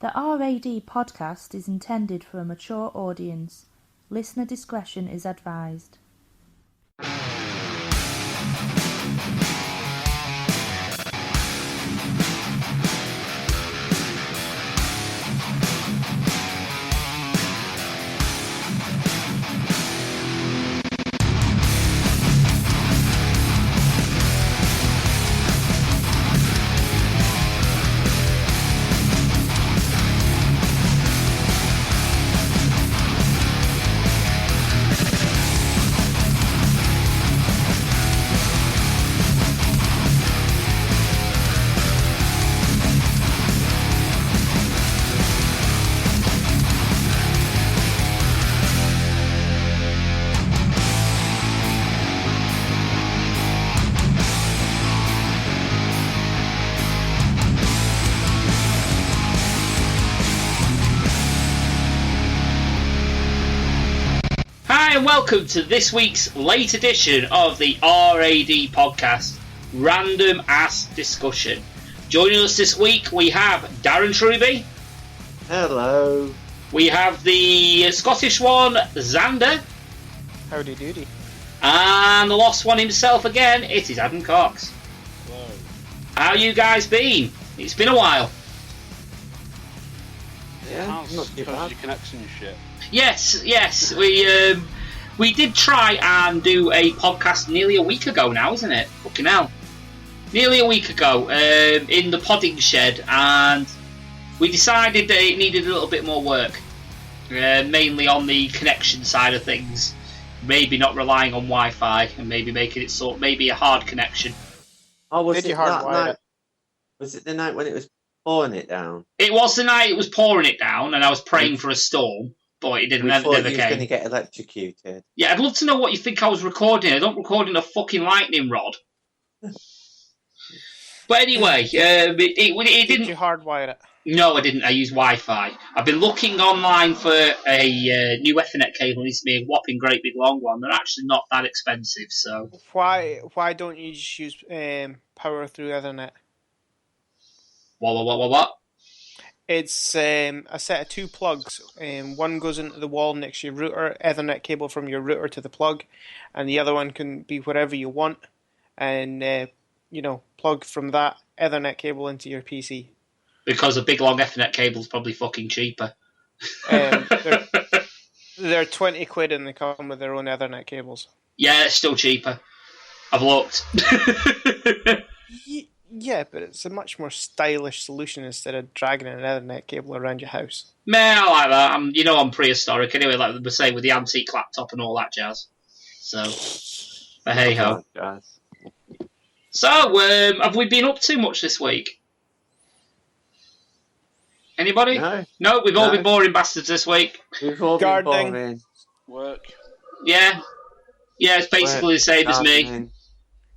The RAD podcast is intended for a mature audience. Listener discretion is advised. And welcome to this week's late edition of the RAD podcast, Random Ass Discussion. Joining us this week we have Darren Truby. Hello. We have the Scottish one, Xander. Howdy doody. And the lost one himself again, it is Adam Cox. Hello. How you guys been? It's been a while. Yeah, not too Because bad. your connection shit. Yes, we did try and do a podcast nearly a week ago now, isn't it? Fucking hell. Nearly a week ago, in the podding shed, and we decided that it needed a little bit more work. Mainly on the connection side of things. Maybe not relying on Wi-Fi, and maybe making it maybe a hard connection. Oh, was Did it you that hardwire night? it? Was it the night when it was pouring it down? It was the night it was pouring it down, and I was praying for a storm, but it didn't. We Never thought you was going to came. get electrocuted. Yeah, I'd love to know what you think I was recording. I don't record in a fucking lightning rod. But anyway, it Did didn't. you hardwire it? No, I didn't. I used Wi-Fi. I've been looking online for a new Ethernet cable. It needs to be a whopping great big long one. They're actually not that expensive, so... Why don't you just use power through Ethernet? What? It's a set of two plugs. One goes into the wall next to your router, Ethernet cable from your router to the plug, and the other one can be wherever you want, and plug from that Ethernet cable into your PC. Because a big long Ethernet cable's probably fucking cheaper. They're 20 quid and they come with their own Ethernet cables. Yeah, it's still cheaper. I've looked. Yeah, but it's a much more stylish solution instead of dragging an Ethernet cable around your house. Man, I like that. I'm prehistoric anyway, like we say with the antique laptop and all that jazz. So, but hey ho. Guys. So, have we been up too much this week? Anybody? No, we've all been boring bastards this week. We've all Gardening. been boring. Work. Yeah, it's basically the same as me. Gardening,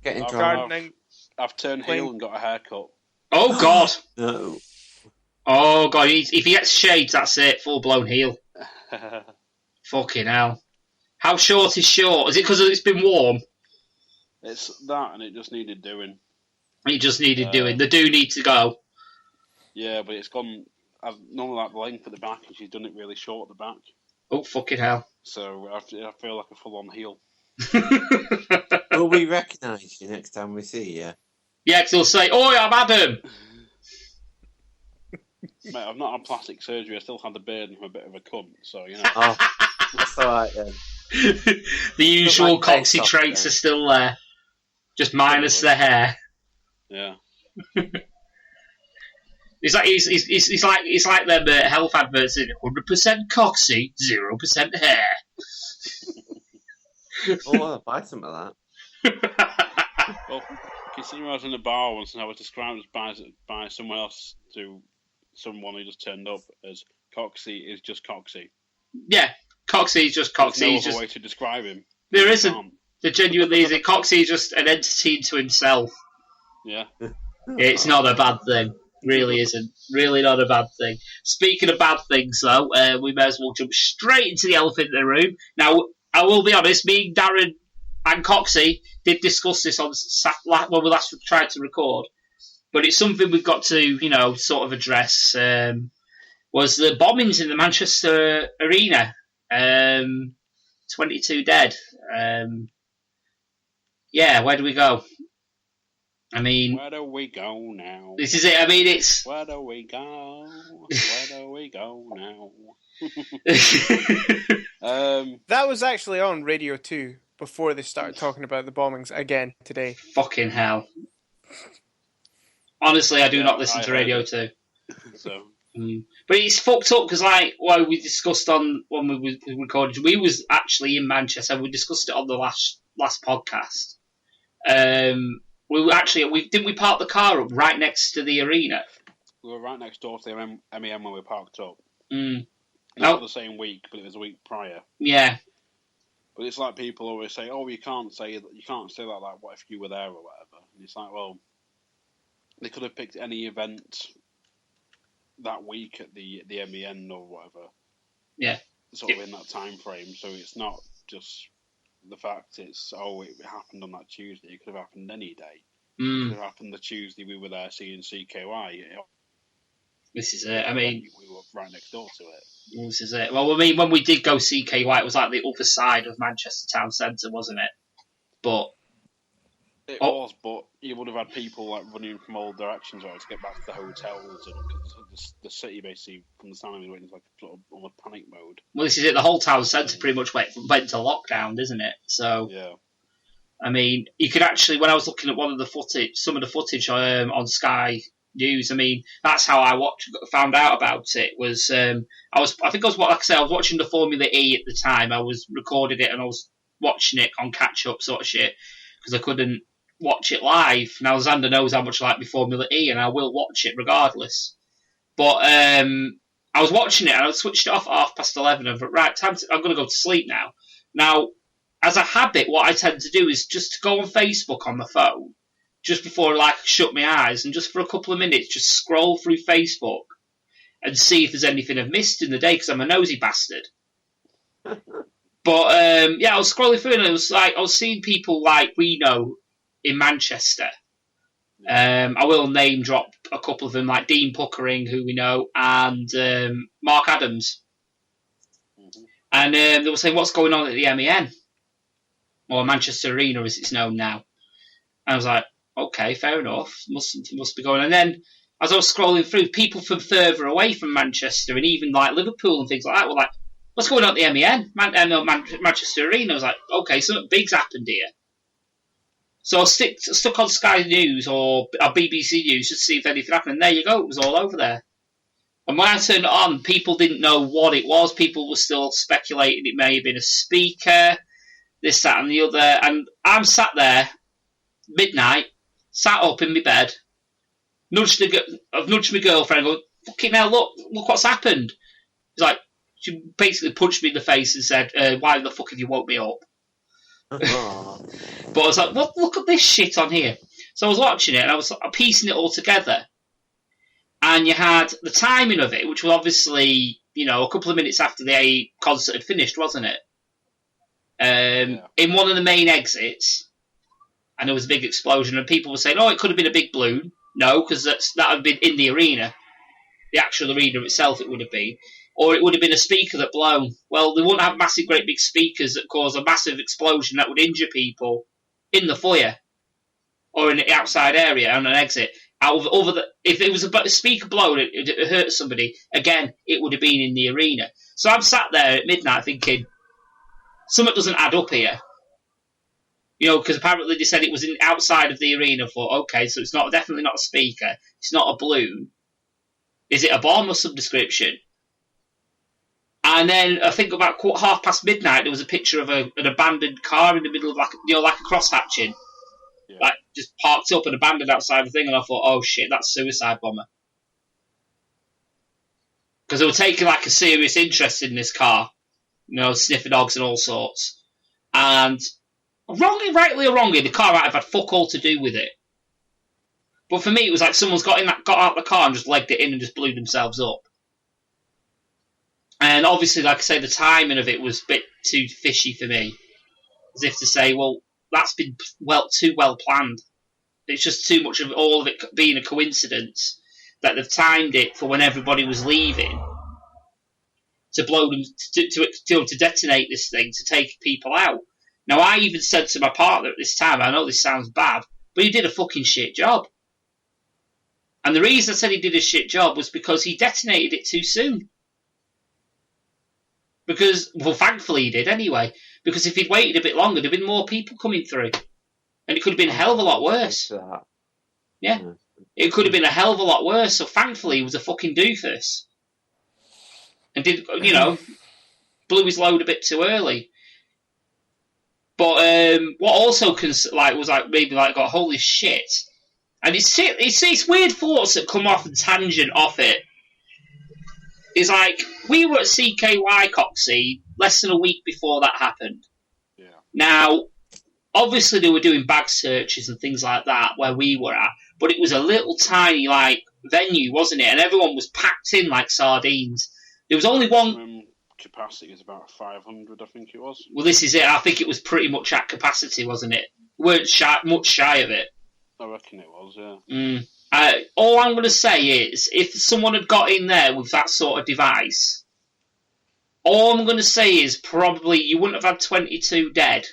getting I've drunk. Gardening. I've turned heel and got a haircut. Oh God! No. Oh God! If he gets shades, that's it. Full blown heel. Fucking hell! How short is short? Is it because it's been warm? It's that, and it just needed doing. It just needed doing. The do need to go. Yeah, but it's gone. I've normally like the length at the back, and she's done it really short at the back. Oh fucking hell! So I feel like a full-on heel. Will we recognise you next time we see you? Yeah, because he'll say, "Oi, I'm Adam." Mate, I've not had plastic surgery. I still had the beard and I'm a bit of a cunt, so you know. Oh, that's alright then. The usual Look like Coxy face traits off, are still there, just minus the hair. Yeah. It's like them health adverts in 100% Coxy, 0% hair. Oh, I'll buy some of that. Well, considering I was in a bar once and I was described by someone else to someone who just turned up as Coxy is just Coxy. Yeah, Coxy is just Coxy. There's He's no just, other way to describe him. there You isn't. can't. There genuinely isn't. Coxy is just an entity to himself. Yeah. It's not a bad thing. Really isn't. Really not a bad thing. Speaking of bad things, though, we may as well jump straight into the elephant in the room. Now, I will be honest, me, Darren, and Coxy did discuss this on when we last tried to record, but it's something we've got to, sort of address. was the bombings in the Manchester Arena. 22 dead. Yeah, where do we go? I mean, where do we go now? This is it. I mean, it's. Where do we go? Where do we go now? That was actually on Radio 2 before they started talking about the bombings again today. Fucking hell. Honestly, I do not listen to Radio 2. So. But it's fucked up because, like, what we discussed on when we recorded, we was actually in Manchester. We discussed it on the last podcast. Didn't we park the car up right next to the arena? We were right next door to the MEM when we parked up. Not the same week, but it was a week prior. Yeah. But it's like people always say, "Oh, you can't say that. You can't say that. Like, what if you were there or whatever?" And it's like, well, they could have picked any event that week at the MEN or whatever. Yeah. Sort of in that time frame. So it's not just the fact it happened on that Tuesday. It could have happened any day. It could have happened the Tuesday we were there seeing CKY. This is it. I mean, we were right next door to it. This is it. Well, I mean, when we did go CKY, it was like the other side of Manchester town centre, wasn't it? But it was, but you would have had people like running from all directions to get back to the hotels, and cause the city basically, from the sound of it, went into like sort of almost panic mode. Well, this is it. The whole town centre pretty much went to lockdown, isn't it? So yeah. I mean, you could actually, when I was looking at some of the footage on Sky News, I mean, that's how I found out about it. Was I was watching the Formula E at the time. I was recording it and I was watching it on catch up sort of shit because I couldn't watch it live. Now Xander knows how much I like my Formula E, and I will watch it regardless. But I was watching it and I switched it off at 11:30. I thought, right, I'm going to go to sleep now. Now, as a habit, what I tend to do is just to go on Facebook on the phone just before I shut my eyes, and just for a couple of minutes just scroll through Facebook and see if there's anything I've missed in the day, because I'm a nosy bastard. But I was scrolling through and it was like I was seeing people like we know in Manchester. I will name drop a couple of them, like Dean Puckering, who we know, and Mark Adams. And they were saying, what's going on at the MEN? Or Manchester Arena, as it's known now. And I was like, okay, fair enough. Something must be going on. And then, as I was scrolling through, people from further away from Manchester, and even like Liverpool and things like that, were like, what's going on at the MEN? Manchester Arena. I was like, okay, something big's happened here. So I stuck on Sky News or BBC News just to see if anything happened. And there you go, it was all over there. And when I turned it on, people didn't know what it was. People were still speculating it may have been a speaker, this, that, and the other. And I'm sat there, midnight, sat up in my bed, I've nudged my girlfriend, going, fucking hell, look what's happened. It's like, she basically punched me in the face and said, why the fuck have you woke me up? But I was like, look at this shit on here. So I was watching it and I was piecing it all together. And you had the timing of it, which was obviously, a couple of minutes after the concert had finished, wasn't it? In one of the main exits, and there was a big explosion, and people were saying, oh, it could have been a big balloon. No, because that would have been in the arena. The actual arena itself, it would have been. Or it would have been a speaker that blown. Well, they wouldn't have massive, great big speakers that cause a massive explosion that would injure people in the foyer or in the outside area on an exit. If it was a speaker blown, it hurt somebody, again, it would have been in the arena. So I'm sat there at midnight thinking, something doesn't add up here. Because apparently they said it was outside of the arena. I thought, okay, so it's definitely not a speaker. It's not a balloon. Is it a bomb of some description? And then I think about midnight, there was a picture of an abandoned car in the middle of like a cross-hatching. Yeah. Like, just parked up and abandoned outside the thing, and I thought, oh shit, that's a suicide bomber. Because they were taking like a serious interest in this car. Sniffing dogs and all sorts. And rightly or wrongly, the car might have had fuck all to do with it. But for me, it was like someone's got out the car and just legged it in and just blew themselves up. And obviously, like I say, the timing of it was a bit too fishy for me. As if to say, well, that's been too well planned. It's just too much of all of it being a coincidence that they've timed it for when everybody was leaving. to blow them, to detonate this thing, to take people out. Now, I even said to my partner at this time, I know this sounds bad, but he did a fucking shit job. And the reason I said he did a shit job was because he detonated it too soon. Because, well, thankfully he did anyway. Because if he'd waited a bit longer, there'd been more people coming through. And it could have been a hell of a lot worse. Yeah. It could have been a hell of a lot worse. So thankfully he was a fucking doofus. And did, blew his load a bit too early. But what also was maybe got holy shit. And it's weird thoughts that come off and tangent off it. It's like, we were at CKY Coxy less than a week before that happened. Yeah. Now, obviously they were doing bag searches and things like that where we were at, but it was a little tiny, venue, wasn't it? And everyone was packed in like sardines. There was only one... capacity is about 500, I think it was. Well, this is it. I think it was pretty much at capacity, wasn't it? We weren't much shy of it. I reckon it was, yeah. All I'm going to say is, if someone had got in there with that sort of device, all I'm going to say is probably you wouldn't have had 22 dead.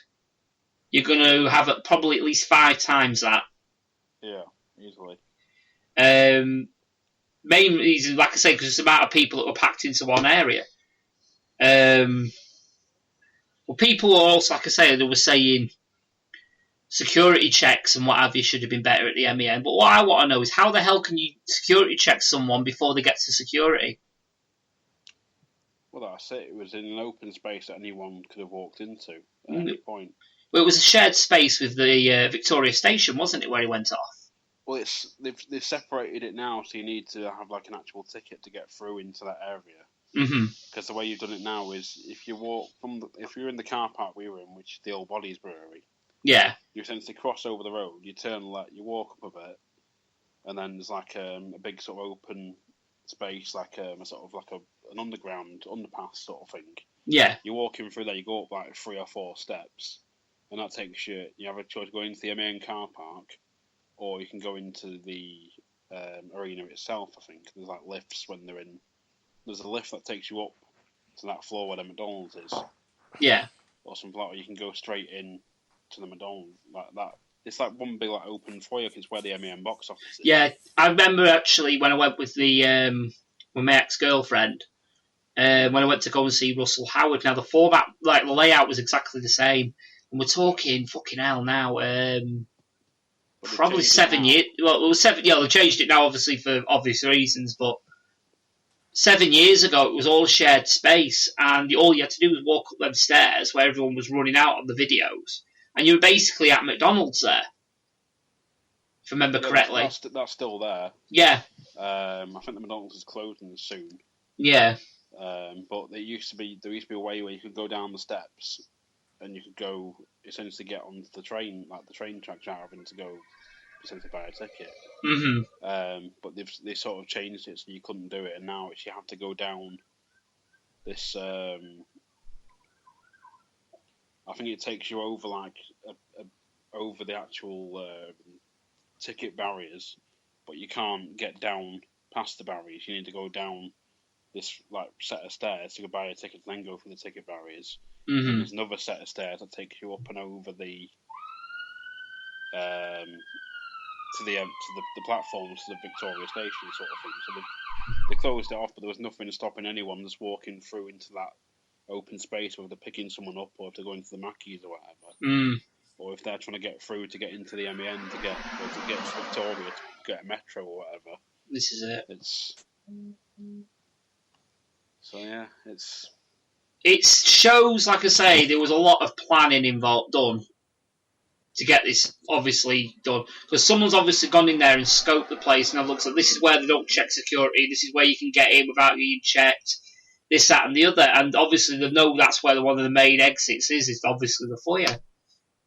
You're going to have probably at least 5 times that. Yeah, easily. Main reason, like I say, because it's the amount of people that were packed into one area. Well, people were also, like I say, they were saying security checks and what have you should have been better at the MEN. But what I want to know is how the hell can you security check someone before they get to security? Well, that's it. It was in an open space that anyone could have walked into at any point. Well, it was a shared space with the Victoria Station, wasn't it, where he went off? Well, they've separated it now, so you need to have an actual ticket to get through into that area. Because the way you've done it now is if you walk if you're in the car park we were in, which is the Old Bodies Brewery, yeah, you essentially cross over the road, you turn left, you walk up a bit, and then there's a big sort of open space, an underground underpass sort of thing. Yeah, you're walking through there, you go up 3 or 4 steps, and that takes you. You have a choice to go into the main car park, or you can go into the arena itself. I think there's lifts when they're in. There's a lift that takes you up to that floor where the McDonald's is. Yeah. Or something like that. You can go straight in to the McDonald's like that. It's one big open foyer. It's where the MEN box office is. Yeah, I remember actually when I went with with my ex-girlfriend, when I went to go and see Russell Howard. Now the format, the layout was exactly the same, and we're talking fucking hell now. Probably 7 years. Well, it was 7. Yeah, they changed it now, obviously for obvious reasons, but. 7 years ago, it was all shared space, and all you had to do was walk up them stairs where everyone was running out on the videos, and you were basically at McDonald's there, if I remember correctly. That's still there. Yeah. I think the McDonald's is closing soon. Yeah. But there used to be a way where you could go down the steps, and you could go essentially get onto the train, the train tracks, rather than to go essentially buy a ticket. But they sort of changed it so you couldn't do it, and now you have to go down this. I think it takes you over over the actual ticket barriers, but you can't get down past the barriers. You need to go down this set of stairs to go buy a ticket, and then go through the ticket barriers. And there's another set of stairs that takes you up and over the. To the platforms to the Victoria Station sort of thing. So they closed it off, but there was nothing stopping anyone just walking through into that open space, whether they're picking someone up or if they're going to the Mackies or whatever, or if they're trying to get through to get into the MEN to get to Victoria to get a metro or whatever. This is it. It shows, like I say, there was a lot of planning done. To get this obviously done, because someone's obviously gone in there and scoped the place and have looked at this is where they don't check security, this is where you can get in without being checked, this, that, and the other, and obviously they know that's where one of the main exits is obviously the foyer.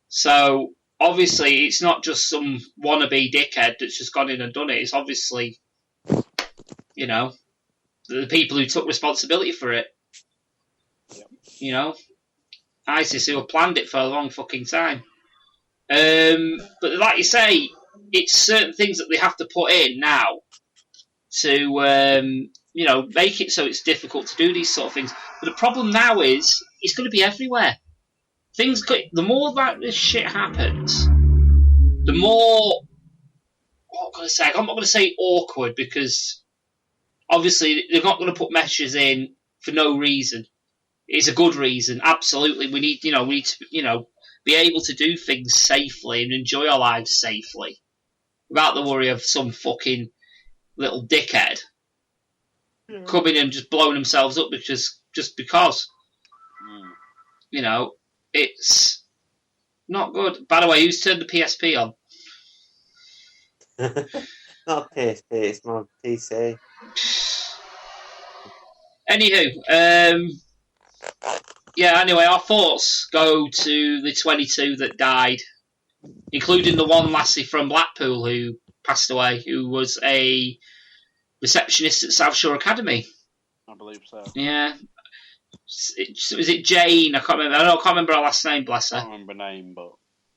So obviously it's not just some wannabe dickhead that's just gone in and done it. It's obviously, the people who took responsibility for it. Yep. ISIS who have planned it for a long fucking time. But like you say, it's certain things that they have to put in now to, make it so it's difficult to do these sort of things. But the problem now is it's going to be everywhere. The more that this shit happens, the more. What am I going to say? I'm not going to say awkward because obviously they're not going to put measures in for no reason. It's a good reason. Absolutely, we need to be able to do things safely and enjoy our lives safely without the worry of some fucking little dickhead coming and just blowing themselves up because. It's not good. By the way, who's turned the PSP on? Not PSP, it's my PC. Anywho, anyway, our thoughts go to the 22 that died, including the one lassie from Blackpool who passed away, who was a receptionist at South Shore Academy. I believe so. Yeah. Was it Jane? I can't remember. I can't remember her last name, bless her. I can't remember her name, but...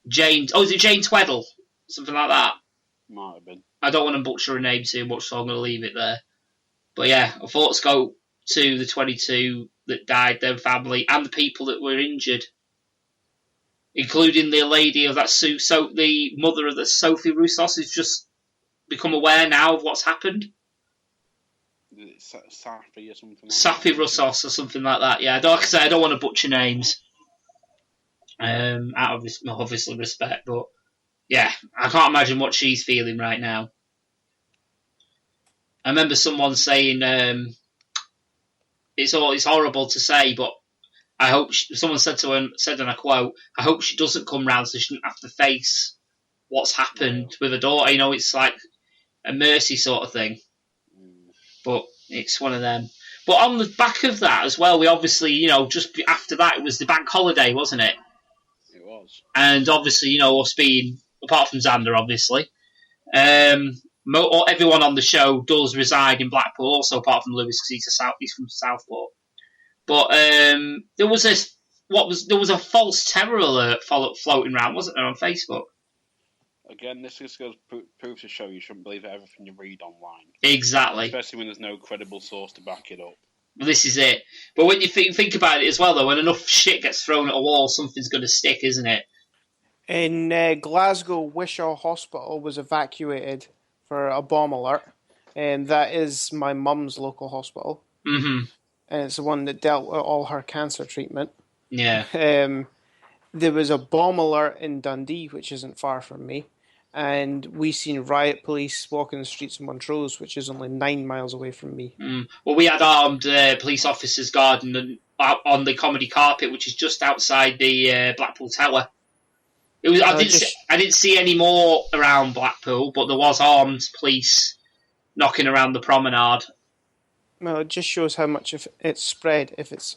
Jane... Oh, is it Jane Tweddle? Something like that? Might have been. I don't want to butcher her name too much, so I'm going to leave it there. But yeah, our thoughts go to the 22 that died, their family, and the people that were injured. Including the lady of that the mother of the Sophie Roussos who's just become aware now of what's happened. Safi or something like Safi Roussos or something like that, yeah. Like I say, I don't want to butcher names. Out of obviously respect, but yeah, I can't imagine what she's feeling right now. I remember someone saying, it's horrible to say, but I hope someone said in a quote, I hope she doesn't come round so she doesn't have to face what's happened with her daughter. It's like a mercy sort of thing. But it's one of them. But on the back of that as well, we obviously, just after that, it was the bank holiday, wasn't it? It was. And obviously, us being, apart from Xander, obviously, everyone on the show does reside in Blackpool, also apart from Lewis because he's from Southport. But there was a false terror alert floating around, wasn't there, on Facebook? Again, this just goes proves to show you shouldn't believe everything you read online. Exactly. Especially when there's no credible source to back it up. Well, this is it. But when you think about it as well, though, when enough shit gets thrown at a wall, something's going to stick, isn't it? In Glasgow, Wishaw Hospital was evacuated for a bomb alert, and that is my mum's local hospital. Mm-hmm. And it's the one that dealt with all her cancer treatment. Yeah. There was a bomb alert in Dundee, which isn't far from me, and we seen riot police walking the streets of Montrose, which is only 9 miles away from me. Well, we had armed police officers guarding on the comedy carpet, which is just outside the Blackpool Tower. I didn't see any more around Blackpool, but there was armed police knocking around the promenade. Well, it just shows how much it's spread if it's,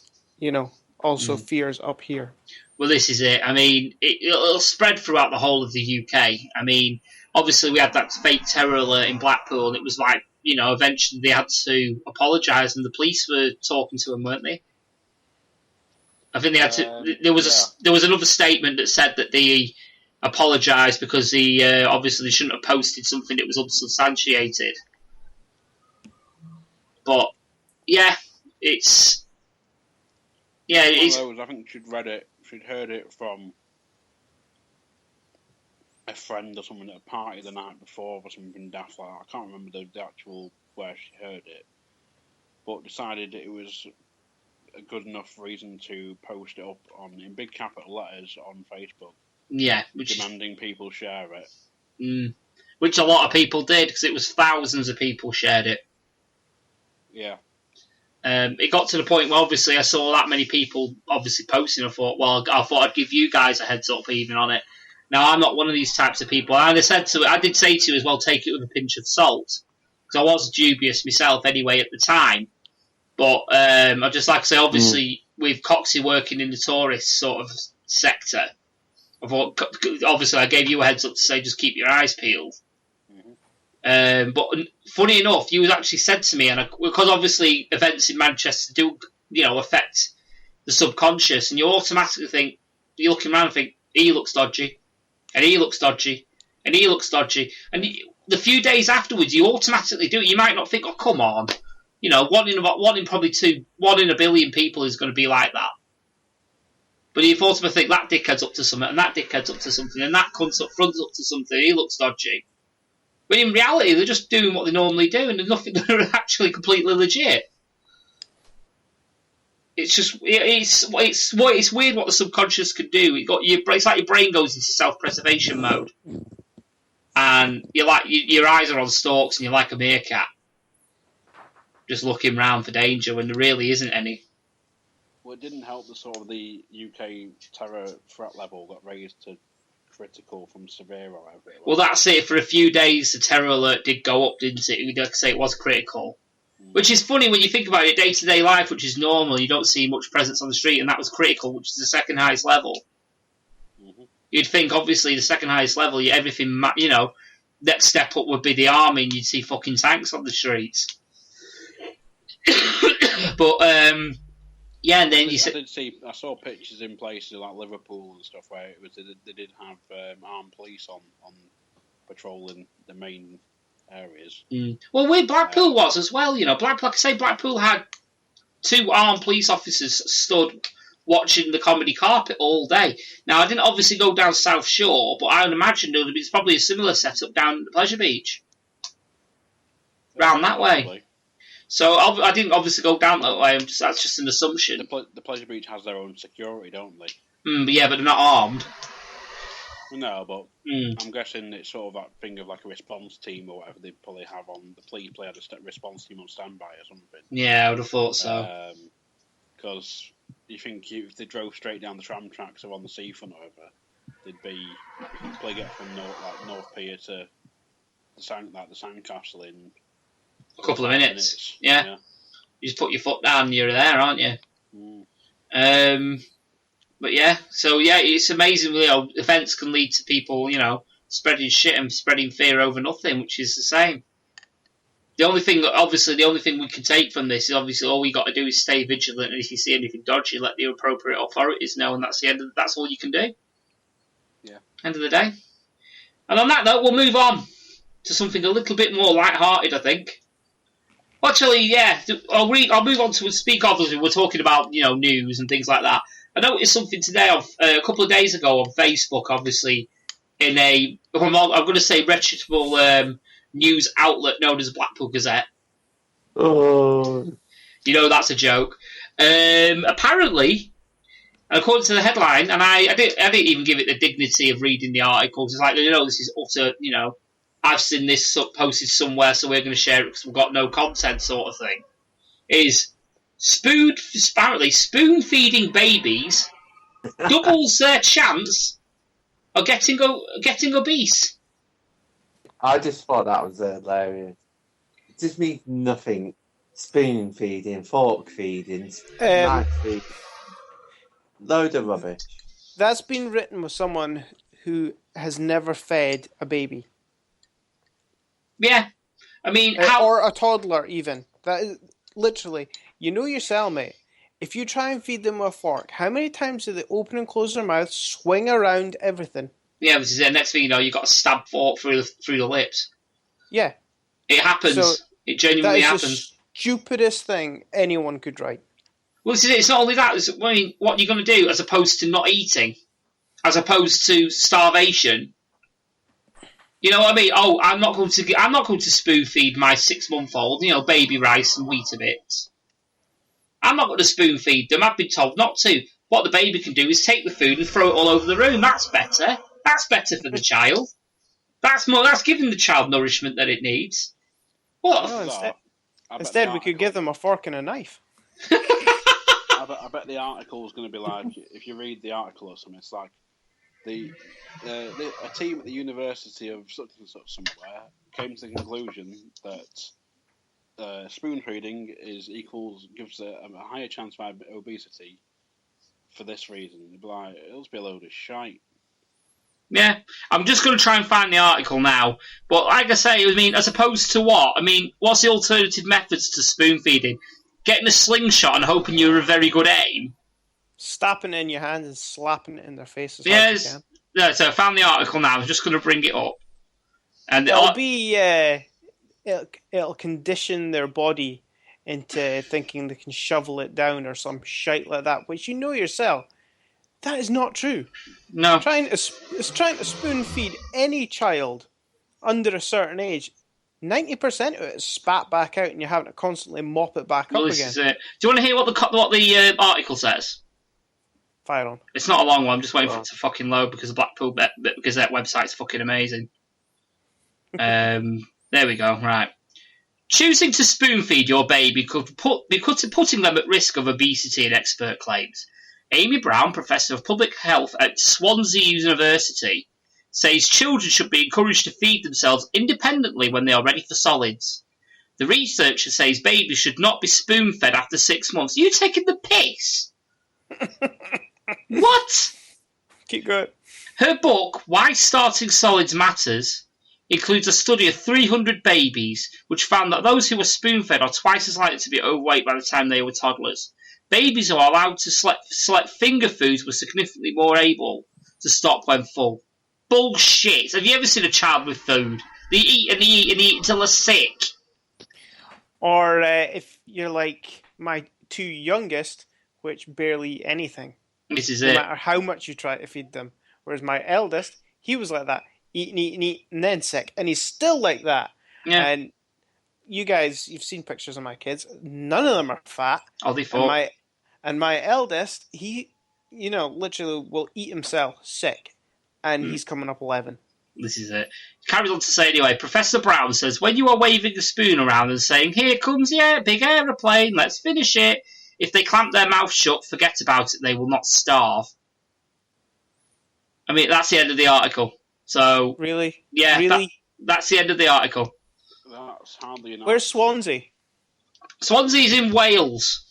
also fears up here. Well, this is it. I mean, it'll spread throughout the whole of the UK. I mean, obviously we had that fake terror alert in Blackpool, and it was like, eventually they had to apologise, and the police were talking to them, weren't they? I think they had to. There was another statement that said that they apologised because obviously they shouldn't have posted something that was unsubstantiated. But I think she'd heard it from a friend or someone at a party the night before or something daft like that. I can't remember the actual where she heard it, but decided it was a good enough reason to post it up in big capital letters on Facebook. Yeah, demanding people share it. Which a lot of people did because it was thousands of people shared it. Yeah. It got to the point where obviously I saw that many people obviously posting. I thought I'd give you guys a heads up even on it. Now I'm not one of these types of people. And I did say to you as well, take it with a pinch of salt because I was dubious myself anyway at the time. But I just like to say, obviously with Coxy working in the tourist sort of sector, I thought obviously I gave you a heads up to say just keep your eyes peeled. But funny enough, you actually said to me, because obviously events in Manchester do, affect the subconscious, and you automatically think, you're looking around and think, he looks dodgy, and he looks dodgy, and he looks dodgy, and the few days afterwards, you automatically do it. You might not think, oh, come on, You know, one in a billion people is going to be like that. But you automatically think that dickhead's up to something, and that dickhead's up to something, and that cunt's up front's up to something, he looks dodgy. But in reality, they're just doing what they normally do, and there's nothing that are actually completely legit. It's just, it's weird what the subconscious can do. It's like your brain goes into self-preservation mode. And your eyes are on stalks, and you're like a meerkat. Just looking round for danger when there really isn't any. Well, it didn't help the sort of the UK terror threat level got raised to critical from severe or whatever it was. Well, that's it. For a few days, the terror alert did go up, didn't it? We'd say it was critical. Which is funny when you think about it, day-to-day life, which is normal, you don't see much presence on the street, and that was critical, which is the second highest level. Mm-hmm. You'd think, obviously, the second highest level, everything, you know, next step up would be the army, and you'd see fucking tanks on the streets. But, yeah, and then I saw pictures in places like Liverpool and stuff where it was they did have armed police on patrolling the main areas. Well, where Blackpool was as well, you know, Blackpool had 2 armed police officers stood watching the comedy carpet all day. Now, I didn't obviously go down South Shore, but I would imagine there would be probably a similar setup down at the Pleasure Beach, round that way. So I didn't obviously go down that way. That's just an assumption. The Pleasure Beach has their own security, don't they? Yeah, but they're not armed. No, but I'm guessing it's sort of that thing of like a response team or whatever they probably have on the police. Play had a response team on standby or something. Yeah, I would have thought so. Because you think if they drove straight down the tram tracks or on the seafront or whatever, they'd be you can probably get from North Pier to the Sandcastle in a couple of minutes. Yeah. You just put your foot down and you're there, aren't you? But yeah, so yeah, it's amazing, you know, events can lead to people, you know, spreading shit and spreading fear over nothing, which is the same. The only thing we can take from this is obviously all we got to do is stay vigilant, and if you see anything dodgy, let the appropriate authorities know, and that's all you can do. Yeah. End of the day. And on that note, we'll move on to something a little bit more light-hearted, I think. Actually, yeah, I'll move on to speak of, we're talking about, you know, news and things like that. I noticed something today, a couple of days ago on Facebook, obviously, in I'm going to say reputable news outlet known as Blackpool Gazette. Oh. You know that's a joke. Apparently, according to the headline, and I didn't even give it the dignity of reading the article, it's like, you know, this is utter, you know, I've seen this posted somewhere, so we're going to share it because we've got no content sort of thing, is apparently spoon-feeding babies doubles their chance of getting obese. I just thought that was hilarious. It just means nothing. Spoon feeding, fork feeding, knife feeding. Load of rubbish. That's been written with someone who has never fed a baby. Yeah. I mean, or a toddler even. That is literally, you know your cellmate. If you try and feed them with a fork, how many times do they open and close their mouth, swing around everything? Yeah, but the next thing you know, you've got a stab fork through the lips. Yeah. It happens. So it genuinely happens. That is the stupidest thing anyone could write. Well, it's not only that. I mean, what you're going to do as opposed to not eating, as opposed to starvation. You know what I mean? Oh, I'm not going to spoon feed my 6-month-old, you know, baby rice and Weetabix. I'm not going to spoon feed them. I've been told not to. What the baby can do is take the food and throw it all over the room. That's better. That's better for the child. That's giving the child nourishment that it needs. What? No, instead we could give them a fork and a knife. I bet the article is going to be like, if you read the article or something, it's like a team at the University of such and such somewhere came to the conclusion that spoon feeding gives a higher chance of obesity for this reason. It'd be like, it'll just be a load of shite. Yeah, I'm just going to try and find the article now. But like I say, I mean, as opposed to what? I mean, what's the alternative methods to spoon feeding? Getting a slingshot and hoping you're a very good aim? Stabbing it in your hand and slapping it in their face as hard as you can. Yeah, so I found the article now. I'm just going to bring it up. And it'll condition their body into thinking they can shovel it down or some shite like that, which you know yourself, that is not true. No. Trying to spoon feed any child under a certain age, 90% of it is spat back out, and you're having to constantly mop it back up This again. is it. Do you want to hear what the article says? Fire on. It's not a long one. I'm just waiting for it to fucking load because the Blackpool Gazette website's fucking amazing. There we go. Right. Choosing to spoon feed your baby could be putting them at risk of obesity, and expert claims. Amy Brown, Professor of Public Health at Swansea University, says children should be encouraged to feed themselves independently when they are ready for solids. The researcher says babies should not be spoon-fed after 6 months. Are you taking the piss? What? Keep going. Her book, Why Starting Solids Matters, includes a study of 300 babies, which found that those who were spoon-fed are twice as likely to be overweight by the time they were toddlers. Babies who are allowed to select finger foods were significantly more able to stop when full. Bullshit. Have you ever seen a child with food? They eat and they eat and they eat until they're sick. Or if you're like my two youngest, which barely eat anything. This is no it. matter how much you try to feed them. Whereas my eldest, he was like that. Eat and eat and eat and then sick. And he's still like that. Yeah. And you guys, you've seen pictures of my kids. None of them are fat. Oh, they fought. And my eldest, he, literally will eat himself sick. And he's coming up 11. This is it. Carries on to say anyway, Professor Brown says, when you are waving a spoon around and saying, here comes the big aeroplane, let's finish it, if they clamp their mouth shut, forget about it, they will not starve. I mean, that's the end of the article. So Really? Yeah, really? That's the end of the article. That's hardly enough. Where's Swansea? Swansea's in Wales.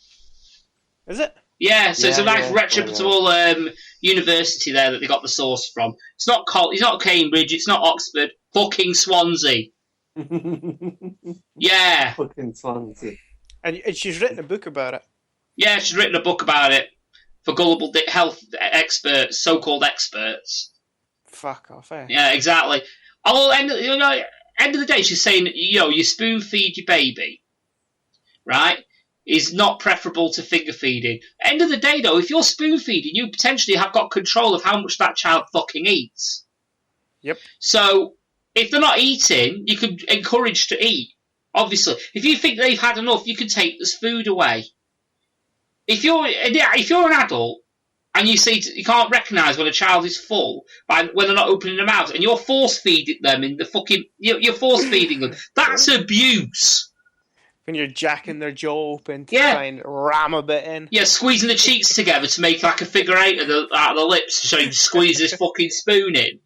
Is it? Yeah, so it's a nice reputable yeah. University there that they got the source from. It's not Cambridge, it's not Oxford, fucking Swansea. Yeah. Fucking Swansea. And she's written a book about it. Yeah, she's written a book about it for gullible health experts, so-called experts. Fuck off, eh? Yeah, exactly. Although, end of the day, she's saying, you spoon feed your baby, right? Is not preferable to finger feeding. End of the day, though, if you're spoon feeding, you potentially have got control of how much that child fucking eats. Yep. So, if they're not eating, you can encourage to eat. Obviously, if you think they've had enough, you can take this food away. If you're an adult and you see you can't recognise when a child is full when they're not opening their mouths, and you're force feeding them you're force feeding them, that's abuse. When you're jacking their jaw open to Yeah. try and ram a bit in. Yeah, squeezing the cheeks together to make like a figure eight out of the lips so you can squeeze this fucking spoon in.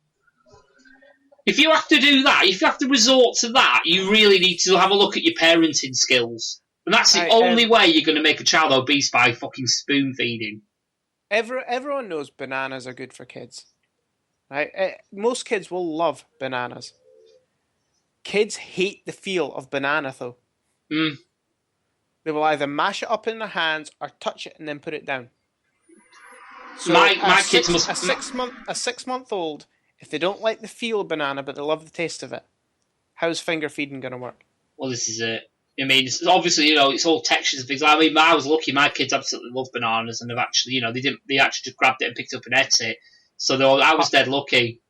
If you have to do that, if you have to resort to that, you really need to have a look at your parenting skills. And that's the only way you're going to make a child obese, by fucking spoon feeding. Everyone knows bananas are good for kids. Right? Most kids will love bananas. Kids hate the feel of banana, though. Mm. They will either mash it up in their hands or touch it and then put it down. So My kids must... A 6-month-old, if they don't like the feel of banana but they love the taste of it, how's finger feeding going to work? Well, this is it. I mean, it's obviously, it's all textures and things. I mean, I was lucky. My kids absolutely love bananas, and they've actually, they actually just grabbed it and picked it up and ate it. So I was dead lucky.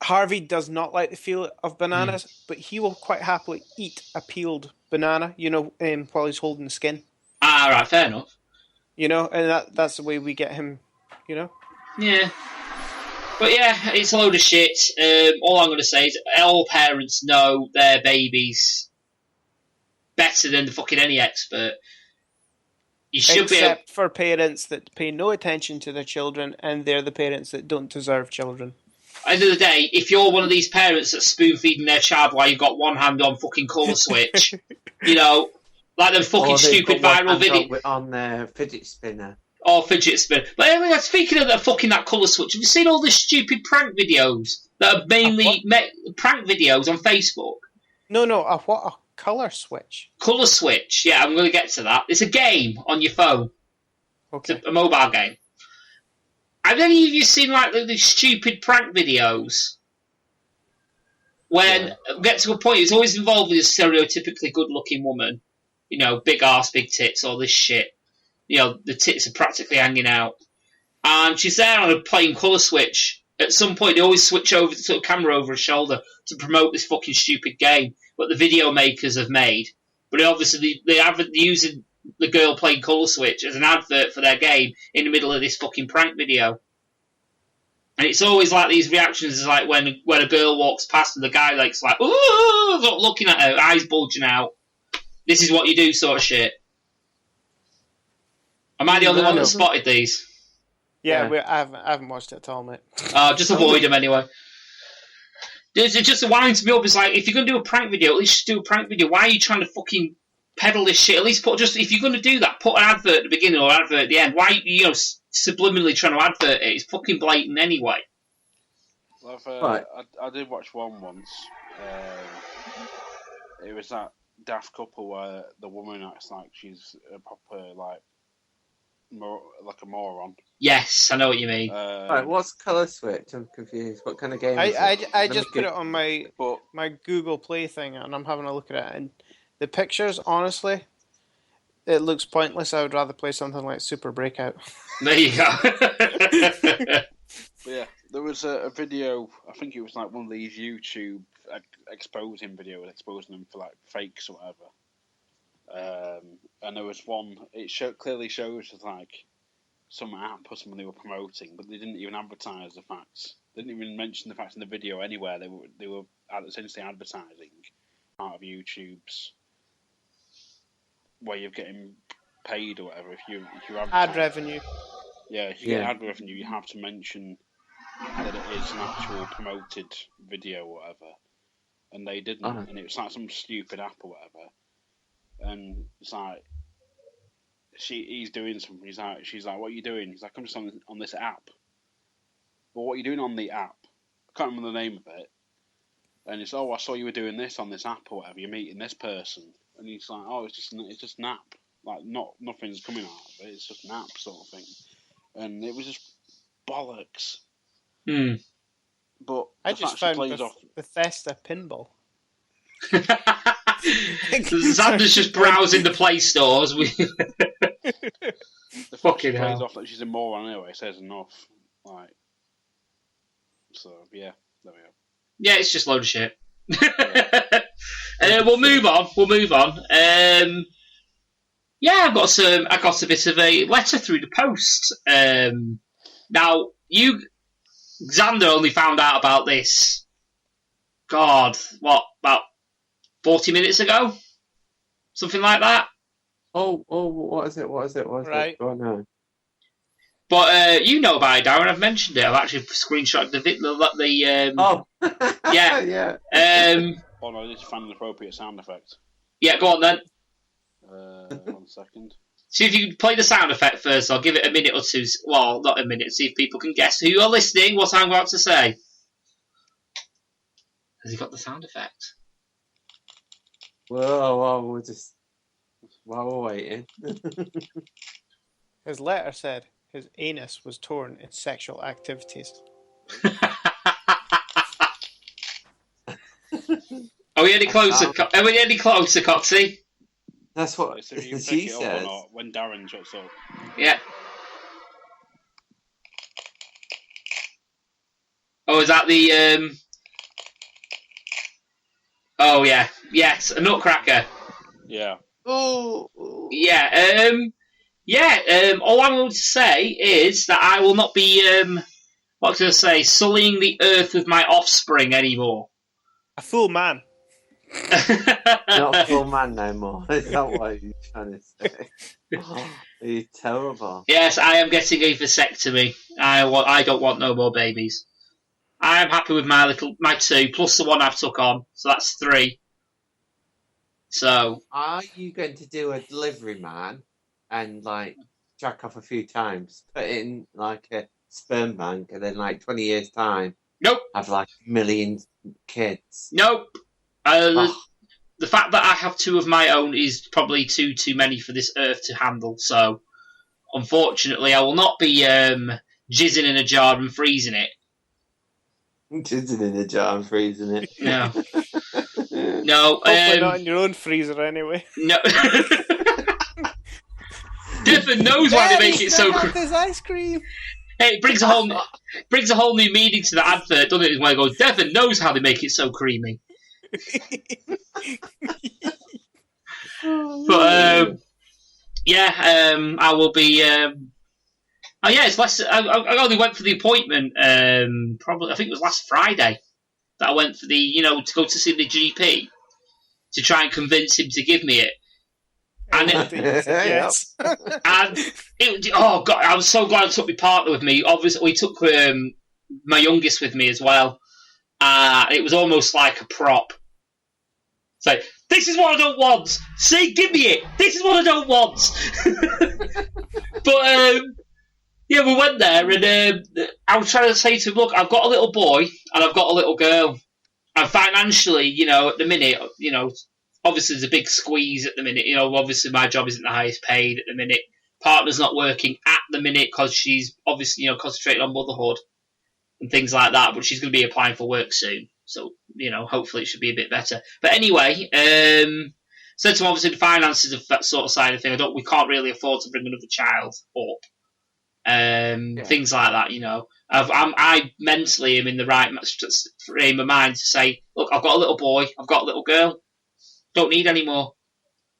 Harvey does not like the feel of bananas, but he will quite happily eat a peeled banana, while he's holding the skin. Ah, right, fair enough. And that's the way we get him, Yeah. But yeah, it's a load of shit. All I'm going to say is all parents know their babies better than fucking any expert. You should Except for parents that pay no attention to their children, and they're the parents that don't deserve children. At the end of the day, if you're one of these parents that's spoon feeding their child while you've got one hand on fucking colour switch, like them fucking stupid viral video on their fidget spinner. or fidget spinner. But anyway, speaking of that colour switch, have you seen all the stupid prank videos that are mainly prank videos on Facebook? No, a colour switch. Colour switch, yeah, I'm going to get to that. It's a game on your phone. Okay. It's a mobile game. Have any of you seen like the stupid prank videos? When get to a point, it's always involved with a stereotypically good-looking woman, you know, big arse, big tits, all this shit. You know, the tits are practically hanging out. And she's there on a plain colour switch. At some point, they always switch over to a camera over her shoulder to promote this fucking stupid game that the video makers have made. But obviously, they're using the girl playing colour switch as an advert for their game in the middle of this fucking prank video. And it's always like these reactions is like when a girl walks past and the guy like's like, ooh, looking at her, eyes bulging out. This is what you do, sort of shit. Am I the only one that spotted these? Yeah. I haven't watched it at all, mate. Just avoid them anyway. It just winds me up. It's like, if you're going to do a prank video, at least just do a prank video. Why are you trying to fucking peddle this shit? At least if you're going to do that, put an advert at the beginning or an advert at the end. Why, subliminally trying to advert it? It's fucking blatant anyway. Well, I did watch one once. It was that daft couple where the woman acts like she's a proper, like a moron. Yes, I know what you mean. Right, what's colour switch? I'm confused. What kind of game is it? I just put it on my Google Play thing, and I'm having a look at it. And the pictures, honestly, it looks pointless. I would rather play something like Super Breakout. There you go. Yeah, there was a video. I think it was like one of these YouTube exposing videos, exposing them for like fakes or whatever. And there was one. It clearly shows like some app or something they were promoting, but they didn't even advertise the facts. They didn't even mention the facts in the video anywhere. They were essentially advertising part of YouTube's way of getting paid or whatever. If you ad revenue. Yeah, if you get ad revenue, you have to mention that it is an actual promoted video or whatever. And they didn't, and it was like some stupid app or whatever. And it's like he's doing something. She's like, "What are you doing?" He's like, "I'm just on this app." Well, what are you doing on the app? I can't remember the name of it. And it's, "Oh, I saw you were doing this on this app or whatever. You're meeting this person." And he's like, "Oh, it's just an app. Like nothing's coming out of it. It's just an app sort of thing." And it was just bollocks. Hmm. But I just found Bethesda Pinball. Xander's just browsing the Play stores. The fucking plays off that she's a moron anyway. Says enough. Like, so yeah, there we go. Yeah, it's just a load of shit. We'll move on. Yeah, I got a bit of a letter through the post. Now Xander only found out about this. God, about 40 minutes ago? Something like that? Oh, what is it? Right. Oh, no. But you know about it, Darren. I've mentioned it. I've actually screenshotted the yeah. Yeah. Oh no, this is an appropriate sound effect. Yeah, go on then. 1 second. See if you can play the sound effect first. I'll give it a minute or two. Well, not a minute. See if people can guess who you're listening, what I'm about to say. Has he got the sound effect? Whoa, we're waiting. His letter said his anus was torn in sexual activities. Are we any closer, Coxy? That's what So you she pick it up says. or not when Darren shuts up. Yeah. Oh, is that the Oh yeah. Yes, a nutcracker. Yeah. Oh. Yeah. All I'm going to say is that I will not be what can I say, sullying the earth with my offspring anymore. A full man. Not a full man no more. Is that what you're trying to say? You're terrible. Yes, I am getting a vasectomy. I don't want no more babies. I am happy with my 2 plus the one I've took on, so that's 3. So, are you going to do a delivery man and like jack off a few times, put it in like a sperm bank, and then like 20 years time, nope, have like a million kids? Nope. The fact that I have 2 of my own is probably too many for this earth to handle. So, unfortunately, I will not be jizzing in a jar and freezing it. Jizzing in a jar and freezing it. No. No. Hopefully not in your own freezer, anyway. No. Devon knows why they make it so creamy. This ice cream. Hey, it brings a whole new meaning to the advert, doesn't it? When it goes, Devon knows how they make it so creamy. But I will be. It's less. I only went for the appointment. Probably, I think it was last Friday that I went for the, to go to see the GP to try and convince him to give me it. And yes. And oh god, I was so glad I took my partner with me. Obviously, we took my youngest with me as well. It was almost like a prop. It's like, this is what I don't want. See, give me it. This is what I don't want. But we went there, and I was trying to say to him, look, I've got a little boy and I've got a little girl, and financially, at the minute, obviously there's a big squeeze at the minute. Obviously my job isn't the highest paid at the minute. Partner's not working at the minute because she's obviously, concentrating on motherhood and things like that. But she's going to be applying for work soon. So, hopefully it should be a bit better. But anyway, said to him, obviously the finances of that sort of side of thing, we can't really afford to bring another child up. Things like that, I mentally am in the right frame of mind to say, look, I've got a little boy, I've got a little girl. Don't need any more.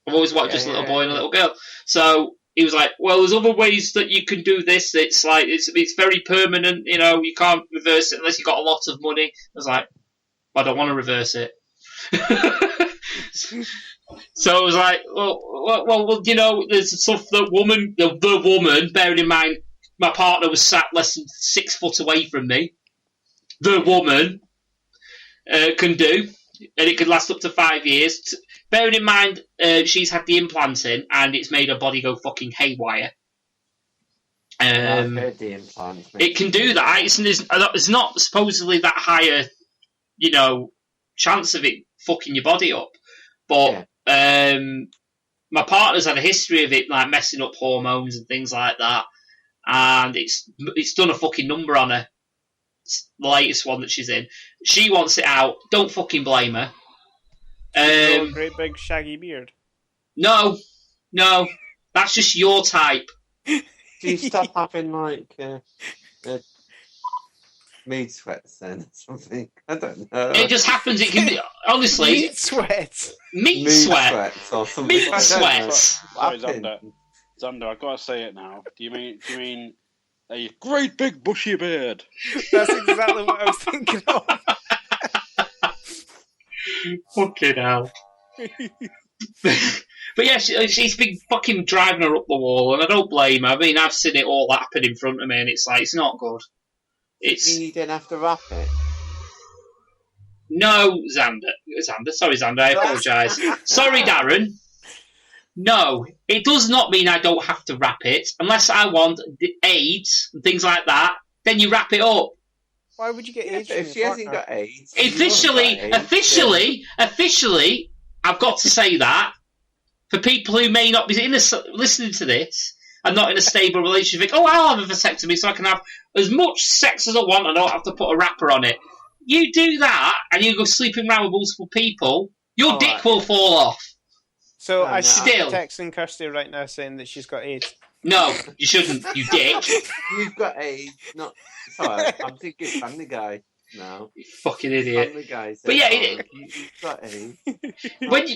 I've always wanted just a little boy and a little girl. So he was like, well, there's other ways that you can do this. It's like, it's very permanent, you can't reverse it unless you've got a lot of money. I was like, I don't want to reverse it. So I was like, well, there's stuff that the woman, bearing in mind, my partner was sat less than 6 foot away from me, the woman can do, and it could last up to 5 years. Bearing in mind, she's had the implant in, and it's made her body go fucking haywire. I've heard the implant. It can do that. It's not supposedly that higher, chance of it fucking your body up. But my partner's had a history of it, like messing up hormones and things like that, and it's done a fucking number on her. It's the latest one that she's in. She wants it out. Don't fucking blame her. A great big shaggy beard. No, that's just your type. Do you stop having meat sweats then or something? I don't know. It just happens. It can be, honestly. Meat sweats. Meat sweats or something. Meat sweats. Sorry, Xander, I've got to say it now. Do you mean a great big bushy beard? That's exactly what I was thinking of. Fucking hell. But yeah, she's been fucking driving her up the wall, and I don't blame her. I mean, I've seen it all happen in front of me, and it's like, it's not good. You didn't have to wrap it? No, Xander. Sorry, Xander, I apologise. Sorry, Darren. No, it does not mean I don't have to wrap it. Unless I want AIDS and things like that, then you wrap it up. Why would you get AIDS? If she hasn't got AIDS. Officially, I've got to say that for people who may not be listening to this and not in a stable relationship, think, I'll have a vasectomy so I can have as much sex as I want and I don't have to put a wrapper on it. You do that and you go sleeping around with multiple people, your dick will fall off. So I should be texting Kirsty right now saying that she's got AIDS. No, you shouldn't, you dick. You've got AIDS. Sorry, I'm thinking Family Guy now. You fucking idiot. Family Guy says, but yeah, you've got AIDS. When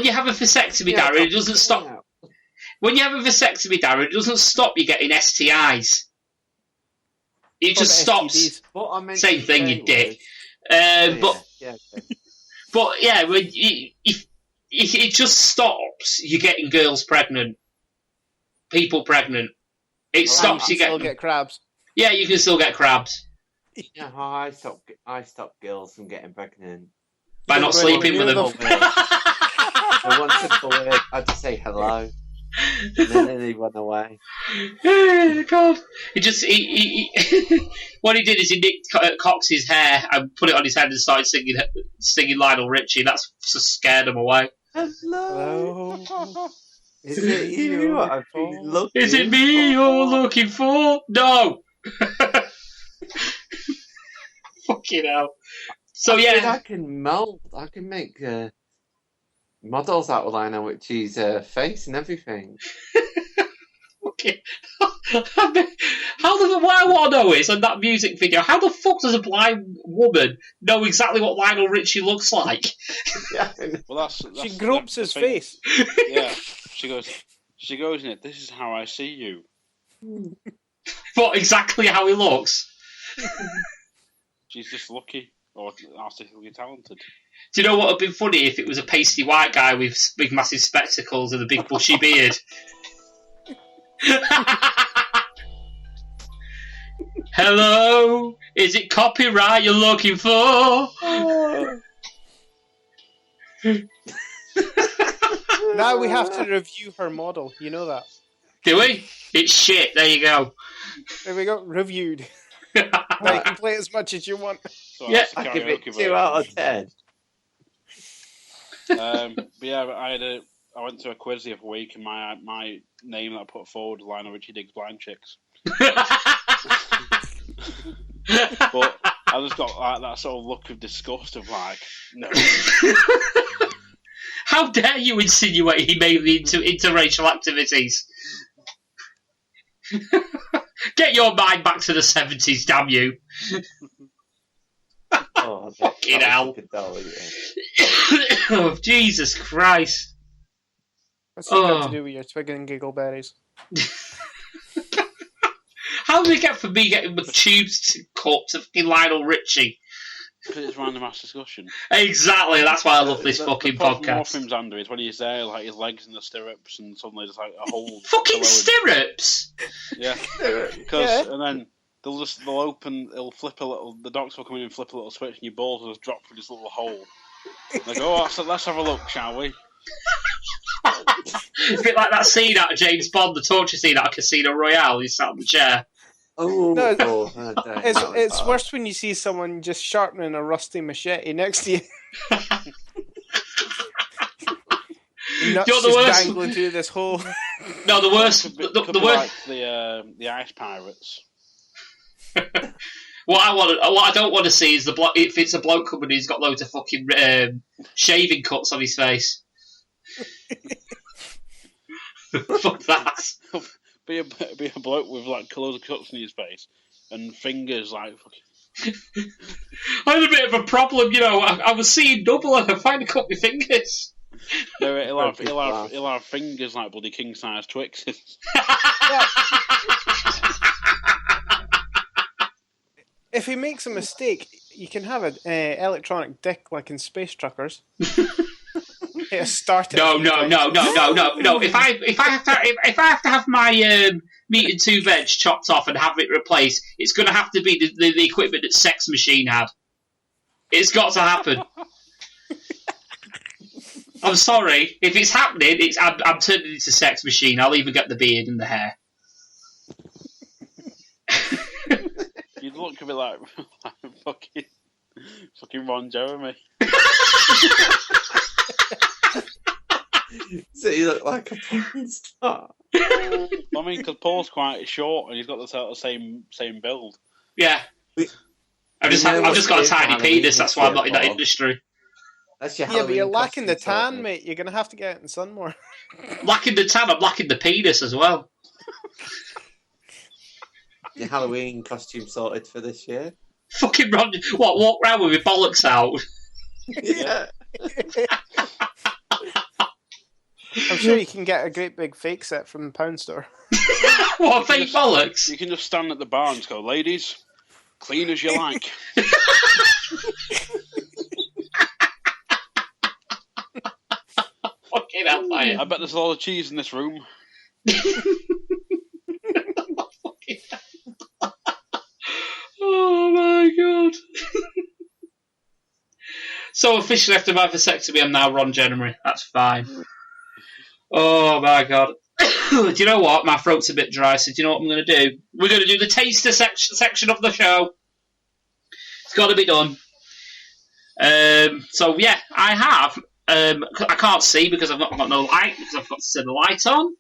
you have a vasectomy, Darren, it doesn't stop. When you have a vasectomy, Darren, it doesn't stop you getting STIs. It just stops. Same thing, you dick. But yeah, when it just stops you getting girls pregnant, people pregnant. It stops you getting. Still get crabs. Yeah, you can still get crabs. Yeah, I stopped girls from getting pregnant by not sleeping with them. I wanted the word. I had to say hello. And then he went away. Oh, God. What he did is he nicked Cox's hair and put it on his head and started singing Lionel Richie. That's just scared him away. Hello. Is it you I've been looking Is it me you're looking for? No. Fucking hell. So I can mould. I can make models out of lino, which is face and everything. Okay. What I want to know is, on that music video, how the fuck does a blind woman know exactly what Lionel Richie looks like? Yeah. Well, she gropes his face. Yeah, she goes in it. This is how I see you. What, exactly how he looks? She's just lucky or artistically talented. Do you know what would have been funny if it was a pasty white guy with big massive spectacles and a big bushy beard? Hello, is it copyright you're looking for? Now we have to review her model. You know that. Do we? It's shit. There you go. There we go. Reviewed. Now you can play as much as you want. So Yeah, I give it 2 out of 10. But yeah, I went to a quiz the other week, and my name that I put forward was Lionel Richie Digs Blind Chicks. But I just got like that sort of look of disgust of like, no. How dare you insinuate he may be into interracial activities? Get your mind back to the 70s, damn you. Oh, Fucking hell. Oh, Jesus Christ. What's that got to do with your twig and giggle berries? How did it get from me getting the tubes cut to fucking Lionel Richie? Because it's random ass discussion. Exactly, that's why I love this fucking podcast. More from Xander is when he's there, like his legs in the stirrups, and suddenly there's like a whole fucking stirrups. Yeah, and then they'll flip a little. The doctor will come in and flip a little switch, and your balls will just drop through this little hole. They go, let's have a look, shall we? It's a bit like that scene out of James Bond, the torture scene out of Casino Royale. He's sat on the chair. It's worse when you see someone just sharpening a rusty machete next to you. Nuts just dangling through this hole. No, the worst. The worst. Like the ice pirates. What I don't want to see is if it's a bloke coming, he's got loads of fucking shaving cuts on his face. Fuck that. Be a bloke with like loads of cuts on his face and fingers like fucking. I had a bit of a problem, I was seeing double and I finally cut my fingers. No, he'll have fingers like bloody king size Twixes. If he makes a mistake, you can have an electronic dick like in Space Truckers. No. If I have to have my meat and 2 veg chopped off and have it replaced, it's going to have to be the equipment that Sex Machine had. It's got to happen. I'm sorry. If it's happening, I'm turning into Sex Machine. I'll even get the beard and the hair. You'd look a bit like fucking Ron Jeremy. So you look like a porn star. I mean, because Paul's quite short and he's got the sort of same build. Yeah. I've just got a tiny penis, that's why I'm not in that industry. That's your but you're lacking the tan, mate. You're going to have to get out in the sun more. Lacking the tan, I'm lacking the penis as well. Your Halloween costume sorted for this year? Fucking Ron, walk around with your bollocks out? Yeah. I'm sure you can get a great big fake set from the pound store. What, fake bollocks? You can just stand at the bar and go, ladies, clean as you like. Fucking hellfire. I bet there's a lot of cheese in this room. Oh my god. So officially after my vasectomy, I'm now Ron Jeremy. That's fine. Oh my god. Do you know what? My throat's a bit dry, so do you know what I'm going to do? We're going to do the taster section of the show. It's got to be done. So yeah, I have. I can't see because I've not got no light, because I've got to set the light on.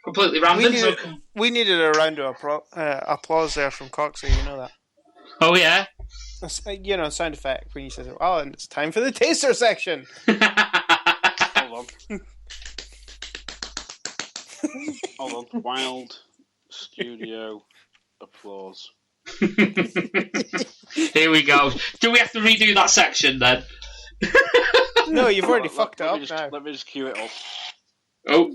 Completely random. We needed a round of applause there from Coxy, you know that. Oh yeah? sound effect when you say, "Oh, and it's time for the taster section." Hold on. Wild studio applause. Here we go. Do we have to redo that section then? No, you've already fucked it up now. Let me just cue it up. Oh.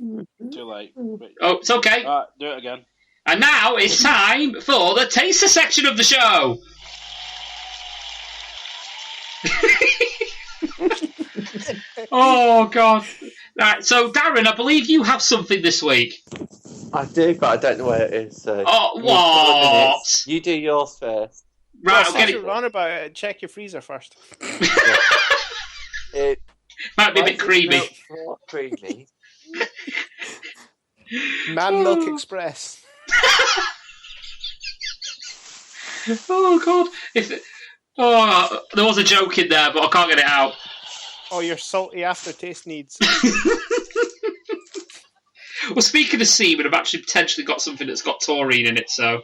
Too late. Wait. Oh, it's okay. Do it again. And now it's time for the taster section of the show. Oh, God. Right, so, Darren, I believe you have something this week. I do, but I don't know where it is. So what? You do yours first. Right, I'll get it on about it. Check your freezer first. It might be a bit creamy. Creamy. Man Milk Express. Oh, God. There was a joke in there, but I can't get it out. Oh, your salty aftertaste needs. Well, speaking of semen, I've actually potentially got something that's got taurine in it, so...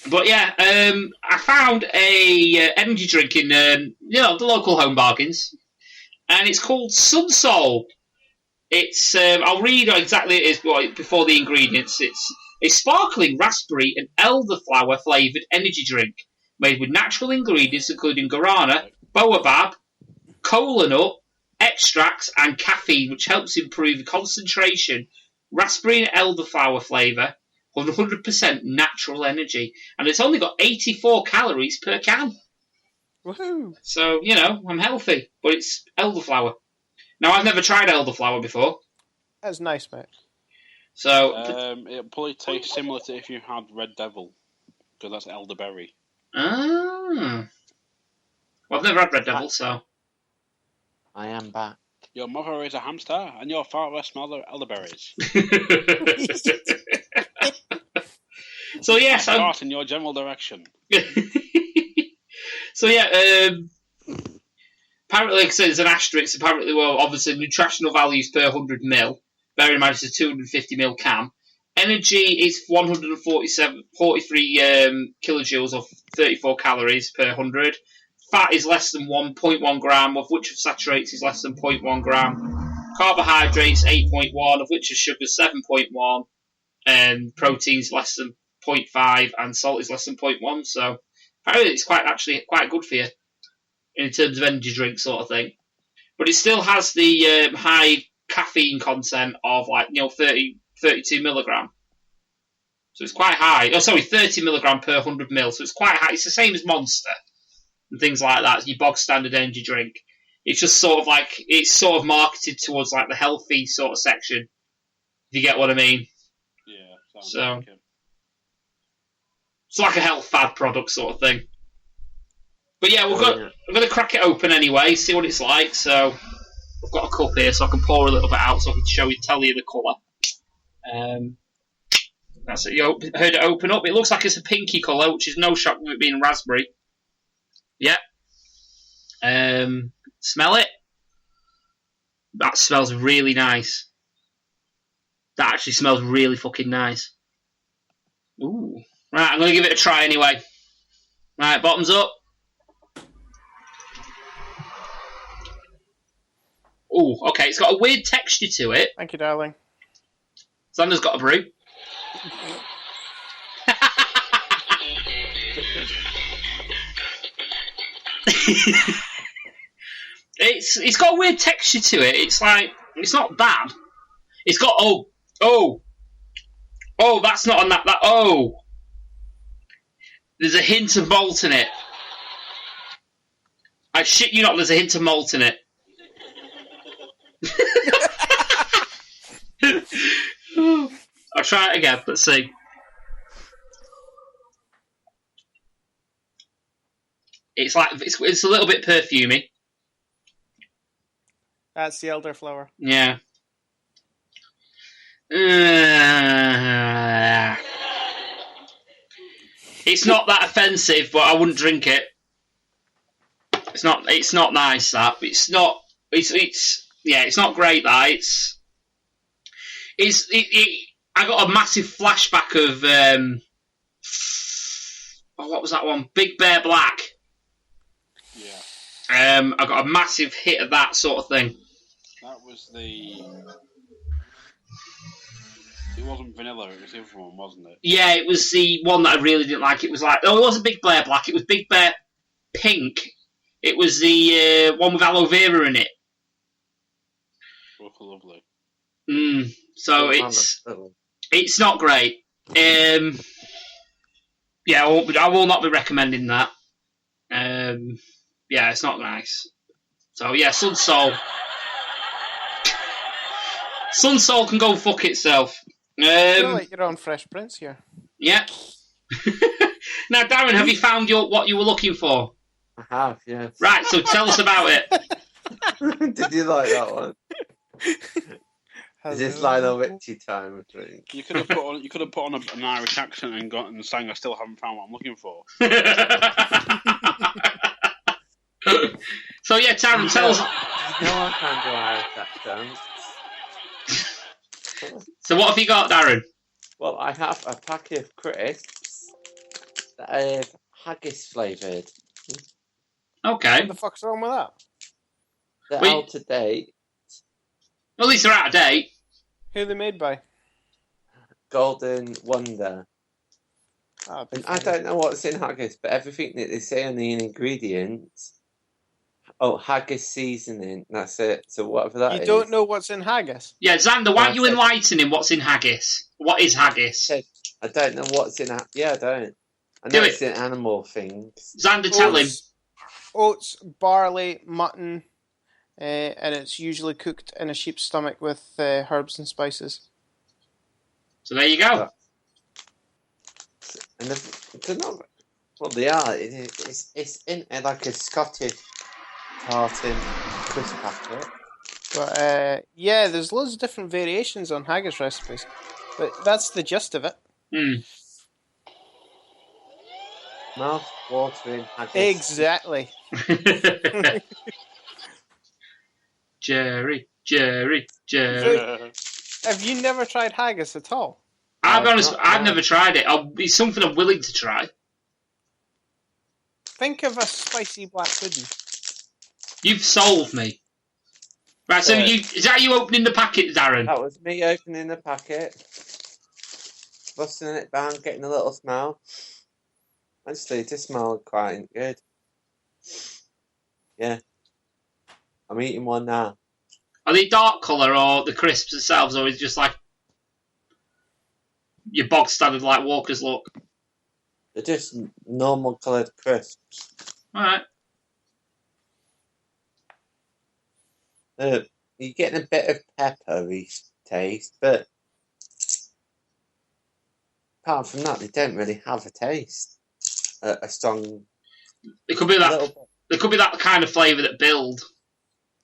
But yeah, I found a energy drink in the local home bargains, and it's called Sunsol. It's I'll read exactly what it is before the ingredients. It's a sparkling raspberry and elderflower flavoured energy drink made with natural ingredients including guarana, baobab, cola nut, extracts, and caffeine, which helps improve concentration. Raspberry and elderflower flavour. 100% natural energy, and it's only got 84 calories per can. Woohoo! So, I'm healthy, but it's elderflower. Now, I've never tried elderflower before. That's nice, mate. So, it'll probably taste similar to if you had Red Devil, because that's elderberry. Well, I've never had Red Devil, so... I am back. Your mother is a hamster, and your father smells of elderberries. So yes, I'm part in your general direction. So yeah, apparently, like I said, there's an asterisk. Apparently, obviously, nutritional values per 100 ml. Bear in mind, it's a 250 ml can. Energy is 43 kilojoules of 34 calories per 100. Fat is less than 1.1 gram, of which of saturates is less than 0.1 gram. Carbohydrates 8.1, of which of sugar 7.1. And proteins less than 0.5, and salt is less than 0.1. So apparently it's quite good for you in terms of energy drink sort of thing. But it still has the high caffeine content of 32 milligram. So it's quite high. 30 milligram per 100 ml. So it's quite high. It's the same as Monster and things like that. It's your bog standard energy drink. It's just sort of marketed towards the healthy sort of section. If you get what I mean. Yeah. So like it. It's like a health fad product sort of thing. But yeah, I'm going to crack it open anyway, see what it's like. So I've got a cup here, so I can pour a little bit out, so I can tell you the colour. That's it. You heard it open up. It looks like it's a pinky colour, which is no shock with it being raspberry. Yeah. Smell it. That smells really nice. That actually smells really fucking nice. Ooh. Right, I'm going to give it a try anyway. Right, bottoms up. Ooh, okay, it's got a weird texture to it. Thank you, darling. Xander's got a brew. It's got a weird texture to it. It's not bad. It's got that's not on that. There's a hint of malt in it. I shit you not, there's a hint of malt in it. I'll try it again. Let's see. It's a little bit perfumey. That's the elderflower. Yeah. It's not that offensive, but I wouldn't drink it. It's not nice, that. It's not great, that. I got a massive flashback of what was that one? Big Bear Black. Yeah. I got a massive hit of that sort of thing. That was the... It wasn't vanilla, it was the other one, wasn't it? Yeah, it was the one that I really didn't like. It was like... Oh, it wasn't Big Bear Black, it was Big Bear Pink. It was the one with aloe vera in it. Oh, lovely. So it's not great. Yeah, I will not be recommending that. Yeah, it's not nice. So yeah, Sunsoul. Sunsoul can go fuck itself. You're like your own Fresh Prince here. Yeah. Now, Darren, have you found what you were looking for? I have, yes. Right, so tell us about it. Did you like that one? Is this Lionel Richie time? I think. You could have put on an Irish accent and sang "I Still Haven't Found What I'm Looking For." So yeah, Darren, tell us. You know I can't do Irish accent. So what have you got, Darren? Well, I have a packet of crisps that are haggis flavoured. Okay. What the fuck's wrong with that? They're out to date. Well, at least they're out of date. Who are they made by? Golden Wonder. And I don't know what's in haggis, but everything that they say on the ingredients. Oh, haggis seasoning. That's it. So whatever that is. You don't know what's in haggis? Yeah, Xander, why don't you enlighten him what's in haggis? What is haggis? I don't know what's in haggis. Yeah, I don't. I know it's in animal things. Xander, tell him. Oats, barley, mutton, and it's usually cooked in a sheep's stomach with herbs and spices. So there you go. And they're not, well, they are. It's in like a Scottish tartan crisp packet. But yeah, there's loads of different variations on haggis recipes. But that's the gist of it. Mouth-watering haggis. Exactly. Jerry. Have you never tried haggis at all? I'll be honest, I've never tried it. It's something I'm willing to try. Think of a spicy black pudding. You've sold me. Right, so is that you opening the packet, Darren? That was me opening the packet, busting it down, getting a little smell. Actually, it just smelled quite good. Yeah. I'm eating one now. Are they dark colour or the crisps themselves, or is it just like your bog standard like Walker's look? They're just normal coloured crisps. Alright. You're getting a bit of peppery taste, but apart from that, they don't really have a taste. A strong. It could be that. It could be that kind of flavour that build.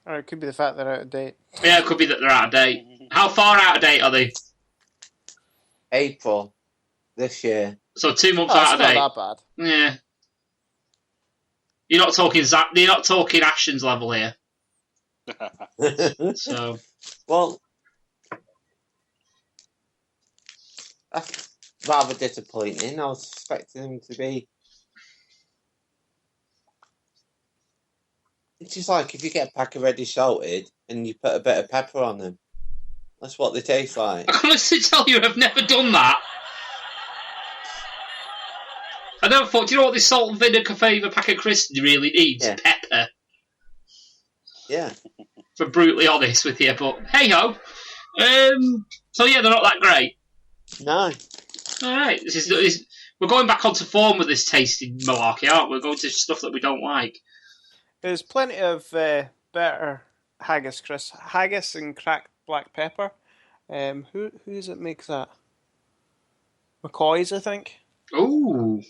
Or it could be the fact they're out of date. Yeah, it could be that they're out of date. How far out of date are they? April this year. So 2 months out of date. Not that bad. Yeah. You're not talking. You're not talking Ashton's level here. So. Well, that's rather disappointing. I was expecting them to be. It's just like if you get a pack of ready salted and you put a bit of pepper on them. That's what they taste like. I can honestly tell you, I've never done that. I never thought, do you know what this salt and vinegar flavour pack of crisps really needs? Yeah. Pepper. Yeah. If I'm brutally honest with you, but hey ho. So yeah, they're not that great. No. Alright, we're going back onto form with this tasting malarkey, aren't we? We're going to stuff that we don't like. There's plenty of better haggis, Chris. Haggis and cracked black pepper. Who does it make that? McCoy's, I think. Ooh.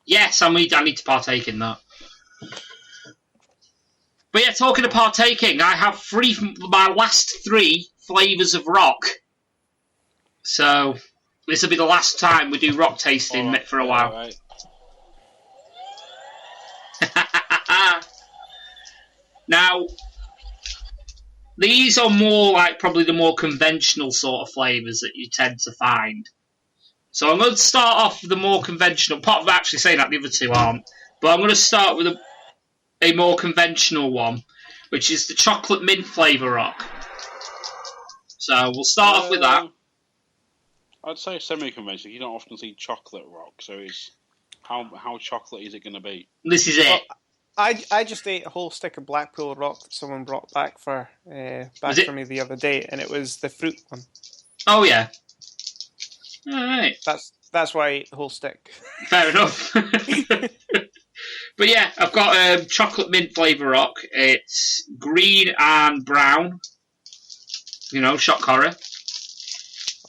Yes, I need to partake in that. But yeah, talking of partaking, I have my last 3 flavours of rock. So this will be the last time we do rock tasting for a while. Right. Now, these are more like probably the more conventional sort of flavours that you tend to find. So I'm going to start off with the more conventional, apart from actually saying that the other two aren't, but I'm going to start with a more conventional one, which is the chocolate mint flavour rock. So we'll start off with that. I'd say semi-conventional. You don't often see chocolate rock, so it's how chocolate is it going to be? This is it. Well, I just ate a whole stick of Blackpool rock that someone brought back for me the other day, and it was the fruit one. Oh yeah. All right. That's why I ate the whole stick. Fair enough. But yeah, I've got chocolate mint flavour rock. It's green and brown. You know, shock horror.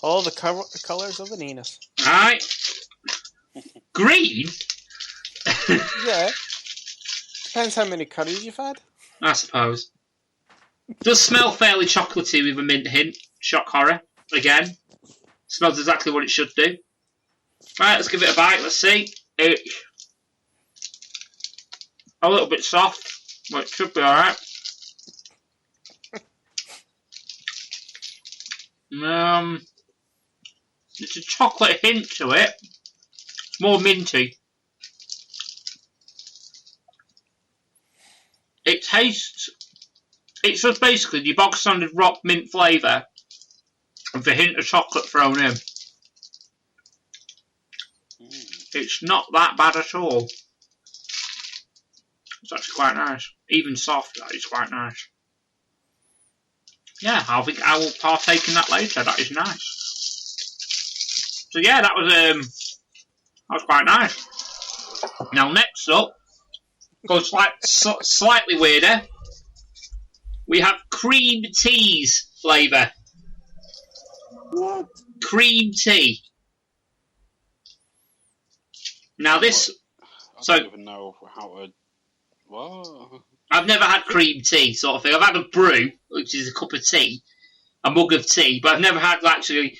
All the colours of an anus. Alright. Green? Yeah. Depends how many curries you've had. I suppose. Does smell fairly chocolatey with a mint hint. Shock horror. Again. Smells exactly what it should do. Right, let's give it a bite. Let's see. A little bit soft, but it should be alright. It's a chocolate hint to it. It's more minty. It tastes... It's just basically the bog standard rock mint flavour with a hint of chocolate thrown in. It's not that bad at all. It's actually quite nice. Even soft, that is quite nice. Yeah, I think I will partake in that later. That is nice. So yeah, that was quite nice. Now next up, goes slightly weirder. We have cream tea's flavour. What? Cream tea. Now this... I don't even know how to... What? I've never had cream tea, sort of thing. I've had a brew, which is a cup of tea, a mug of tea, but I've never had actually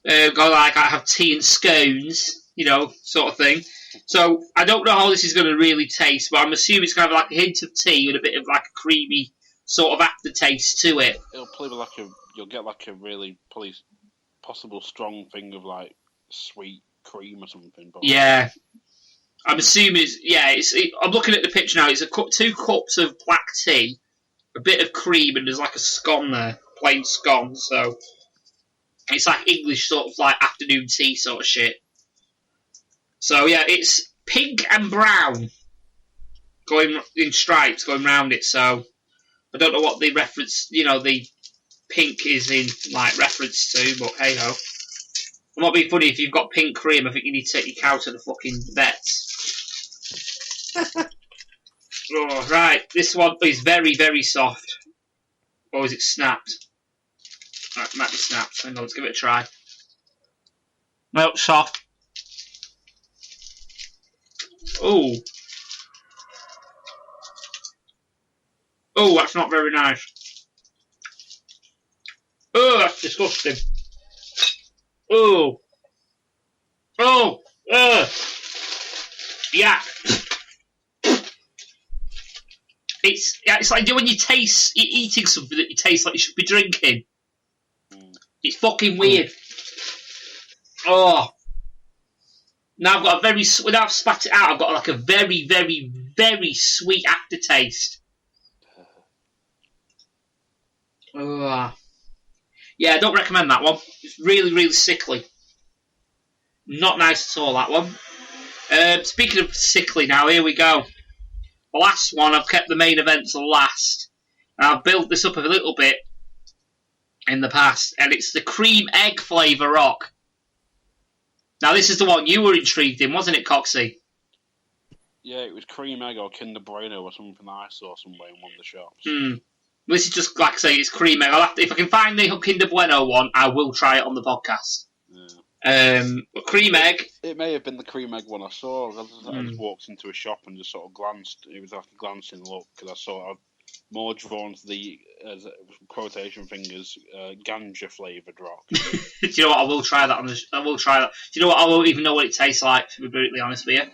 go like I have tea and scones, you know, sort of thing. So I don't know how this is going to really taste, but I'm assuming it's going to have like a hint of tea and a bit of like a creamy sort of aftertaste to it. It'll probably be like you'll get like a really possible strong thing of like sweet cream or something. But yeah. I'm assuming I'm looking at the picture now. It's 2 cups of black tea, a bit of cream, and there's like a scone there, plain scone. So it's like English sort of like afternoon tea sort of shit. So yeah, it's pink and brown, going in stripes, going round it. So I don't know what the reference, the pink is in like reference to, but hey ho. It might be funny if you've got pink cream. I think you need to take your cow to the fucking vets. Oh, right, this one is very, very soft. Or is it snapped? Right, it might be snapped. Hang on, let's give it a try. Well, soft. Oh. Oh, that's not very nice. Oh, that's disgusting. Oh. Oh. Yeah. It's like when you're eating something that you taste like you should be drinking. It's fucking weird. Oh. Now I've got without I've spat it out, I've got like a very, very, very sweet aftertaste. Oh. Yeah, I don't recommend that one. It's really, really sickly. Not nice at all, that one. Speaking of sickly now, here we go. The last one, I've kept the main event to last. And I've built this up a little bit in the past. And it's the cream egg flavour rock. Now, this is the one you were intrigued in, wasn't it, Coxy? Yeah, it was cream egg or Kinder Bueno or something that I saw somewhere in one of the shops. This is just, like I say, it's cream egg. If I can find the Kinder Bueno one, I will try it on the podcast. Yeah. But cream egg. It may have been the cream egg one I saw. I just walked into a shop and just sort of glanced. It was like a glancing look because I saw it more drawn to the quotation fingers ganja flavoured rock. Do you know what? I will try that. I will try that. Do you know what? I won't even know what it tastes like, to be brutally honest with you.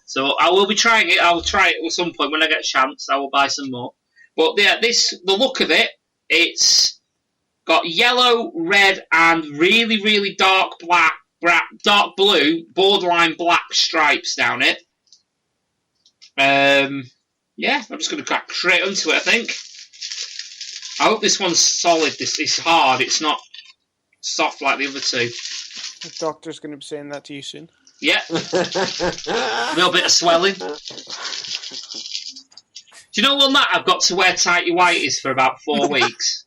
So I will be trying it. I will try it at some point when I get a chance. I will buy some more. But yeah, the look of it, it's got yellow, red, and really, really dark black dark blue, borderline black stripes down it. Yeah, I'm just going to crack straight onto it, I think. I hope this one's solid. This is hard. It's not soft like the other two. The doctor's going to be saying that to you soon. Yeah. A little bit of swelling. Do you know on that I've got to wear tighty whities for about 4 weeks?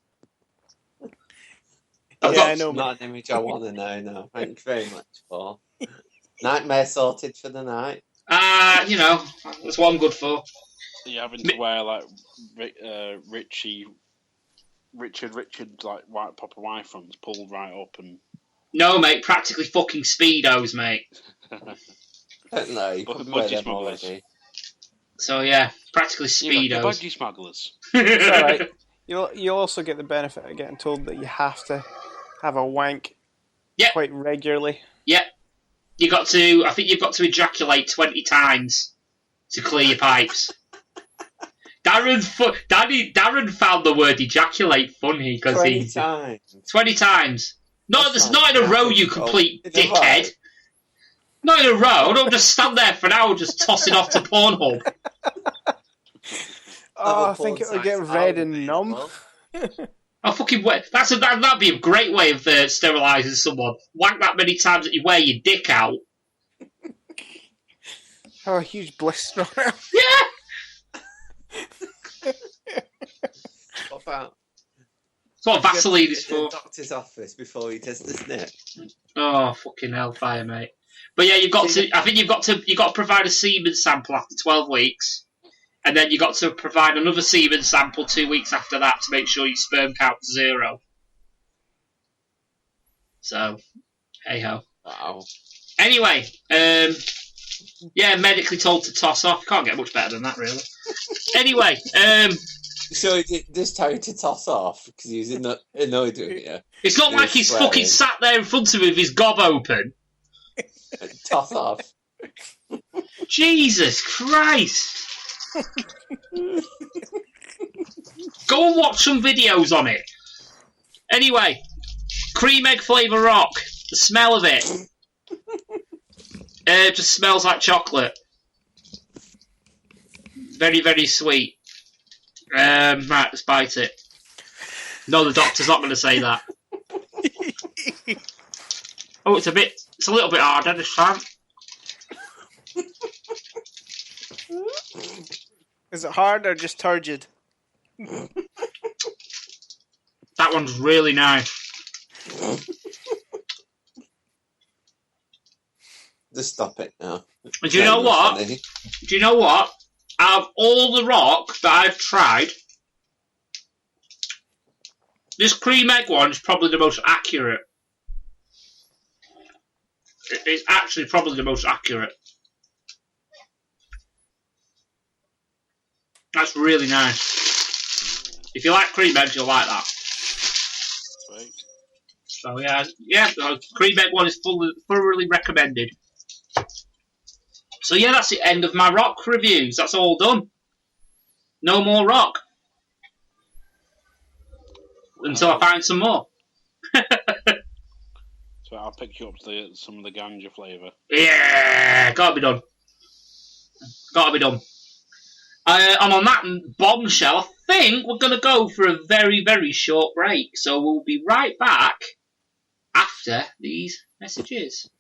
I know. Not an image I want to know, no. Thank you very much, Paul. Nightmare sorted for the night. You know, that's what I'm good for. You're having to wear, like, Richard, like, white proper Y-fronts pulled right up and... No, mate, practically fucking Speedos, mate. Don't know, you could wear them already. So, yeah, practically Speedos. You're like the budgie smugglers. It's alright. You'll also get the benefit of getting told that you have to have a wank quite regularly. Yep. I think you've got to ejaculate 20 times to clear your pipes. Darren found the word ejaculate funny because 20 times. 20 times. Not in a row, you complete dickhead. Not in a row. Don't just stand there for an hour just tossing off to Pornhub. I think it would get red and numb. Oh, fucking wet. That'd be a great way of sterilising someone. Wank that many times that you wear your dick out. Oh, a huge blister on it. Yeah! What about... That's what Vaseline is for. The doctor's office before he does the snip. Oh, fucking hellfire, mate. But yeah, you've got to provide a semen sample after 12 weeks. And then you got to provide another semen sample 2 weeks after that to make sure your sperm count's 0. So, hey-ho. Wow. Anyway, yeah, medically told to toss off. Can't get much better than that, really. Anyway, So he just told you to toss off because he was annoyed with you. It's not like he's fucking sat there in front of him with his gob open. Toss off. Jesus Christ. Go and watch some videos on it. Anyway, cream egg flavour rock. The smell of it. Just smells like chocolate. Very, very sweet. Right, let's bite it. No, the doctor's not going to say that. Oh, it's a little bit harder this time. Is it hard or just turgid? That one's really nice. Just stop it now. And do you know what? Do you know what? Out of all the rock that I've tried, this cream egg one is probably the most accurate. It's actually probably the most accurate. That's really nice. If you like cream eggs, you'll like that. Sweet. So yeah, the cream egg one is thoroughly recommended. So yeah, that's the end of my rock reviews. That's all done. No more rock. Until I find some more. So I'll pick you up to some of the ganja flavour. Yeah, gotta be done. Gotta be done. And on that bombshell, I think we're going to go for a very, very short break. So we'll be right back after these messages.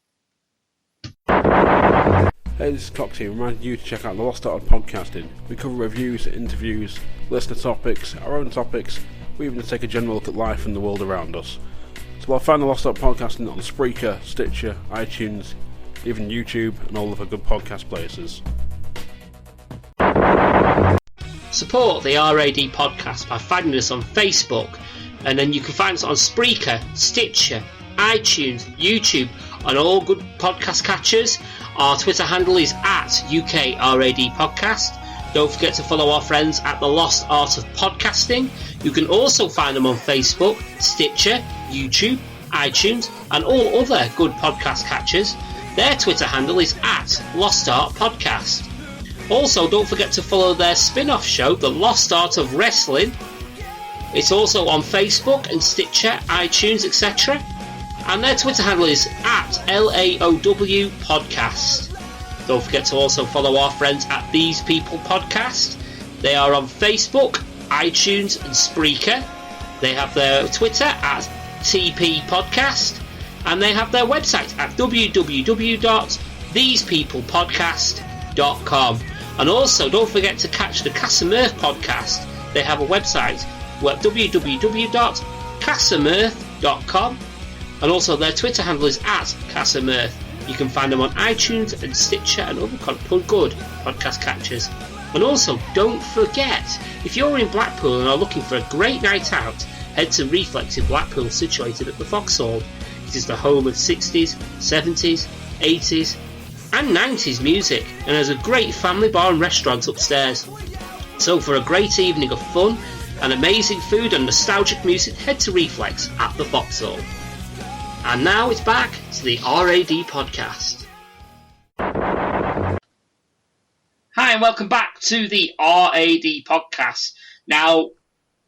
Hey, this is Coxy, reminding you to check out the Lost Art of Podcasting. We cover reviews, interviews, listener topics, our own topics. We even take a general look at life and the world around us. So I'll find the Lost Art Podcasting on Spreaker, Stitcher, iTunes, even YouTube, and all of the good podcast places. Support the RAD podcast by finding us on Facebook, and then you can find us on Spreaker, Stitcher, iTunes, YouTube, and all good podcast catchers. Our Twitter handle is @UKRAD Podcast. Don't forget to follow our friends at The Lost Art of Podcasting. You can also find them on Facebook, Stitcher, YouTube, iTunes, and all other good podcast catchers. Their Twitter handle is @LostArtPodcast. Also, don't forget to follow their spin-off show, The Lost Art of Wrestling. It's also on Facebook and Stitcher, iTunes, etc. and their Twitter handle is @LAOW Podcast. Don't forget to also follow our friends at These People Podcast. They are on Facebook, iTunes and Spreaker. They have their Twitter at TP Podcast, and they have their website at www.thesepeoplepodcast.com. And also, don't forget to catch the Casa Mirth podcast. They have a website at www.casamirth.com, and also their Twitter handle is @CasaMirth. You can find them on iTunes and Stitcher and other good podcast catchers. And also, don't forget, if you're in Blackpool and are looking for a great night out, head to Reflex in Blackpool, situated at the Vauxhall. It is the home of 60s, 70s, 80s and 90s music, and has a great family bar and restaurant upstairs. So for a great evening of fun and amazing food and nostalgic music, head to Reflex at the Vauxhall. And now it's back to the RAD podcast. Hi and welcome back to the RAD podcast. Now,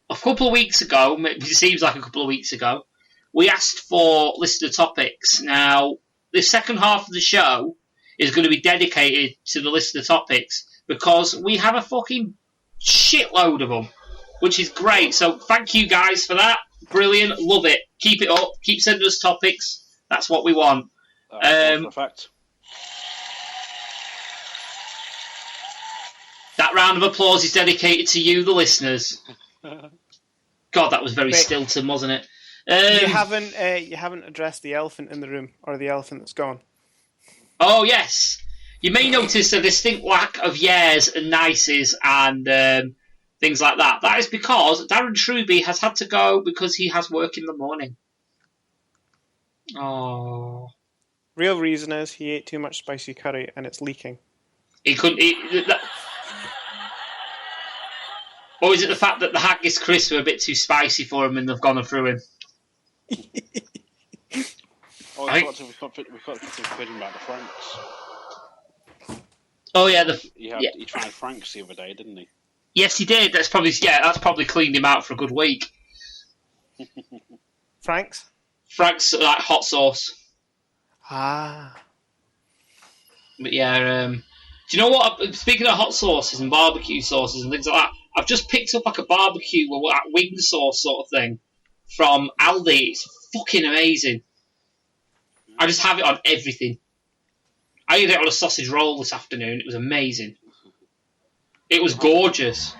a couple of weeks ago, it seems like a couple of weeks ago, we asked for listener topics. Now, the second half of the show is going to be dedicated to the listener topics because we have a fucking shitload of them, which is great. So thank you guys for that. Brilliant. Love it. Keep it up. Keep sending us topics. That's what we want. Perfect. That round of applause is dedicated to you, the listeners. God, that was very Stilton, wasn't it? You haven't addressed the elephant in the room, or the elephant that's gone. Oh, yes. You may notice a distinct lack of yeahs and nices and things like that. That is because Darren Truby has had to go because he has work in the morning. Oh. Real reason is he ate too much spicy curry and it's leaking. He couldn't eat... Or is it the fact that the haggis crisps were a bit too spicy for him and they've gone through him? Oh, we've got to forgetting about the Franks. Oh yeah, he tried Franks the other day, didn't he? Yes, he did. That's probably cleaned him out for a good week. Franks, like hot sauce. Ah. But yeah, do you know what? Speaking of hot sauces and barbecue sauces and things like that, I've just picked up like a barbecue or like wing sauce sort of thing from Aldi. It's fucking amazing. I just have it on everything. I ate it on a sausage roll this afternoon. It was amazing. It was gorgeous.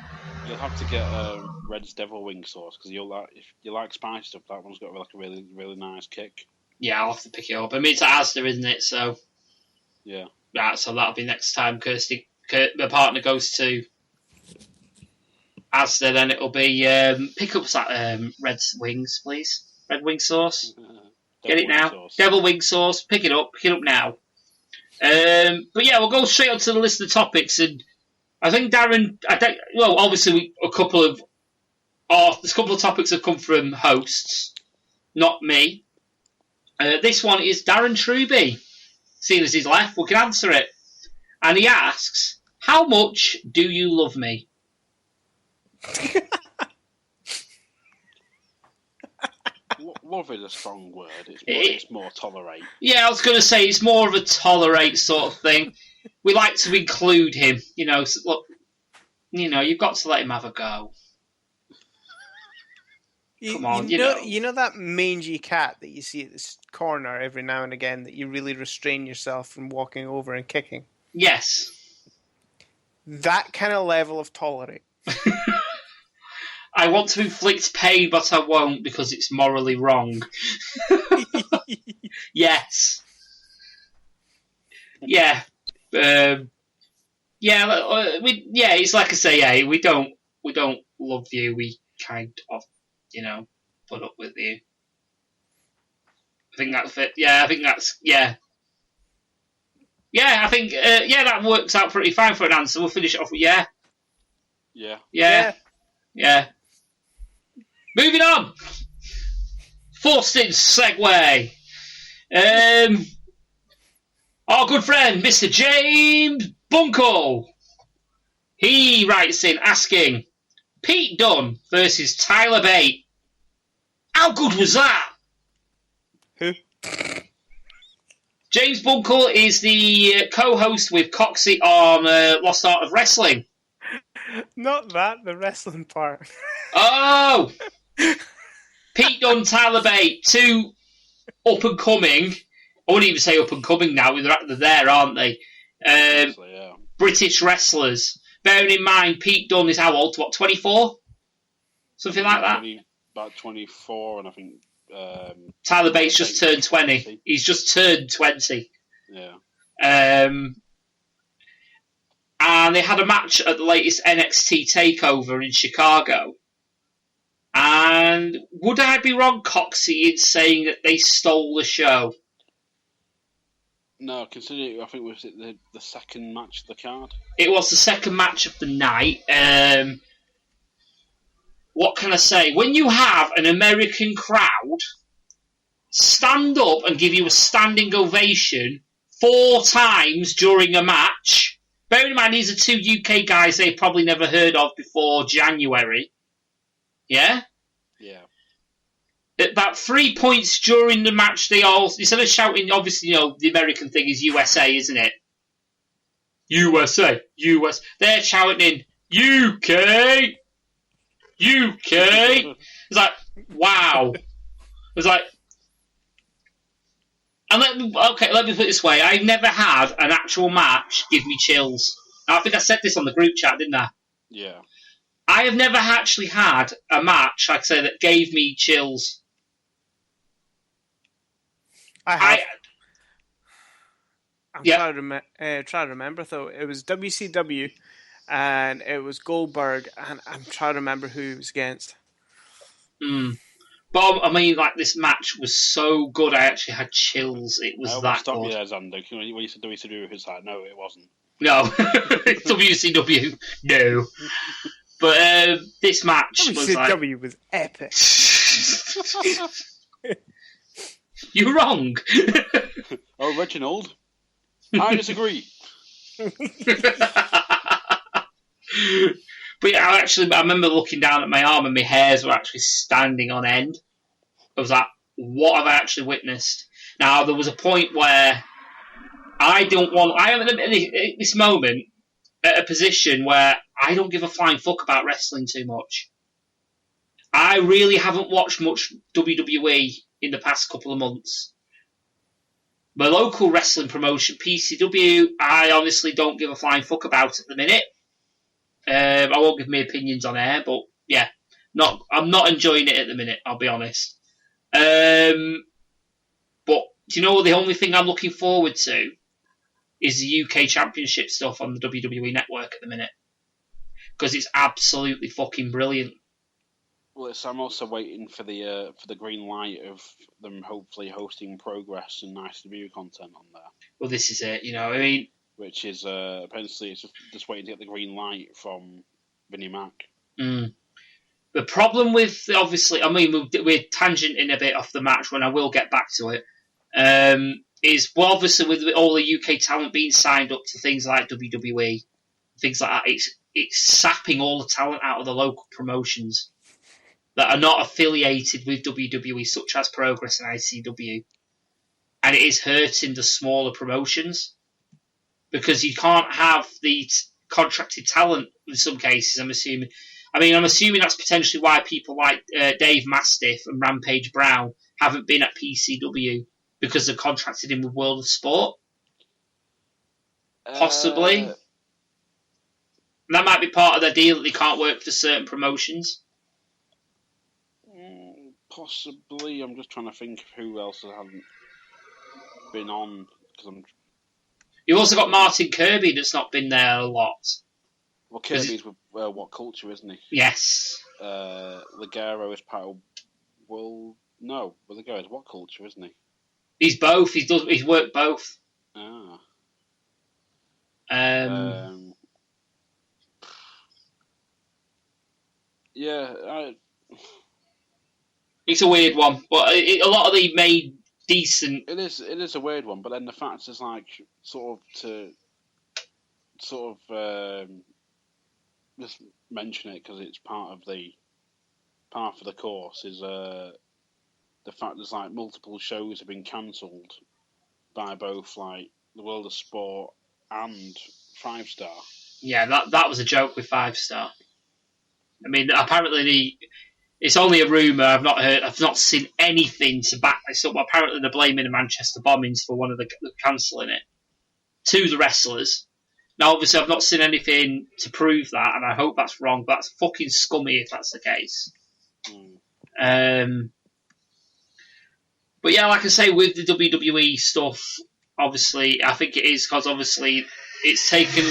You'll have to get Red's Devil Wing sauce because if you like spicy stuff, that one's got like a really, really nice kick. Yeah, I'll have to pick it up. I mean, it's at Asda, isn't it? So yeah. Right, so that'll be next time my partner goes to Asda, then it'll be pick up that Red's wings, please. Red wing sauce. Get it now. Sauce. Devil wing sauce. Pick it up now. But yeah, we'll go straight on to the list of topics, and I think Darren. Obviously, a couple of topics have come from hosts, not me. This one is Darren Truby. Seeing as he's left, we can answer it. And he asks, "How much do you love me?" Love is a strong word. It's more tolerate. Yeah, I was going to say it's more of a tolerate sort of thing. We like to include him. Look, you've got to let him have a go. Come on, you know that mangy cat that you see at this corner every now and again that you really restrain yourself from walking over and kicking? Yes. That kind of level of tolerate. I want to inflict pain, but I won't because it's morally wrong. Yes. Yeah. It's like I say, yeah, we don't love you. We kind of, put up with you. I think that's it. Yeah, I think that's, yeah. Yeah, I think, that works out pretty fine for an answer. We'll finish it off with yeah. Yeah. Yeah. Yeah. Moving on. Forced in segue. Our good friend, Mr. James Bunkle. He writes in asking, Pete Dunne versus Tyler Bate. How good was that? Who? James Bunkle is the co-host with Coxy on Lost Art of Wrestling. Not that, the wrestling part. Oh! Pete Dunne, Tyler Bate, two up-and-coming, I wouldn't even say up-and-coming now, they're there, aren't they? British wrestlers. Bearing in mind, Pete Dunne is how old? What, 24? Something like that? About 24, and I think... Tyler Bates just turned 20. He's just turned 20. Yeah. And they had a match at the latest NXT TakeOver in Chicago. And would I be wrong, Coxy, in saying that they stole the show? No, considering I think was it the second match of the card. It was the second match of the night. What can I say? When you have an American crowd stand up and give you a standing ovation 4 times during a match, bearing in mind these are 2 UK guys they've probably never heard of before January. Yeah? Yeah. At about 3 points during the match, they all, instead of shouting, obviously, the American thing is USA, isn't it? USA, US. They're shouting in UK. It's like, wow. It's like, and let me put it this way. I've never had an actual match give me chills. I think I said this on the group chat, didn't I? Yeah. I have never actually had a match, like I say, that gave me chills. I have. I'm trying to remember, though. It was WCW, and it was Goldberg, and I'm trying to remember who he was against. But I mean, like, this match was so good, I actually had chills. It was that stop good. You there, Xander. When you said WCW, it was like, no, it wasn't. No. WCW, no. But this match WCW was epic. You're wrong. Oh, Reginald? I disagree. But yeah, I remember looking down at my arm and my hairs were actually standing on end. I was like, what have I actually witnessed? Now, there was a point where I am at this moment at a position where I don't give a flying fuck about wrestling too much. I really haven't watched much WWE in the past couple of months. My local wrestling promotion, PCW, I honestly don't give a flying fuck about at the minute. I won't give my opinions on air, but yeah, I'm not enjoying it at the minute, I'll be honest. But do you know what? The only thing I'm looking forward to is the UK Championship stuff on the WWE Network at the minute. Because it's absolutely fucking brilliant. Well, I'm also waiting for the green light of them hopefully hosting Progress and ICW content on there. Well, this is it, I mean... Which is, apparently, it's just waiting to get the green light from Vinnie Mac. The problem with, obviously, I mean, we're tangenting a bit off the match when I will get back to it, is, well, obviously, with all the UK talent being signed up to things like WWE, things like that, it's sapping all the talent out of the local promotions that are not affiliated with WWE, such as Progress and ICW. And it is hurting the smaller promotions. Because you can't have the contracted talent in some cases, I'm assuming. I'm assuming that's potentially why people like Dave Mastiff and Rampage Brown haven't been at PCW, because they're contracted in with World of Sport. Possibly. That might be part of their deal, that they can't work for certain promotions. Possibly. I'm just trying to think of who else I haven't been on. You've also got Martin Kirby that's not been there a lot. Well, Kirby's with What Culture, isn't he? Yes. Ligero is part of... Well, no. Well, Ligero is What Culture, isn't he? He's both. He's worked both. Ah. Yeah, it's a weird one, but a lot of the made decent. It is a weird one, but then the fact is like just mention it because it's part of the course is the fact there's like multiple shows have been cancelled by both like the World of Sport and 5 Star. Yeah, that was a joke with 5 Star. I mean, apparently it's only a rumour. I've not seen anything to back this up. Apparently they're blaming the Manchester bombings for one of the cancelling it to the wrestlers. Now, obviously, I've not seen anything to prove that, and I hope that's wrong. But that's fucking scummy if that's the case. But yeah, like I say, with the WWE stuff, obviously, I think it is because obviously it's taken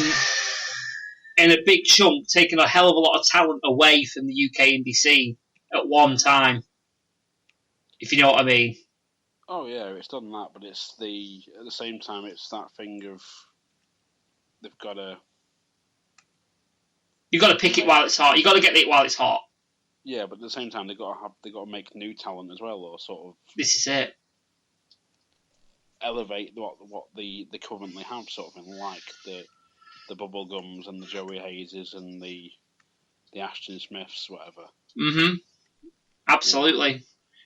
in a big chunk, taken a hell of a lot of talent away from the UK indie scene at one time. If you know what I mean. Oh yeah, it's done that, but at the same time, it's that thing of they've got to. You've got to pick it while it's hot. You've got to get it while it's hot. Yeah, but at the same time, they've got to make new talent as well, or sort of. This is it. Elevate what they currently have, sort of thing, like the Bubblegums and the Joey Hayeses and the Ashton Smiths, whatever. Mm-hmm. Absolutely. Yeah.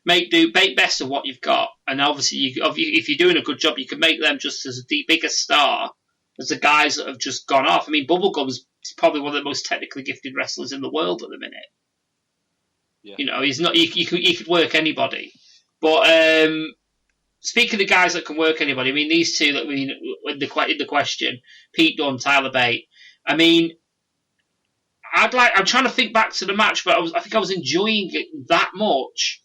Make best of what you've got, and obviously, if you're doing a good job, you can make them just as a bigger star as the guys that have just gone off. I mean, Bubblegums is probably one of the most technically gifted wrestlers in the world at the minute. Yeah. You know, he's not. He could work anybody. But speaking of guys that can work anybody, I mean, these two that in the question, Pete Dunne, Tyler Bate. I mean, I'm trying to think back to the match, but I think I was enjoying it that much.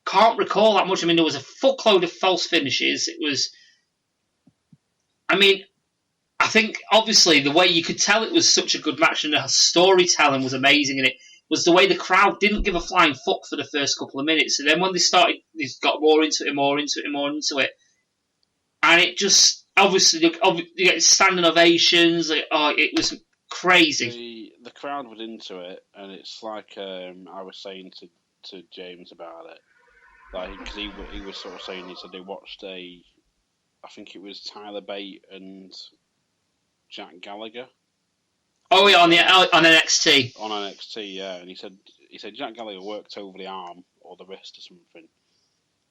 Can't recall that much. I mean, there was a fuckload of false finishes. It was. I mean, I think obviously the way you could tell it was such a good match and the storytelling was amazing in it was the way the crowd didn't give a flying fuck for the first couple of minutes, and then when they got more into it, and it just obviously you get standing ovations. It was crazy. The crowd was into it, and it's like I was saying to James about it. Like, because he was sort of saying, he said they watched I think it was Tyler Bate and Jack Gallagher. Oh yeah, on NXT. On NXT, yeah, and he said Jack Gallagher worked over the arm or the wrist or something,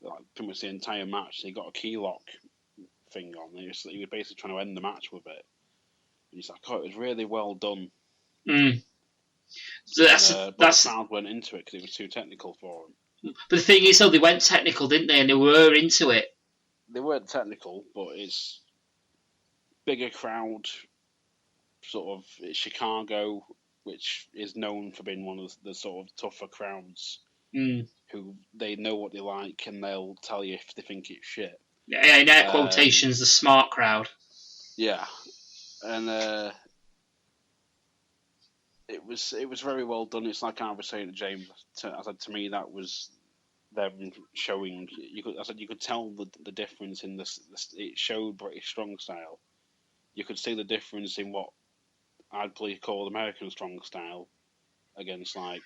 like pretty much the entire match. He got a key lock thing on. He was basically trying to end the match with it. And he's like, it was really well done. So but the crowd went into it because it was too technical for him. But the thing is, though, they went technical, didn't they? And they were into it. They weren't technical, but it's bigger crowd, sort of Chicago, which is known for being one of the sort of tougher crowds, who they know what they like and they'll tell you if they think it's shit. Yeah, in air quotations, the smart crowd. Yeah, and it was very well done. It's like I was saying to James. I said to me that was them showing. You could tell the difference in this. It showed British strong style. You could see the difference in what I'd probably call American strong style against like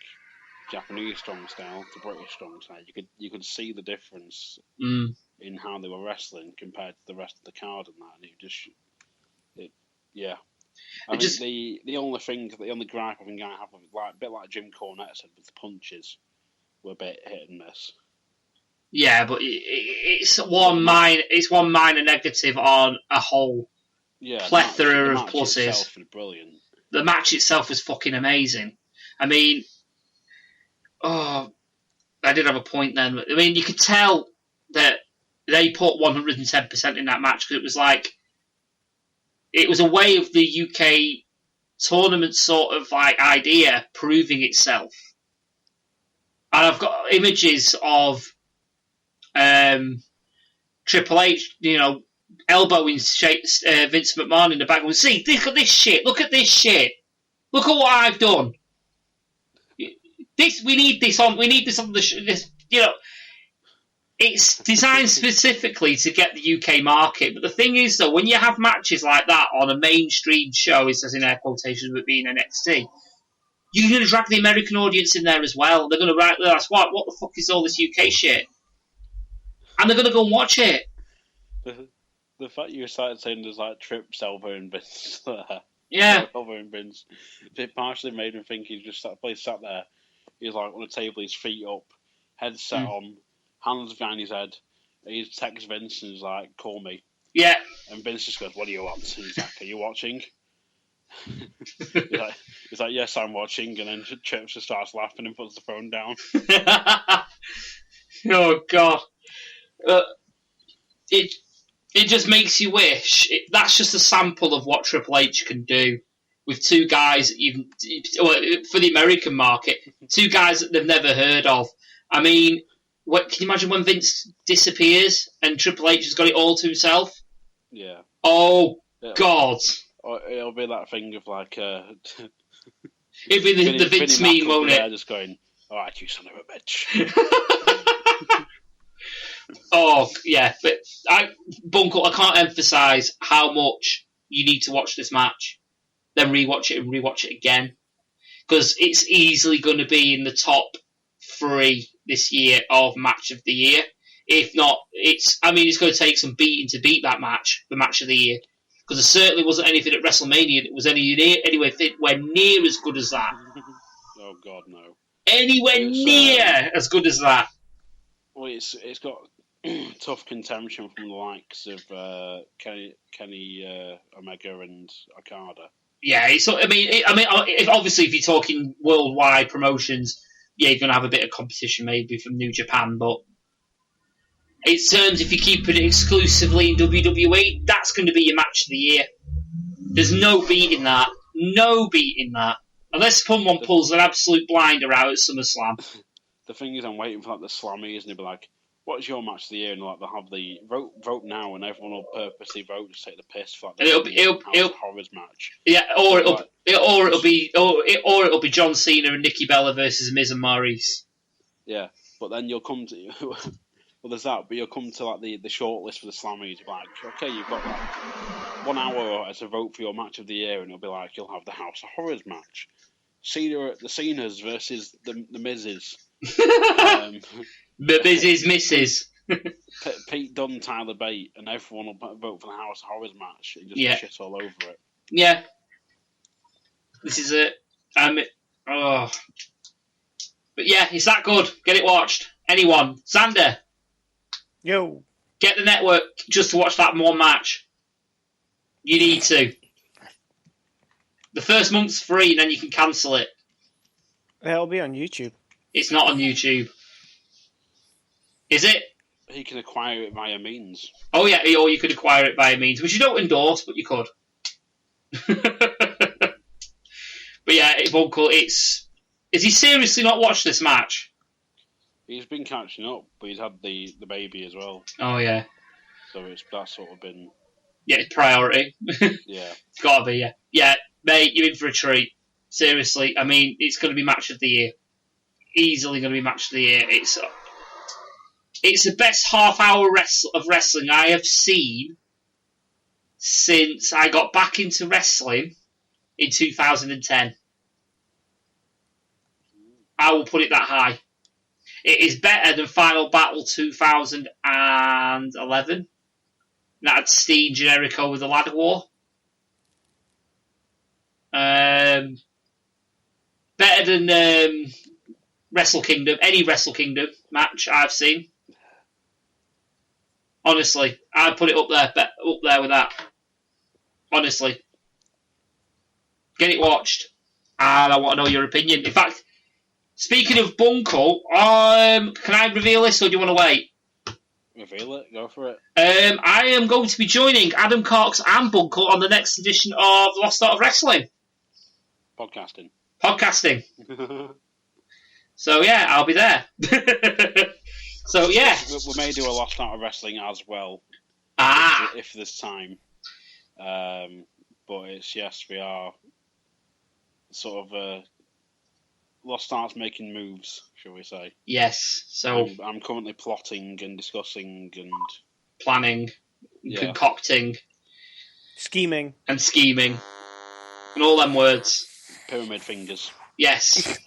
Japanese strong style to British strong style. You could see the difference in how they were wrestling compared to the rest of the card and that, and yeah. I mean, the only gripe I think I have, a bit like Jim Cornette said, with the punches, were a bit hit and miss. Yeah, but it's one minor negative on a whole plethora of pluses. The match itself was brilliant. The match itself was fucking amazing. I mean, I did have a point then. I mean, you could tell that they put 110% in that match because it was like. It was a way of the UK tournament sort of like idea proving itself. And I've got images of Triple H, elbowing Vince McMahon in the back and see, look at this shit, look at what I've done. We need this on this, It's designed specifically to get the UK market, but the thing is, though, when you have matches like that on a mainstream show, it says in air quotations, with being NXT, you're going to drag the American audience in there as well. They're going to ask, what the fuck is all this UK shit? And they're going to go and watch it. The fact you started saying there's like trips over and bins there. Yeah. Over and bins. It partially made me think he's just sat there. He's like on a table, his feet up, headset on, hands behind his head. He texts Vince and he's like, call me. Yeah. And Vince just goes, "What do you want?" And he's like, "Are you watching?" he's like, "Yes, I'm watching." And then Chips just starts laughing and puts the phone down. Oh God. It just makes you wish. That's just a sample of what Triple H can do with two guys, even for the American market, two guys that they've never heard of. I mean, can you imagine when Vince disappears and Triple H has got it all to himself? Yeah. Oh, God. It'll be that thing of like... It'll be the Vince meme, won't it? Just going, "All right, you son of a bitch." Oh, yeah. But Bunkle, I can't emphasise how much you need to watch this match. Then rewatch it and rewatch it again. Because it's easily going to be in the top 3 this year of match of the year. If not, it's going to take some beating to beat that match, the match of the year. Because there certainly wasn't anything at WrestleMania that was anywhere near as good as that. Oh, God, no. Anywhere near as good as that. Well, it's got tough contention from the likes of Kenny Omega and Okada. Yeah, obviously, if you're talking worldwide promotions, yeah, you're going to have a bit of competition maybe from New Japan, but in terms if you keep it exclusively in WWE, that's going to be your match of the year. There's no beating that. No beating that. Unless someone pulls an absolute blinder out at SummerSlam. The thing is, I'm waiting for the Slammies, and they'll be like, "What's your match of the year?" And they'll have the vote now, and everyone will purposely vote to take the piss for the Horrors match. Yeah, or it'll be John Cena and Nikki Bella versus Miz and Maurice. Yeah, but then you'll come to well, there's that, but you'll come to like the shortlist for the Slammies. Like, okay, you've got like 1 hour to vote for your match of the year, and it'll be like you'll have the House of Horrors match, the Cenas versus the Miz's. The Miz's misses. Pete Dunne, Tyler Bate, and everyone will vote for the House of Horrors match and just shit all over it. Yeah. This is it. But yeah, it's that good. Get it watched. Anyone. Xander. Yo. Get the network just to watch that one match. You need to. The first month's free, and then you can cancel it. It'll be on YouTube. It's not on YouTube. Is it? He can acquire it via means. Oh yeah, or you could acquire it via means, which you don't endorse, but you could. But yeah, Bunkle, is he seriously not watched this match? He's been catching up, but he's had the baby as well. Oh yeah. So that's sort of been... Yeah, it's priority. Yeah. It's gotta be, yeah. Yeah, mate, you're in for a treat. Seriously, I mean, it's going to be match of the year. Easily going to be match of the year. It's the best half hour of wrestling I have seen since I got back into wrestling in 2010. I will put it that high. It is better than Final Battle 2011. That had Steen Jericho with the Ladder War. Better than Wrestle Kingdom, any Wrestle Kingdom match I've seen. Honestly, I'd put it up there with that. Honestly. Get it watched. And I want to know your opinion. In fact, speaking of Bunkle, can I reveal this or do you want to wait? Reveal it, go for it. I am going to be joining Adam Cox and Bunkle on the next edition of The Lost Art of Wrestling. Podcasting. So yeah, I'll be there. So yeah, we may do a Lost Art of Wrestling as well. If there's time. But it's we are sort of Lost Art's making moves, shall we say? Yes. So I'm currently plotting and discussing and planning, concocting, scheming, and all them words. Pyramid fingers. Yes.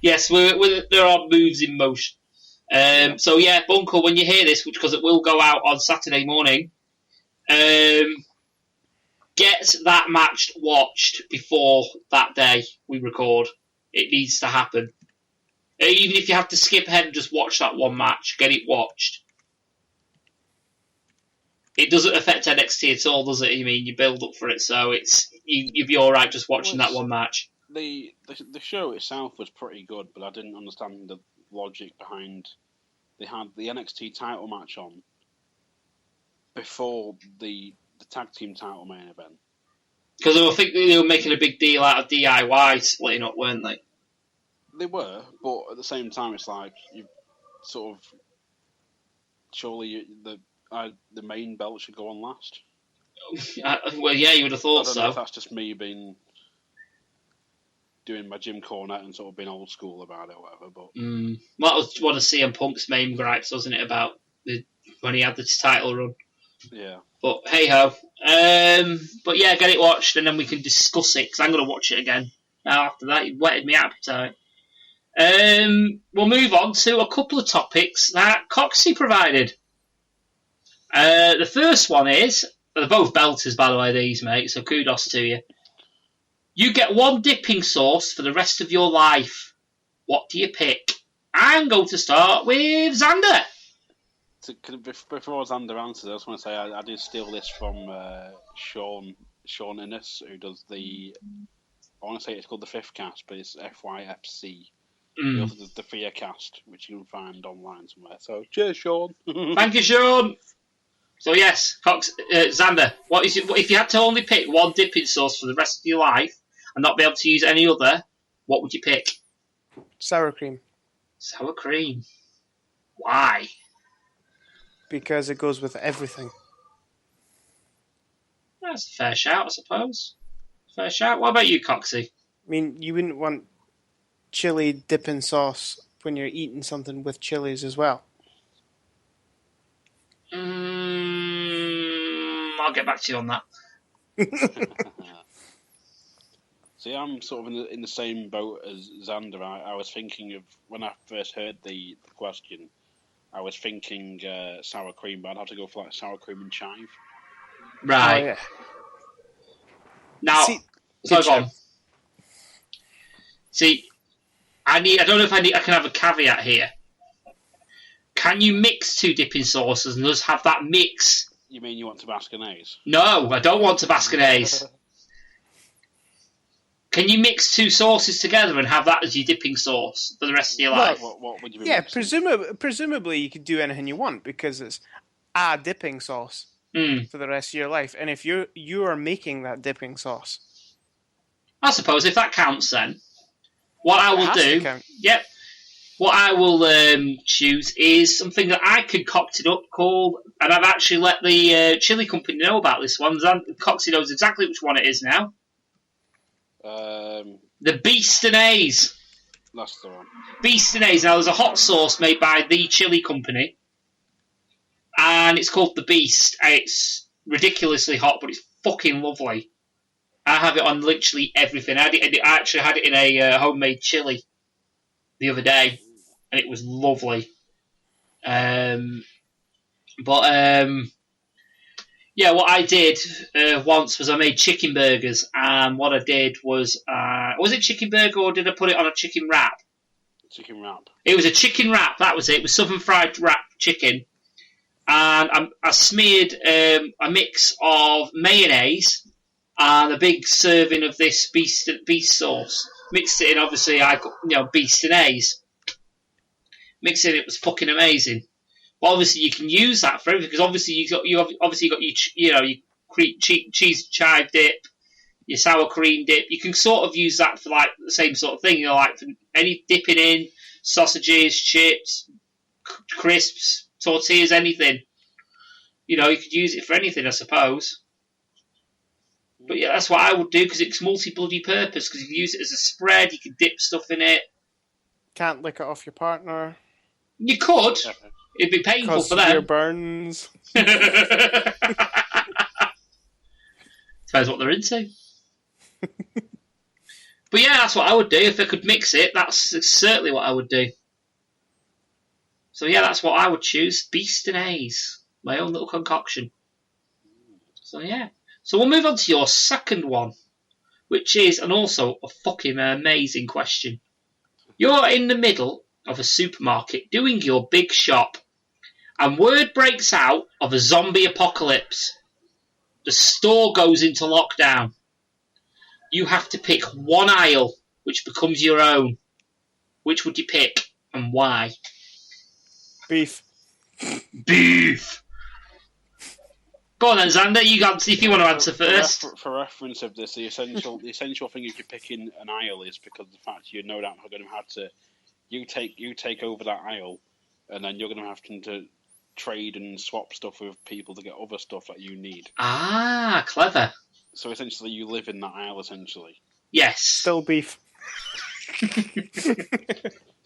Yes, there are moves in motion. So yeah, Bunkle, when you hear this, because it will go out on Saturday morning, get that match watched before that day we record. It needs to happen. Even if you have to skip ahead and just watch that one match, get it watched. it doesn't affect NXT at all, does it? I mean, you build up for it, so you'd be all right just watching that one match. The show itself was pretty good, but I didn't understand the logic behind. They had the NXT title match on before the tag team title main event. Because I think they were making a big deal out of DIY splitting up, weren't they? They were, but at the same time, it's like you sort of surely the main belt should go on last. Well, yeah, you would have thought I don't so. know if that's just me being doing my Jim Cornette and sort of being old school about it or whatever. But That was one of CM Punk's main gripes, wasn't it, about when he had the title run? Yeah. But hey ho. But yeah, get it watched and then we can discuss it because I'm going to watch it again. Now after that, you've whetted my appetite. We'll move on to a couple of topics that Coxy provided. The first one is, they're both belters by the way, these, mate, so kudos to you. You get one dipping sauce for the rest of your life. What do you pick? I'm going to start with Xander. Before Xander answers, I just want to say I did steal this from Sean Innes, who does I want to say it's called the Fifth Cast, but it's FYFC. He also does the Fear Cast, which you can find online somewhere. So cheers, Sean. Thank you, Sean. So yes, Xander, if you had to only pick one dipping sauce for the rest of your life and not be able to use any other, what would you pick? Sour cream. Sour cream. Why? Because it goes with everything. That's a fair shout, I suppose. Fair shout. What about you, Coxy? I mean, you wouldn't want chili dipping sauce when you're eating something with chilies as well. I'll get back to you on that. See, I'm sort of in the same boat as Xander. I was thinking of, when I first heard the question, I was thinking sour cream, but I'd have to go for like sour cream and chive. Right. Oh, yeah. Now, go on. See, I don't know if I can have a caveat here. Can you mix two dipping sauces and just have that mix? You mean you want Tabasconaise? No, I don't want Tabasconaise. Can you mix two sauces together and have that as your dipping sauce for the rest of your life? What would you be mixing? Presumably you could do anything you want because it's a dipping sauce for the rest of your life. And if you are making that dipping sauce, I suppose if that counts, then what I will do, what I will choose is something that I concocted up called, and I've actually let the chili company know about this one. Coxy knows exactly which one it is now. The Beastinaise. That's the one. Beastinaise. Now, there's a hot sauce made by the chili company, and it's called the Beast. It's ridiculously hot, but it's fucking lovely. I have it on literally everything. I actually had it in a homemade chili the other day, and it was lovely. Yeah, what I did once was I made chicken burgers, and what I did was it chicken burger or did I put it on a chicken wrap? Chicken wrap. It was a chicken wrap, that was it. It was southern fried wrap chicken. And I smeared a mix of mayonnaise and a big serving of this beast sauce. Mixed it in, obviously, Beastinaise. Mixed it, it was fucking amazing. But obviously, you can use that for everything because obviously you got your cheese chive dip, your sour cream dip. You can sort of use that for like the same sort of thing. Like for any dipping in sausages, chips, crisps, tortillas, anything. You could use it for anything, I suppose. But yeah, that's what I would do because it's multi-bloody purpose. Because you can use it as a spread, you can dip stuff in it. Can't lick it off your partner. You could. It'd be painful for them. Your burns. Depends what they're into. But yeah, that's what I would do. If I could mix it, that's certainly what I would do. So yeah, that's what I would choose. Beastinaise. My own little concoction. So yeah. So we'll move on to your second one, which is, and also a fucking amazing question. You're in the middle of a supermarket doing your big shop, and word breaks out of a zombie apocalypse. The store goes into lockdown. You have to pick one aisle, which becomes your own. Which would you pick, and why? Beef. Beef! Go on then, Xander, you answer if you want to answer first. For reference of this, the essential thing if you're picking an aisle is because of the fact you're no doubt going to have to you take over that aisle, and then you're going to have to trade and swap stuff with people to get other stuff that you need. Ah, clever. So essentially, you live in that aisle. Essentially, yes. Still beef.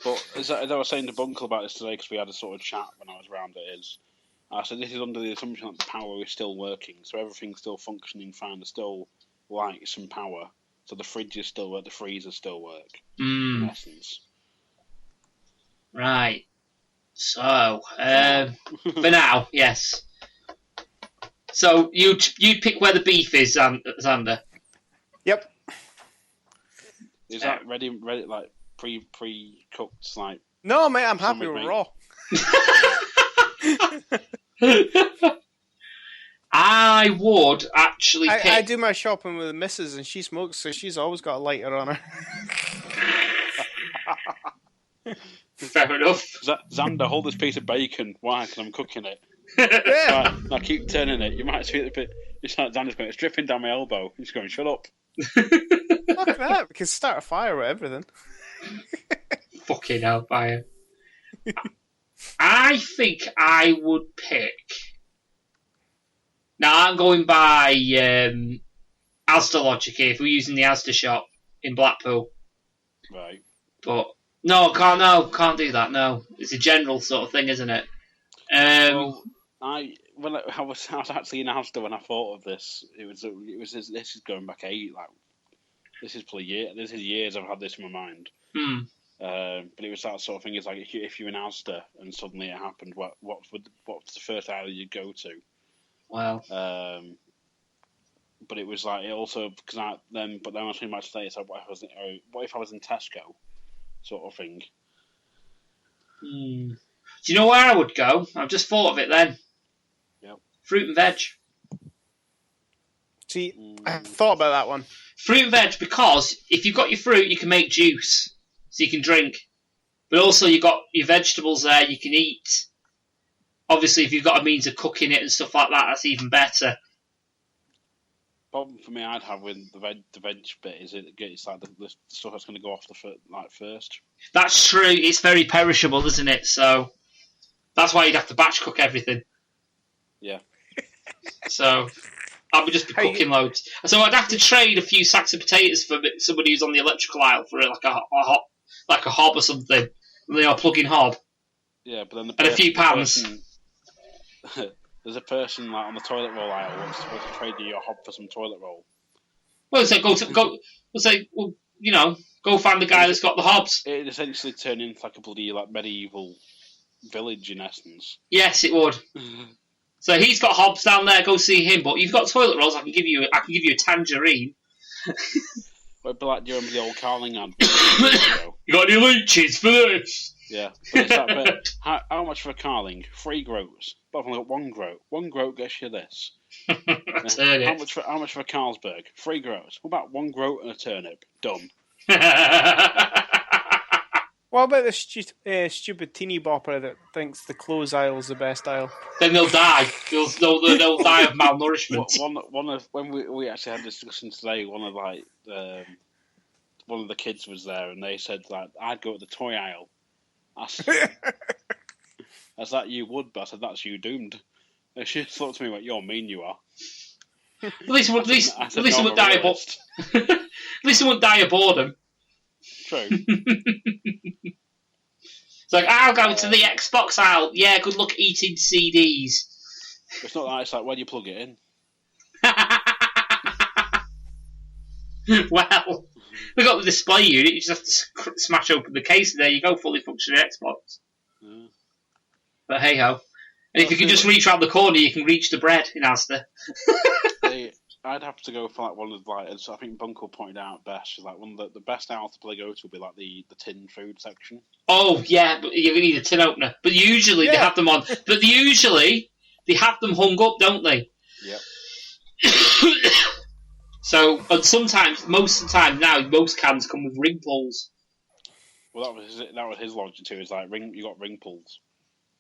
But as I was saying to Bunkle about this today, because we had a sort of chat when I was around I said this is under the assumption that the power is still working, so everything's still functioning fine. There's still lights and power, so the fridges still work, the freezers still work, in essence. Right. So, for now, yes. So you pick where the beef is, Xander. Yep. Is that ready like pre-cooked, like? No, mate, I'm happy with raw. I would actually pick... I do my shopping with the missus, and she smokes, so she's always got a lighter on her. Fair enough. Xander, hold this piece of bacon. Why? Because I'm cooking it. Yeah. Right, now keep turning it. You might see it a bit... It's like Xander's going, it's dripping down my elbow. He's going, shut up. Fuck that. We can start a fire with everything. Fucking hell, fire. I think I would pick... Now, I'm going by Asda logic here, if we're using the Asda shop in Blackpool. Right. But, can't do that, no. It's a general sort of thing, isn't it? Well, I was actually in Asda when I thought of this. This is going back this is years I've had this in my mind. But it was that sort of thing. It's like if you're in Asda and suddenly it happened, what's the first aisle you'd go to? Well, but it was like it also because I was thinking about today. It's like what if I was in Tesco, sort of thing. Do you know where I would go? I've just thought of it then. Yep. Fruit and veg. See, I thought about that one. Fruit and veg, because if you've got your fruit, you can make juice, so you can drink. But also you've got your vegetables there, you can eat. Obviously, if you've got a means of cooking it and stuff like that, that's even better. Problem for me, I'd have with the veg bit is it's like the stuff that's going to go off first. That's true. It's very perishable, isn't it? So that's why you'd have to batch cook everything. Yeah. So I would just be cooking loads. So I'd have to trade a few sacks of potatoes for somebody who's on the electrical aisle for like a hob or something. Plug-in hob. Yeah, but then and a few pans. There's a person like on the toilet roll aisle who's supposed to trade you your hob for some toilet roll. Well, so go find the guy that's got the hobs. It'd essentially turn into like a bloody medieval village in essence. Yes, it would. So he's got hobs down there. Go see him. But you've got toilet rolls. I can give you a tangerine. But like, do you remember the old Carling ad? You got any leeches for this? Yeah. But it's like, how much for a Carling? 3 groats. But I've only got 1 groat. 1 groat gets you this. How much for a Carlsberg? 3 groats. What about 1 groat and a turnip? Done. What about the stupid teeny bopper that thinks the clothes aisle is the best aisle? Then they'll die. They'll die of malnourishment. When we actually had a discussion today, one of the kids was there, and they said like I'd go to the toy aisle. I said, you would, but I said that's you doomed. And she thought to me, "What you're mean you are." At least they wouldn't die of boredom. True. It's like, I'll go to the Xbox aisle. Yeah, good luck eating CDs. It's not that. It's like, where do you plug it in? Well, we got the display unit. You just have to smash open the case, and there you go, fully functioning Xbox. Yeah. But hey ho. And if you can just reach around the corner, you can reach the bread in Asda. I'd have to go for like one of like, as I think Bunkle pointed out best, is like one of the best aisles to play go to would be like the tin food section. Oh yeah, but you need a tin opener. But usually they have them on. But usually they have them hung up, don't they? Yep. So, and sometimes, most of the time now, most cans come with ring pulls. Well, that was his logic too. Is like you got ring pulls.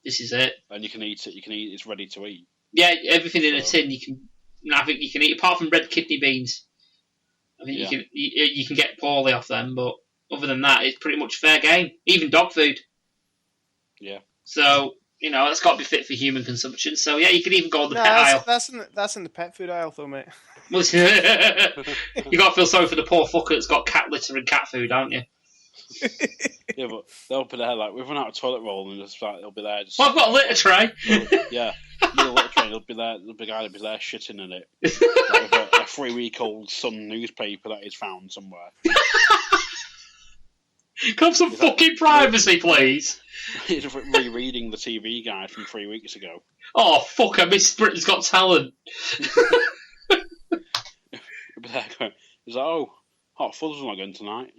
This is it. And you can eat it. It's ready to eat. Yeah, everything in a tin you can. I think you can eat apart from red kidney beans. I think you can get poorly off them, but other than that, it's pretty much fair game. Even dog food. Yeah. So that's got to be fit for human consumption. So yeah, you can even go on the pet aisle. That's in the pet food aisle, though, mate. You got to feel sorry for the poor fucker that's got cat litter and cat food, aren't you? Yeah, but they'll be there like we've run out of toilet roll and just like they'll be there. Well, I've got a litter tray. Yeah, a litter tray. They'll be there. The big guy will be there shitting in it. Like with a 3-week-old Sun newspaper that he's found somewhere. Can I have some fucking privacy, please? He's rereading the TV guide from 3 weeks ago. Oh fuck! I missed Britain's Got Talent. He's like, oh, Hot Fuzz not going tonight.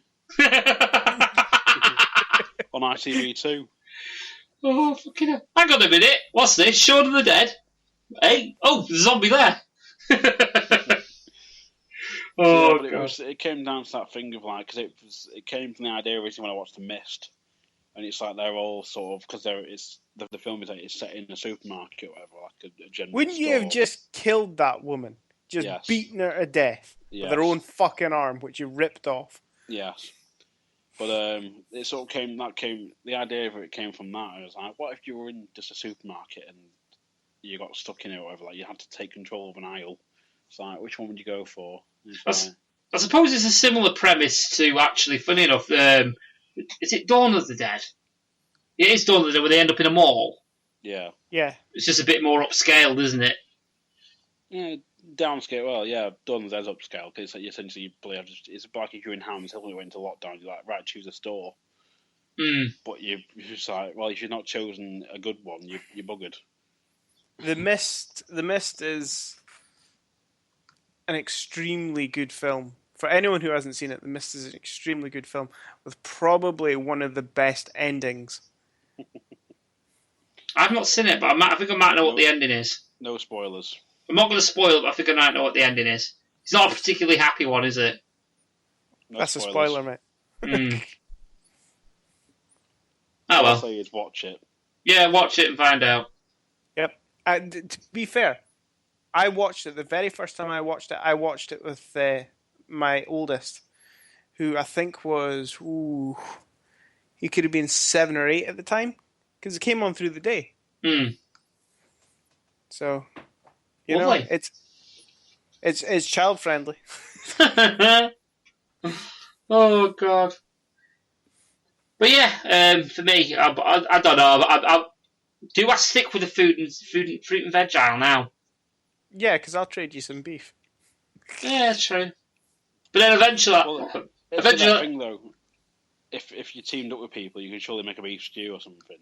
On ITV2. Oh, fucking hell. Hang on a minute. What's this? Shaun of the Dead? Hey? Oh, there's a zombie there. Oh, yeah, but it came down to that thing of like, because it came from the idea originally when I watched The Mist. And it's like they're all sort of, because the film is like, it's set in a supermarket or whatever, like a general Wouldn't store. you have just killed that woman? Just beaten her to death with her own fucking arm, which you ripped off. Yes. But it sort of the idea of it came from that. I was like, what if you were in just a supermarket and you got stuck in it or whatever, like you had to take control of an aisle? It's like, which one would you go for? I suppose it's a similar premise to, actually, funny enough, is it Dawn of the Dead? It is Dawn of the Dead where they end up in a mall. Yeah. Yeah. It's just a bit more upscaled, isn't it? Yeah, downscale. Well, yeah, Dawn of the Dead's upscale because you essentially it's like if you're in Hams Hill and you went into lockdown, you're like, right, choose a store. But you're just like, well, if you've not chosen a good one, you're buggered. The Mist is an extremely good film. For anyone who hasn't seen it, The Mist is an extremely good film with probably one of the best endings. I've not seen it, but I think I might know what the ending is. No spoilers. I'm not going to spoil it, but I think I might know what the ending is. It's not a particularly happy one, is it? No That's spoilers. A spoiler, mate. Oh well. I'll say is watch it. Yeah, watch it and find out. Yep. To be fair, I watched it the very first time I watched it with my oldest, who I think was, he could have been 7 or 8 at the time, because it came on through the day. So, you know, it's child friendly. Oh God. But yeah, for me, I don't know. Do I stick with the fruit and veg aisle now? Yeah, because I'll trade you some beef. Yeah, that's true. But then eventually, that thing though, if you teamed up with people, you can surely make a beef stew or something.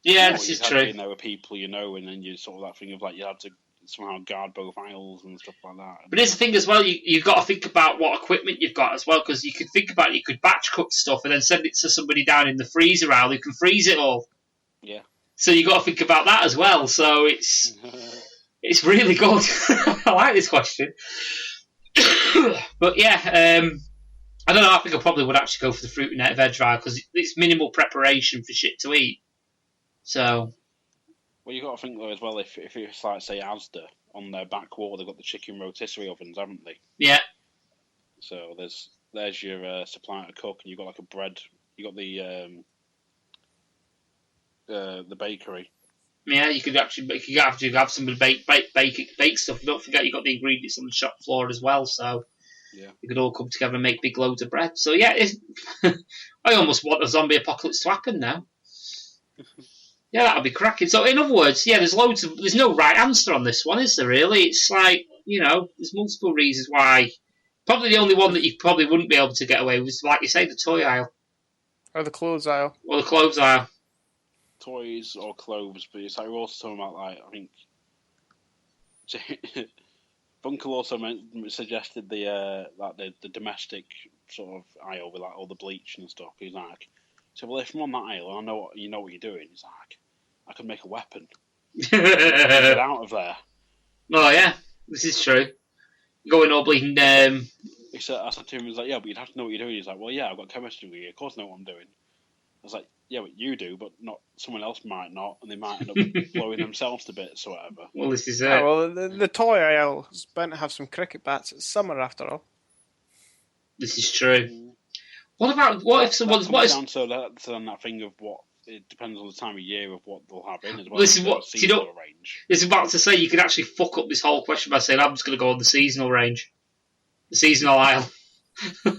Yeah, this is true. You know, with people you know, and then you sort of that thing of like you had to somehow guard both aisles and stuff like that. But here's the thing as well, you've got to think about what equipment you've got as well, because you could think about it, you could batch cook stuff and then send it to somebody down in the freezer aisle who can freeze it all. Yeah. So you've got to think about that as well. So it's really good. I like this question. But yeah, I don't know, I think I probably would actually go for the fruit and veg aisle because it's minimal preparation for shit to eat. So... Well, you've got to think, though, as well, if it's like, say, Asda, on their back wall, they've got the chicken rotisserie ovens, haven't they? Yeah. So there's your supply to cook, and you've got, like, a bread. You've got the bakery. Yeah, you could have somebody bake stuff. Don't forget you've got the ingredients on the shop floor as well, so yeah, you could all come together and make big loads of bread. So, yeah, I almost want a zombie apocalypse to happen now. Yeah, that'll be cracking. So, in other words, yeah, there's no right answer on this one, is there, really? It's like, you know, there's multiple reasons why. Probably the only one that you probably wouldn't be able to get away with is, like you say, the toy aisle. Or the clothes aisle. Or the clothes aisle. Toys or clothes, but it's like we're also talking about, like, I think, Bunkel also suggested the domestic sort of aisle with like all the bleach and stuff. He's like, so well, if I'm on that aisle, I know what you're doing. He's like, I could make a weapon. Get out of there. Oh yeah, this is true. Going all bleeding. I said to him, he's like, yeah, but you'd have to know what you're doing. He's like, well, yeah, I've got chemistry degree. Of course, I know what I'm doing. I was like, yeah, but you do, but not someone else might not, and they might end up blowing themselves to bits or whatever. Well, this is it. Yeah, well, the toy aisle is bound to have some cricket bats. It's summer after all. This is true. What if someone's down to that thing of what it depends on the time of year of what they'll have in as well. This is what range. I was about to say you could actually fuck up this whole question by saying I'm just going to go on the seasonal range, the seasonal aisle. All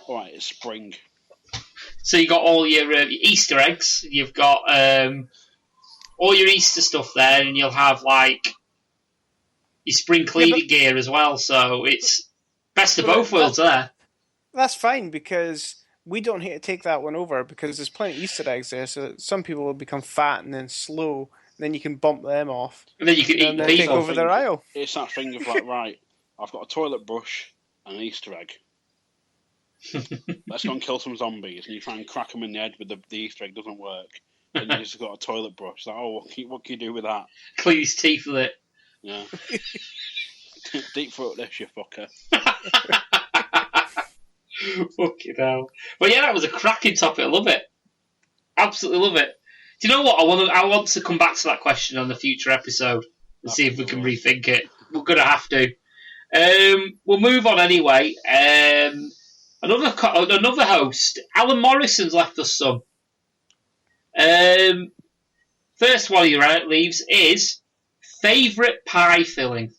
right, it's spring. So you got all your Easter eggs. You've got all your Easter stuff there, and you'll have like your spring cleaning gear as well. So it's best of both worlds there. That's fine because we don't hate to take that one over because there's plenty of Easter eggs there. So some people will become fat and then slow. And then you can bump them off. And then you can eat and take over their aisle. It's that thing of like, right, I've got a toilet brush and an Easter egg. Let's go and kill some zombies. And you try and crack them in the head, but the Easter egg doesn't work. And you just got a toilet brush. Like, oh, what can you do with that? Clean his teeth with it. Yeah. Deep throat this, you fucker. Fucking hell. But yeah, that was a cracking topic. I love it. Absolutely love it. Do you know what? I want to come back to that question on the future episode and see if we can rethink it. We're going to have to. We'll move on anyway. Another host, Alan Morrison's left us some. First one he leaves is favourite pie filling.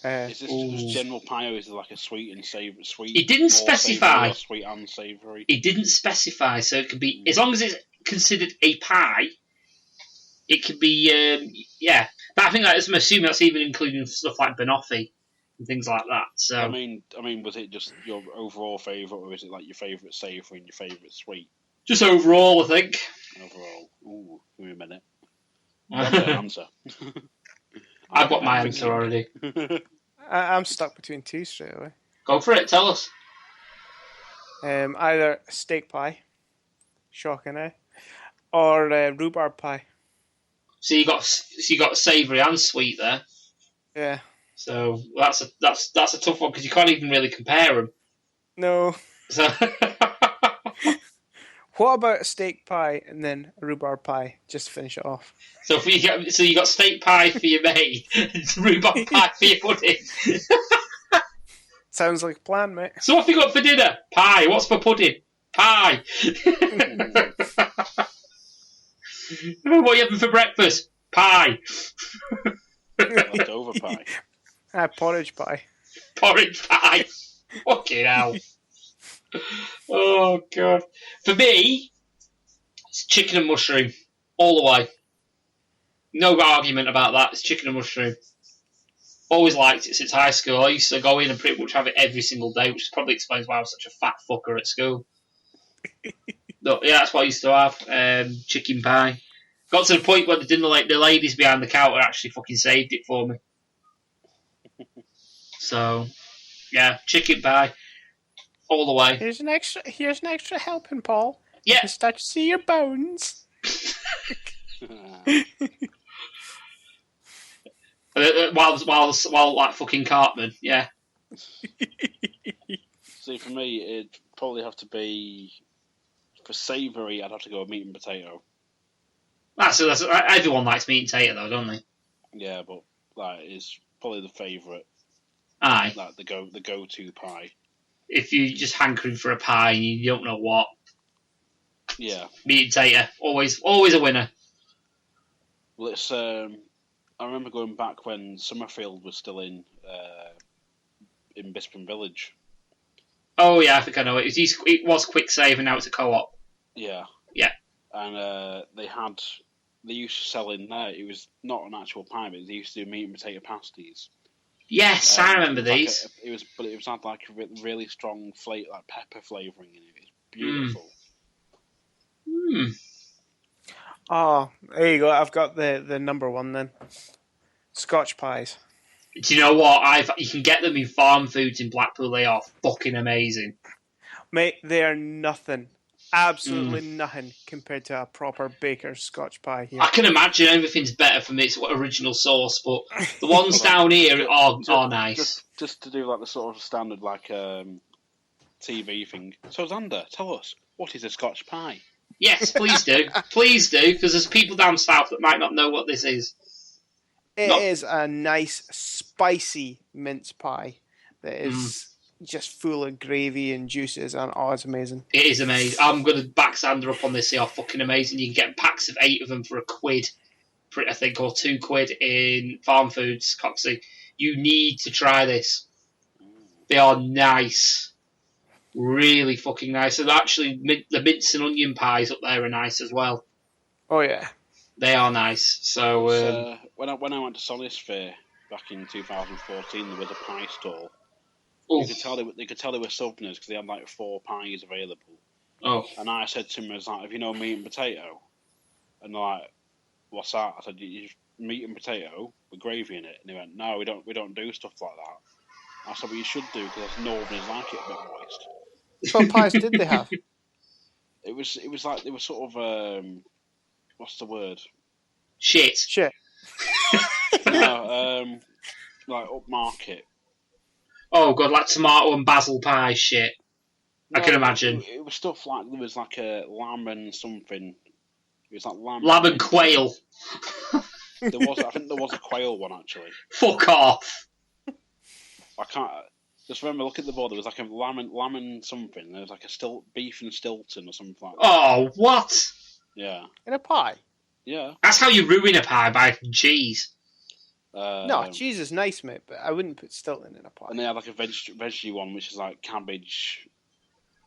Is this just general pie, or is it like a sweet and savoury? He didn't specify. Sweet and savoury. He didn't specify, so it could be as long as it's considered a pie. It could be, yeah. But I think I'm assuming that's even including stuff like banoffee and things like that. So I mean, was it just your overall favourite, or is it like your favourite savoury and your favourite sweet? Just overall, I think. Overall. Ooh, give me a minute. I've got an answer. I've got my answer already. I'm stuck between two straight away. Go for it. Tell us. Either steak pie, shocking, eh? Or rhubarb pie. So you got savoury and sweet there. Yeah. So that's a tough one because you can't even really compare them. No. So what about a steak pie and then a rhubarb pie just to finish it off? So you got steak pie for your mate and rhubarb pie for your pudding. Sounds like a plan, mate. So what have you got for dinner? Pie. What's for pudding? Pie. What are you having for breakfast? Pie. Leftover pie. Porridge pie. Porridge pie. Fucking hell. Oh, God. For me, it's chicken and mushroom. All the way. No argument about that. It's chicken and mushroom. Always liked it since high school. I used to go in and pretty much have it every single day, which probably explains why I was such a fat fucker at school. But yeah, that's what I used to have. Chicken pie. Got to the point where the ladies behind the counter actually fucking saved it for me. So, yeah, chicken pie. All the way. Here's an extra helping, Paul. Yeah. You can start to see your bones. While like fucking Cartman, yeah. See, for me, it'd probably have to be for savoury. I'd have to go with meat and potato. That's everyone likes meat and potato though, don't they? Yeah, but that is probably the favourite. Aye. Like the go-to pie. If you're just hankering for a pie and you don't know what. Yeah. Meat and potato, always a winner. Well, it's. I remember going back when Summerfield was still in Bisping Village. Oh yeah, I think I know it. It was Quick Save and now it's a co-op. Yeah. Yeah. And they used to sell in there. It was not an actual pie, but they used to do meat and potato pasties. Yes, I remember these. It was had like a really strong like pepper flavouring in it. It was beautiful. Oh, there you go. I've got the number one then. Scotch pies. Do you know what? You can get them in farm foods in Blackpool. They are fucking amazing. Mate, they are nothing. Absolutely nothing compared to a proper baker's Scotch pie here. I can imagine everything's better from its original source, but the ones down here are nice. Just to do like the sort of standard TV thing. So Xander, tell us, what is a Scotch pie? Yes, please do. Please do, because there's people down south that might not know what this is. It is a nice, spicy mince pie that is just full of gravy and juices, and it's amazing. It is amazing. I'm going to back Xander up on this. They are fucking amazing. You can get packs of 8 of them for £1, I think, or £2 in farm foods, Coxy. You need to try this. They are nice. Really fucking nice. And actually, the mince and onion pies up there are nice as well. Oh, yeah. They are nice. So when I went to Solace Fair back in 2014, there was a pie stall. Oh. You could tell they were Southerners because they had like 4 pies available. Oh. And I said to him, I was like, "Have you know meat and potato?" And they're like, "What's that?" I said, "You just meat and potato with gravy in it." And they went, "No, we don't do stuff like that." I said, "Well, you should do because Northerners like it a bit moist." What pies did they have? It was like they were sort of what's the word? Shit. No, like upmarket. Oh god, like tomato and basil pie shit. No, I can imagine. It was stuff like there was like a lamb and something. It was like lamb and quail. I think there was a quail one actually. Fuck off. I can't. Just remember, look at the board. There was like a lamb and something. There was like a beef and Stilton or something like that. Oh, what? Yeah. In a pie? Yeah. That's how you ruin a pie, by cheese. No, cheese is nice, mate, but I wouldn't put Stilton in a pie. And they had like a veggie one, which is like cabbage,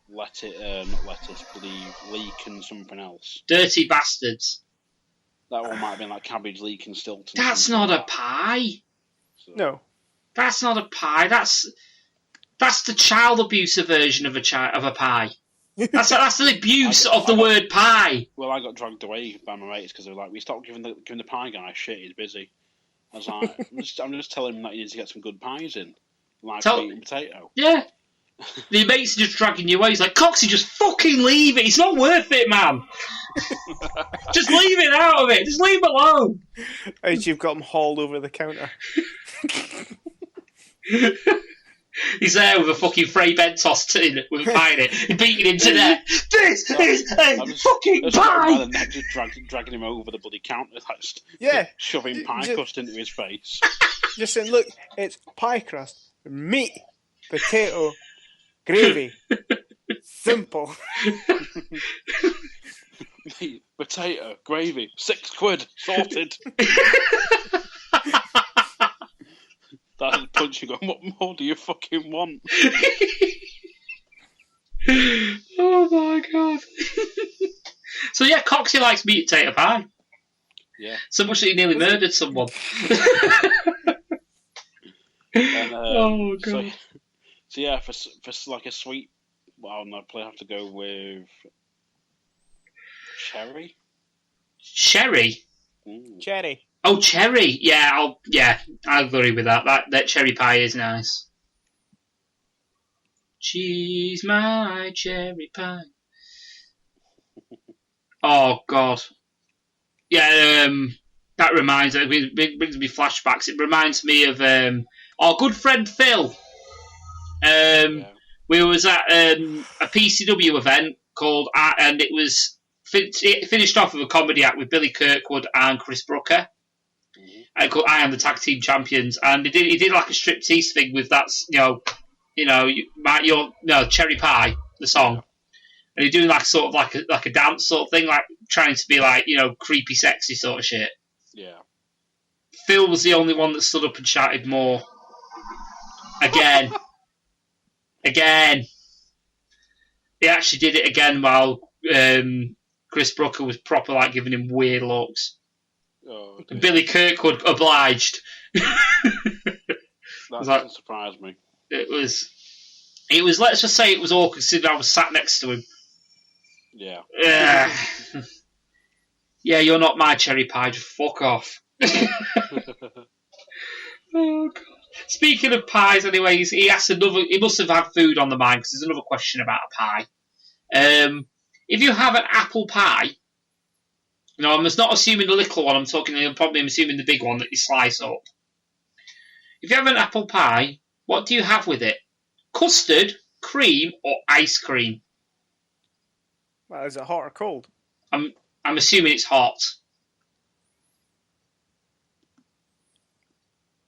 not lettuce, leek and something else. Dirty bastards. That one might have been like cabbage, leek and Stilton. That's not a pie. So. No. That's not a pie. That's the child abuser version of a pie. That's the abuse of the word pie. Well, I got dragged away by my mates because they were like, "We stopped giving the pie guy shit. He's busy." I was like, "I'm just telling him that he needs to get some good pies in, like meat and potato." Yeah. The mates are just dragging you away. He's like, "Coxy, just fucking leave it. It's not worth it, man. Just leave it out of it. Just leave it alone." As you've got him hauled over the counter. He's there with a fucking Frey Bentos with a pie in it, beating him to death. This is a fucking pie! By the neck, just dragging him over the bloody counter, shoving pie crust into his face. Just saying, look, it's pie crust, meat, potato, gravy. Simple. Meat, potato, gravy, £6, sorted. That's a punch you go, what more do you fucking want? Oh my god. So yeah, Coxy likes meat potato pie. Yeah. So much that he nearly murdered someone. And, oh god. So yeah, for like a sweet, well, I'd probably have to go with cherry. Cherry? Cherry. Oh, cherry. Yeah, I'll agree with that. That cherry pie is nice. She's my cherry pie. Oh god. Yeah, that reminds me. It brings me flashbacks. It reminds me of our good friend Phil. We was at a PCW event called, and it was it finished off with a comedy act with Billy Kirkwood and Chris Brooker. Called I Am the Tag Team Champions, and he did like a striptease thing with that, Cherry Pie, the song, and he's doing like sort of like a dance sort of thing, like trying to be like creepy, sexy sort of shit. Yeah. Phil was the only one that stood up and shouted more. Again. He actually did it again while Chris Brooker was proper like giving him weird looks. Oh, okay. Billy Kirkwood obliged. That doesn't surprise me. It was. Let's just say it was awkward considering I was sat next to him. Yeah. Yeah, you're not my cherry pie. Just fuck off. Oh, God. Speaking of pies, anyways, he must have had food on the mind because there's another question about a pie. If you have an apple pie, I'm just not assuming the little one. I'm assuming the big one that you slice up. If you have an apple pie, what do you have with it? Custard, cream, or ice cream? Well, is it hot or cold? I'm assuming it's hot.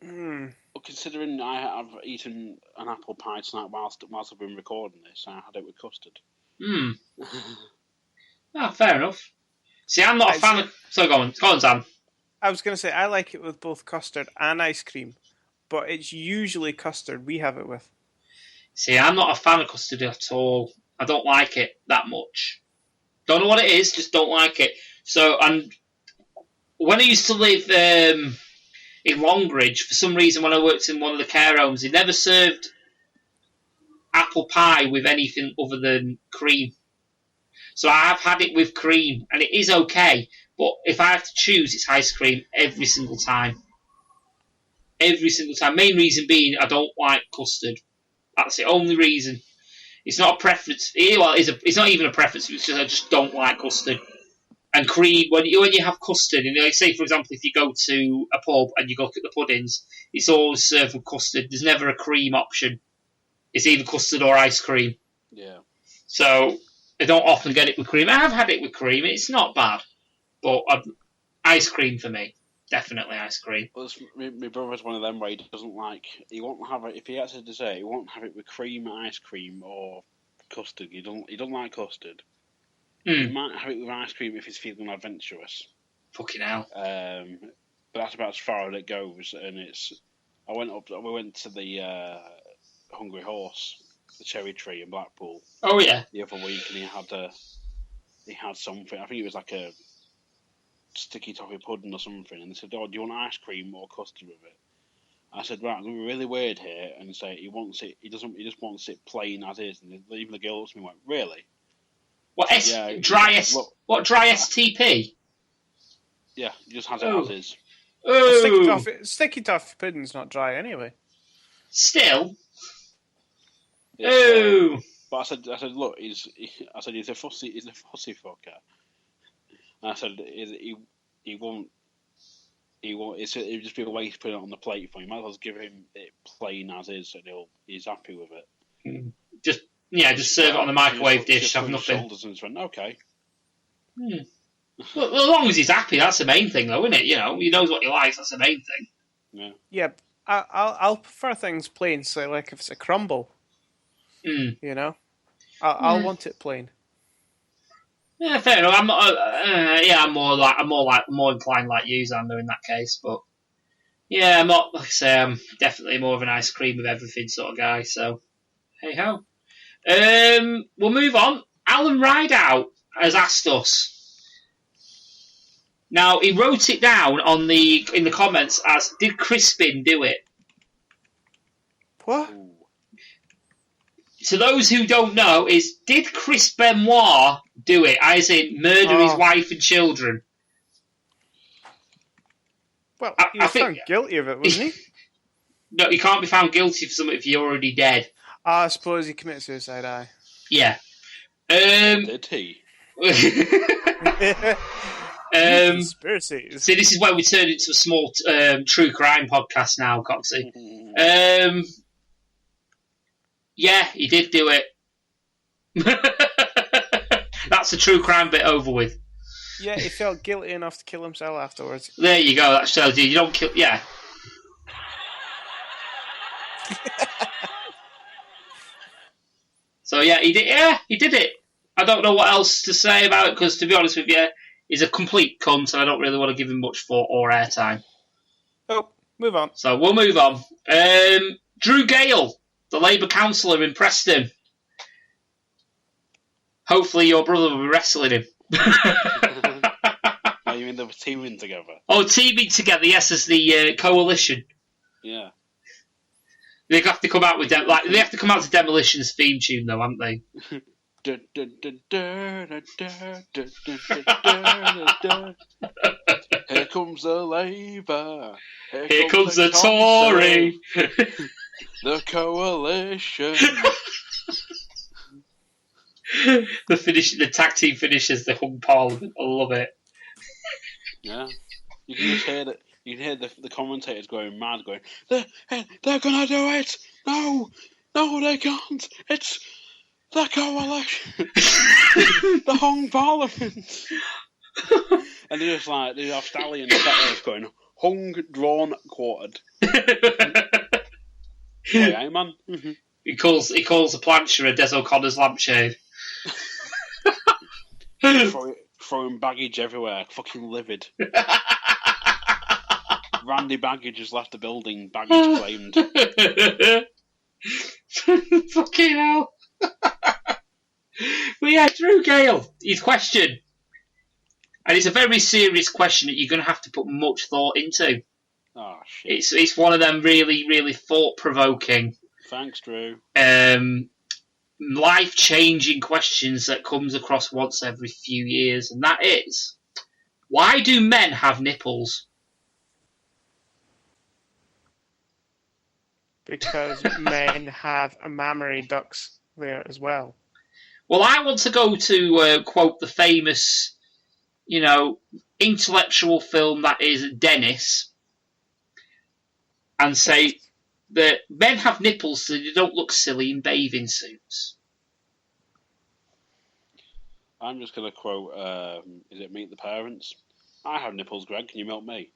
Well, considering I have eaten an apple pie tonight whilst I've been recording this, I had it with custard. Fair enough. See, I'm not a fan of... So go on, Sam. I was going to say, I like it with both custard and ice cream, but it's usually custard we have it with. See, I'm not a fan of custard at all. I don't like it that much. Don't know what it is, just don't like it. So, and when I used to live in Longridge, for some reason, when I worked in one of the care homes, they never served apple pie with anything other than cream. So I have had it with cream, and it is okay. But if I have to choose, it's ice cream every single time. Every single time. Main reason being, I don't like custard. That's the only reason. It's not a preference. Well, it's not even a preference. It's just I just don't like custard. And cream, when you have custard, and like say for example, if you go to a pub and you look at the puddings, it's always served with custard. There's never a cream option. It's either custard or ice cream. Yeah. So I don't often get it with cream. I have had it with cream. It's not bad, but ice cream for me, definitely ice cream. Well, my brother's one of them where he doesn't like. He won't have it if he has a dessert. He won't have it with cream, ice cream, or custard. He don't like custard. He might have it with ice cream if he's feeling adventurous. Fucking hell. But that's about as far as it goes. And we went to the Hungry Horse, the cherry tree in Blackpool. Oh yeah. The other week, and he had something. I think it was like a sticky toffee pudding or something. And they said, "Oh, do you want ice cream or custard with it?" I said, "Right, I'm going to be really weird here and say he wants it. He just wants it plain as is." And even the girl looks at me and went, "Really?" What dry STP? Yeah, he just has it as is. Oh. Sticky toffee pudding's not dry anyway. Still. Yeah, but I said, look, he's a fussy fucker. And I said, he won't. It'd just be a waste putting it on the plate for him. Might as well give him it plain as is, and he's happy with it. Just serve it on the microwave dish. Have nothing. Shoulders and just went, okay. Well, as long as he's happy, that's the main thing, though, isn't it? He knows what he likes. That's the main thing. Yeah. Yeah, I'll prefer things plain. So, like if it's a crumble, I'll want it plain. Yeah, fair enough. I'm more inclined like you, Xander, in that case. But yeah, I'm not. Like I say, I'm definitely more of an ice cream with everything sort of guy. So hey ho. We'll move on. Alan Rideout has asked us. Now he wrote it down in the comments as, "Did Crispin do it?" What? Ooh. To those who don't know, did Chris Benoit do it? I say murder his wife and children. Well, he was found guilty of it, wasn't he? No, you can't be found guilty for something if you're already dead. I suppose he committed suicide, aye. Yeah. Did he? Conspiracies. See, this is where we turn into a small true crime podcast now, Coxy. Yeah, he did do it. That's the true crime bit over with. Yeah, he felt guilty enough to kill himself afterwards. There you go. That shows you don't kill. Yeah. So yeah, he did. Yeah, he did it. I don't know what else to say about it because, to be honest with you, he's a complete cunt, and I don't really want to give him much thought or airtime. Oh, move on. So we'll move on. Drew Gale, the Labour councillor in Preston. Hopefully your brother will be wrestling him. Oh, you mean they were teaming together? Oh, teaming together, yes, as the coalition. Yeah. They have to come out with they have to come out to Demolition's theme tune, though, haven't they? Here comes the Labour. Here comes the Tory. The coalition. The tag team finishes the hung parliament. I love it. Yeah, you can just hear that. You can hear the commentators going mad, going, "They're gonna do it! No, they can't! It's the coalition, the hung parliament." And they're just like they have stallion settlers going, "Hung, drawn, quartered." Yeah, man. He calls the plancher a Des O'Connor's lampshade. Throwing baggage everywhere, fucking livid. Randy Baggage has left the building, baggage claimed. Fucking hell. Well, yeah, Drew Gale, his question. And it's a very serious question that you're going to have to put much thought into. Oh, shit. It's one of them really, really thought-provoking. Thanks, Drew. Life-changing questions that comes across once every few years, and that is, why do men have nipples? Because men have mammary ducts there as well. Well, I want to go to quote the famous, intellectual film that is Dennis, and say that men have nipples so they don't look silly in bathing suits. I'm just going to quote, is it Meet the Parents? I have nipples, Greg. Can you milk me?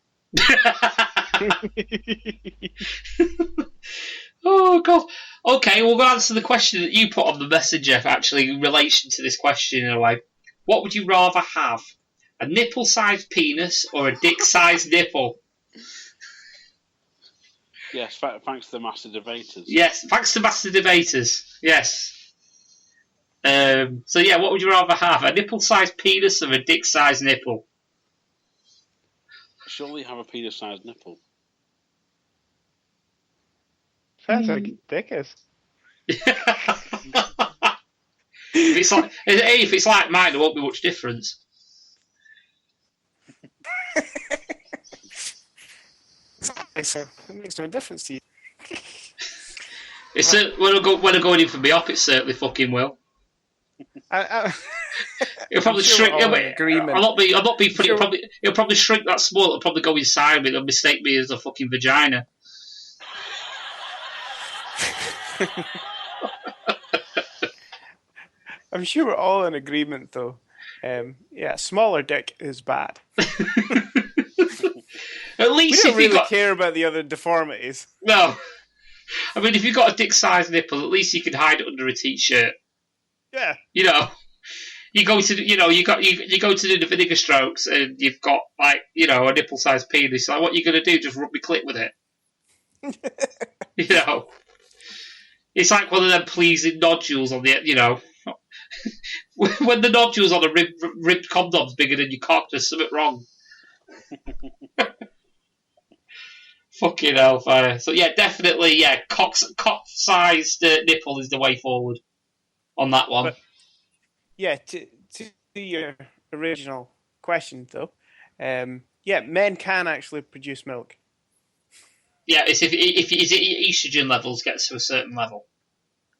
Oh, God. Okay, we'll answer the question that you put on the messenger, actually, in relation to this question in a way. What would you rather have? A nipple-sized penis or a dick-sized nipple? Yes, thanks to the master debaters. Yes, thanks to master debaters. Yes. So, yeah, what would you rather have? A nipple-sized penis or a dick-sized nipple? Surely have a penis-sized nipple. That's like dick is. If it's like mine, there won't be much difference. So it makes no difference to you. It's when I'm going in for my op, it certainly fucking will. It'll probably shrink. I'll not be funny. It'll probably shrink that small. It'll probably go inside me. They'll mistake me as a fucking vagina. I'm sure we're all in agreement, though. Smaller dick is bad. At least we don't really care about the other deformities. No, I mean if you've got a dick-sized nipple, at least you can hide it under a t-shirt. Yeah. You go to you go to do the vinegar strokes and you've got a nipple-sized penis. Like what are you going to do? Just rub your clit with it? It's like one of them pleasing nodules on the when the nodules on a ribbed condom's bigger than your cock, there's something wrong. Fucking hellfire. So yeah, definitely, cock-sized nipple is the way forward on that one. But, yeah, to your original question though, men can actually produce milk. Yeah, it's if estrogen levels gets to a certain level.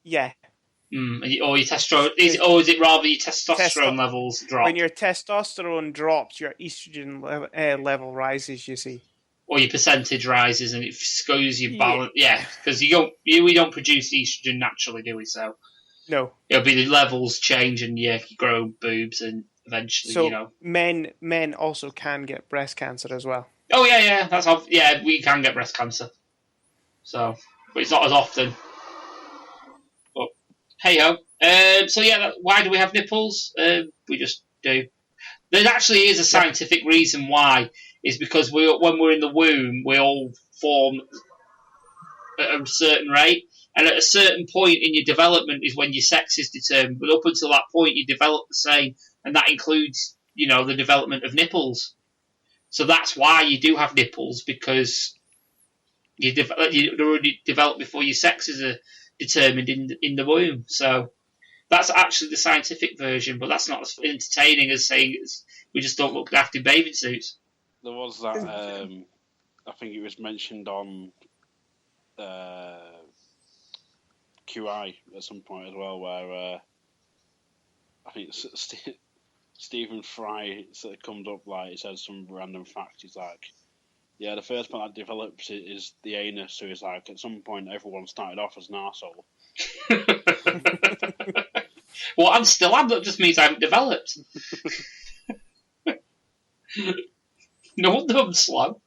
Yeah. Or your testosterone, is it rather your testosterone levels drop? When your testosterone drops, your estrogen level rises. You see. Or your percentage rises and it screws your balance. Yeah, because we don't produce estrogen naturally, do we? So no, it'll be the levels change and you grow boobs and eventually, So men also can get breast cancer as well. Oh yeah, we can get breast cancer. So, but it's not as often. But hey ho. So yeah, why do we have nipples? We just do. There actually is a scientific reason why. Is because when we're in the womb, we all form at a certain rate, and at a certain point in your development is when your sex is determined. But up until that point, you develop the same, and that includes, the development of nipples. So that's why you do have nipples, because you already developed before your sex is determined in the womb. So that's actually the scientific version, but that's not as entertaining as saying we just don't look after bathing suits. There was that. I think it was mentioned on QI at some point as well, where I think Stephen Fry sort of comes up, like, he says some random fact. He's like, yeah, the first part that develops is the anus. So he's like, at some point, everyone started off as an arsehole. Well, I'm still am. That just means I haven't developed. No wonder I'm slow.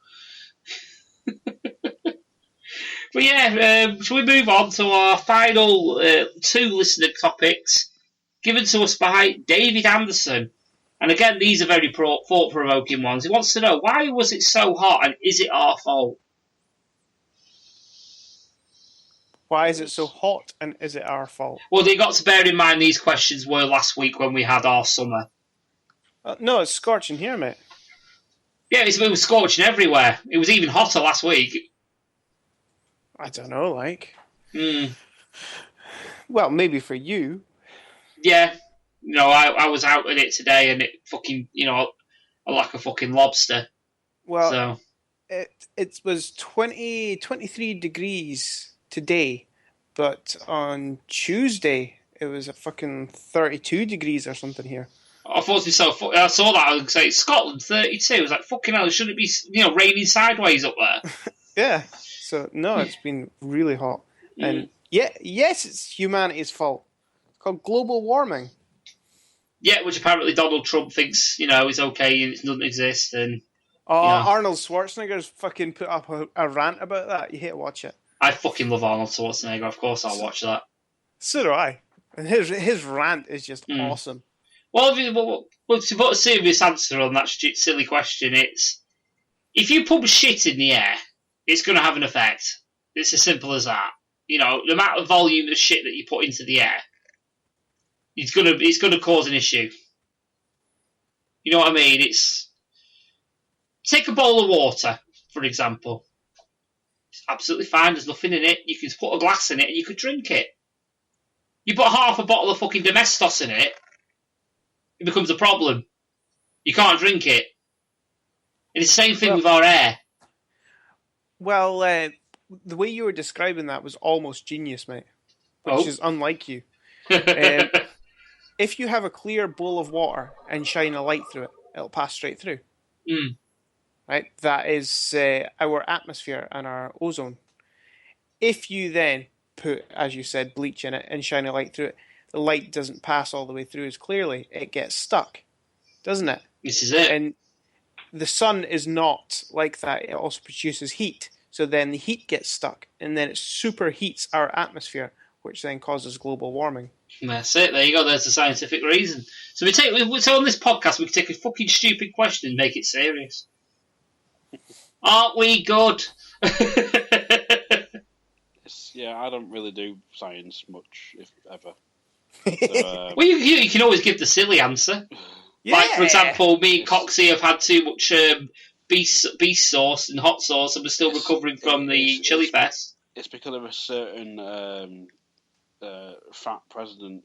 But yeah, shall we move on to our final 2 listener topics given to us by David Anderson? And again, these are very thought-provoking ones. He wants to know, why was it so hot and is it our fault? Why is it so hot and is it our fault? Well, you got to bear in mind these questions were last week when we had our summer. No, it's scorching here, mate. Yeah, it was scorching everywhere. It was even hotter last week. I don't know, like. Mm. Well, maybe for you. Yeah. You know, I was out in it today and it fucking, you know, like a fucking lobster. Well, so. it was 23 degrees today, but on Tuesday it was a fucking 32 degrees or something here. I thought so. I saw that. I was say Scotland 32. I was like, fucking hell, shouldn't it be, you know, raining sideways up there? Yeah. So no, it's been really hot, and yes, it's humanity's fault. It's called global warming. Yeah, which apparently Donald Trump thinks, you know, is okay and it doesn't exist. And Arnold Schwarzenegger's fucking put up a rant about that. You hate to watch it. I fucking love Arnold Schwarzenegger. Of course, I'll watch that. So do I. And his rant is just awesome. Well, to put a serious answer on that silly question, it's if you pump shit in the air, it's going to have an effect. It's as simple as that. You know, the amount of volume of shit that you put into the air, it's going to cause an issue. You know what I mean? Take a bowl of water, for example. It's absolutely fine. There's nothing in it. You can put a glass in it and you could drink it. You put half a bottle of fucking Domestos in it, it becomes a problem. You can't drink it. And it's the same thing with our air. Well, the way you were describing that was almost genius, mate. Which is unlike you. If you have a clear bowl of water and shine a light through it, it'll pass straight through. Mm. Right? That is our atmosphere and our ozone. If you then put, as you said, bleach in it and shine a light through it, the light doesn't pass all the way through as clearly. It gets stuck, doesn't it? This is it. And the sun is not like that. It also produces heat. So then the heat gets stuck, and then it superheats our atmosphere, which then causes global warming. That's it. There you go. There's the scientific reason. So on this podcast, we can take a fucking stupid question and make it serious. Aren't we good? Yeah, I don't really do science much, if ever. So, well, you can always give the silly answer. Yeah. Like, for example, me and Coxy have had too much beef sauce and hot sauce, and we're still recovering from the chili fest. It's because of a certain fat president,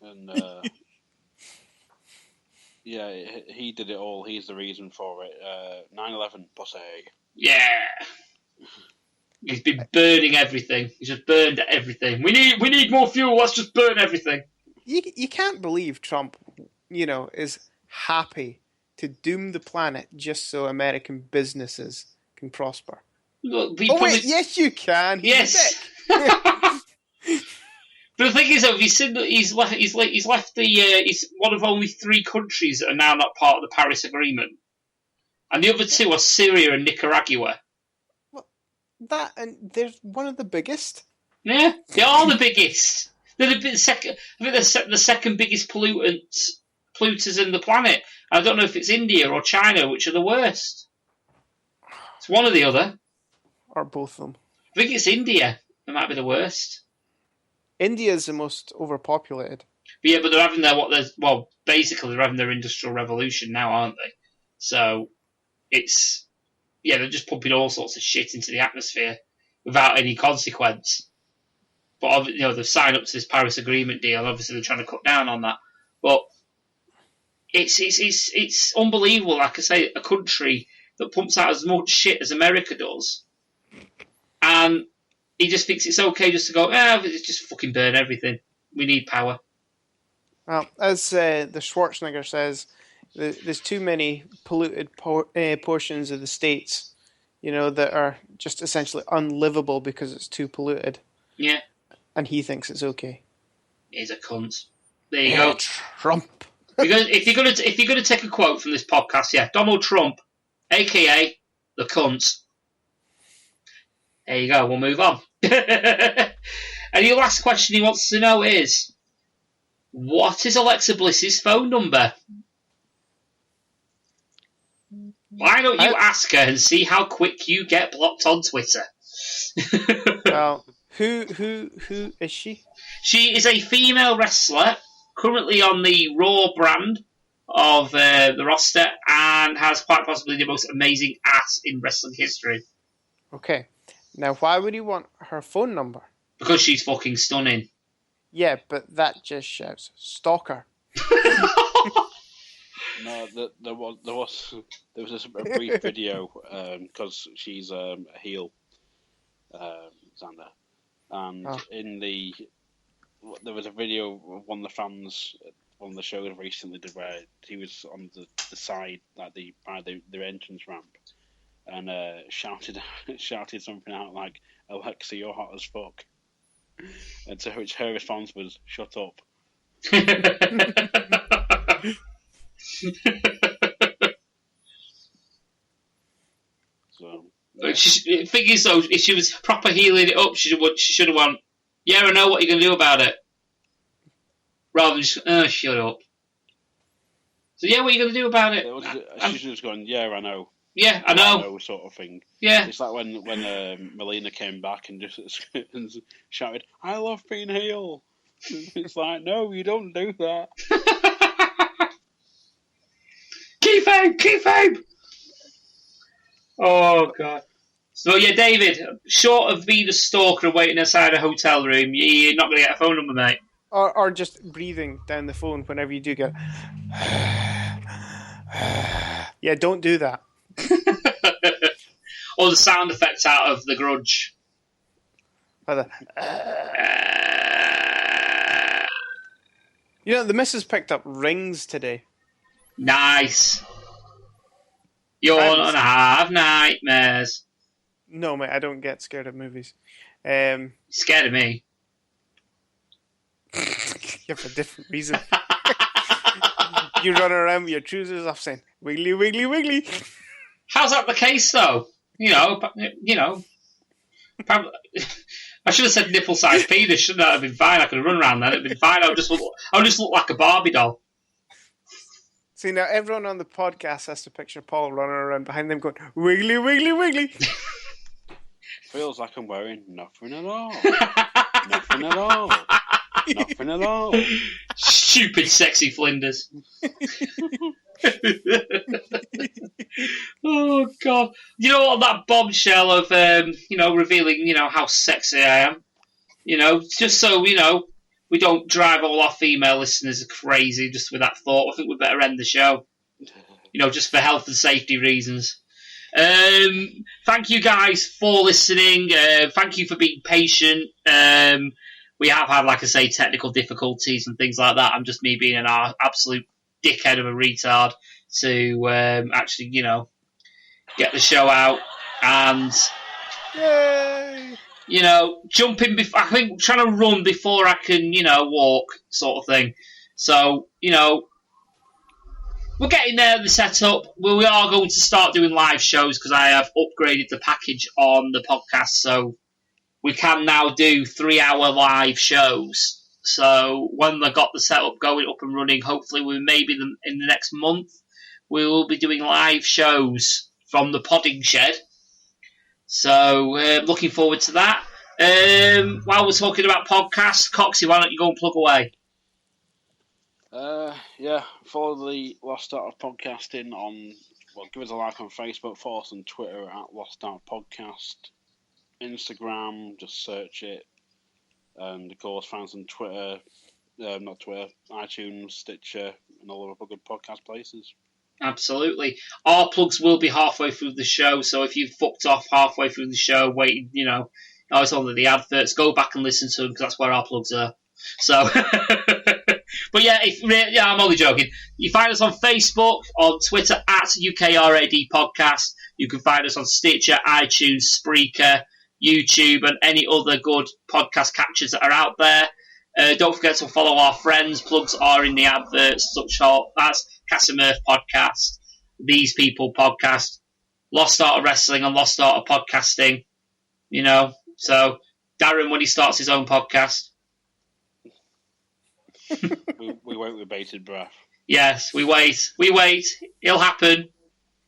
and yeah, he did it all. He's the reason for it. 9/11 pussy. Yeah. He's been burning everything. He's just burned everything. We need more fuel. Let's just burn everything. You can't believe Trump, is happy to doom the planet just so American businesses can prosper. Look, wait, yes, you can. Yes. But the thing is, though, have you seen that he's left he's one of only 3 countries that are now not part of the Paris Agreement, and the other 2 are Syria and Nicaragua. That, and they're one of the biggest. Yeah, they are the biggest. They're the second. I think they're the second biggest polluters in the planet. I don't know if it's India or China, which are the worst. It's one or the other. Or both of them. I think it's India. That might be the worst. India is the most overpopulated. But yeah, but they're having basically they're having their industrial revolution now, aren't they? So they're just pumping all sorts of shit into the atmosphere without any consequence. But they've signed up to this Paris Agreement deal. Obviously, they're trying to cut down on that. But it's unbelievable. Like I say, a country that pumps out as much shit as America does, and he just thinks it's okay just to go, just fucking burn everything. We need power. Well, as the Schwarzenegger says, there's too many polluted portions of the States, that are just essentially unlivable because it's too polluted. Yeah. And he thinks it's okay. He's a cunt. There you go. Trump. Because if you're gonna take a quote from this podcast, Donald Trump, aka the cunt. There you go. We'll move on. And your last question he wants to know is, what is Alexa Bliss's phone number? Why don't you ask her and see how quick you get blocked on Twitter? Well, who is she? She is a female wrestler, currently on the Raw brand of the roster, and has quite possibly the most amazing ass in wrestling history. Okay. Now, why would you want her phone number? Because she's fucking stunning. Yeah, but that just shouts stalker. No, there was a brief video because she's a heel, Xander, and there was a video of one of the fans, one of the shows recently did where he was on the side, like by the entrance ramp, and shouted something out like, "Alexa, you're hot as fuck," and to which her response was, "Shut up." So, yeah. Figures though, if she was proper healing it up, she should have won. Yeah, I know what you're going to do about it. Rather than just, shut up. So yeah, what are you going to do about it? She should have just gone, yeah, I know. Yeah, I know. Sort of thing. Yeah. It's like when Melina came back and just shouted, "I love being heel." It's like, no, you don't do that. Kayfabe! Oh, God. So, yeah, David, short of being a stalker and waiting inside a hotel room, you're not going to get a phone number, mate. Or just breathing down the phone whenever you do get... Yeah, don't do that. Or the sound effects out of The Grudge. The missus picked up Rings today. Nice. You're gonna have nightmares. No, mate, I don't get scared of movies. You're scared of me. Yeah, for different reasons. You run around with your trousers off saying, "Wiggly, wiggly, wiggly." How's that the case, though? Probably, I should have said nipple-sized penis. Shouldn't that have been fine? I could have run around then. It'd been fine. I would just look like a Barbie doll. See, now everyone on the podcast has to picture Paul running around behind them going, "Wiggly, wiggly, wiggly." Feels like I'm wearing nothing at all. Nothing at all. Nothing at all. Stupid, sexy Flinders. Oh, God. You know what? That bombshell of, revealing, how sexy I am. Just so, we don't drive all our female listeners crazy just with that thought. I think we'd better end the show. Just for health and safety reasons. Thank you guys for listening. Thank you for being patient. We have had, like I say, technical difficulties and things like that. I'm just me being an absolute dickhead of a retard to actually, get the show out and, Yay! jumping. I think trying to run before I can, walk, sort of thing. So, we're getting there, the setup. We are going to start doing live shows because I have upgraded the package on the podcast, so we can now do 3-hour live shows. So when they got the setup going up and running, hopefully in the next month, we will be doing live shows from the podding shed. So looking forward to that. While we're talking about podcasts, Coxy, why don't you go and plug away? Follow the Lost Art of Podcasting give us a like on Facebook, follow us on Twitter at Lost Art Podcast, Instagram, just search it, and of course find us on iTunes, Stitcher, and all of our good podcast places. Absolutely. Our plugs will be halfway through the show, so if you've fucked off halfway through the show, waiting, I was on the adverts, go back and listen to them, because that's where our plugs are. So, but yeah, I'm only joking. You find us on Facebook, on Twitter, at UKRAD Podcast. You can find us on Stitcher, iTunes, Spreaker, YouTube, and any other good podcast catchers that are out there. Don't forget to follow our friends. Plugs are in the adverts, such as Casa Mirth Podcast, These People Podcast, Lost Art of Wrestling and Lost Art of Podcasting. So Darren, when he starts his own podcast. we wait with bated breath. Yes, we wait. It'll happen.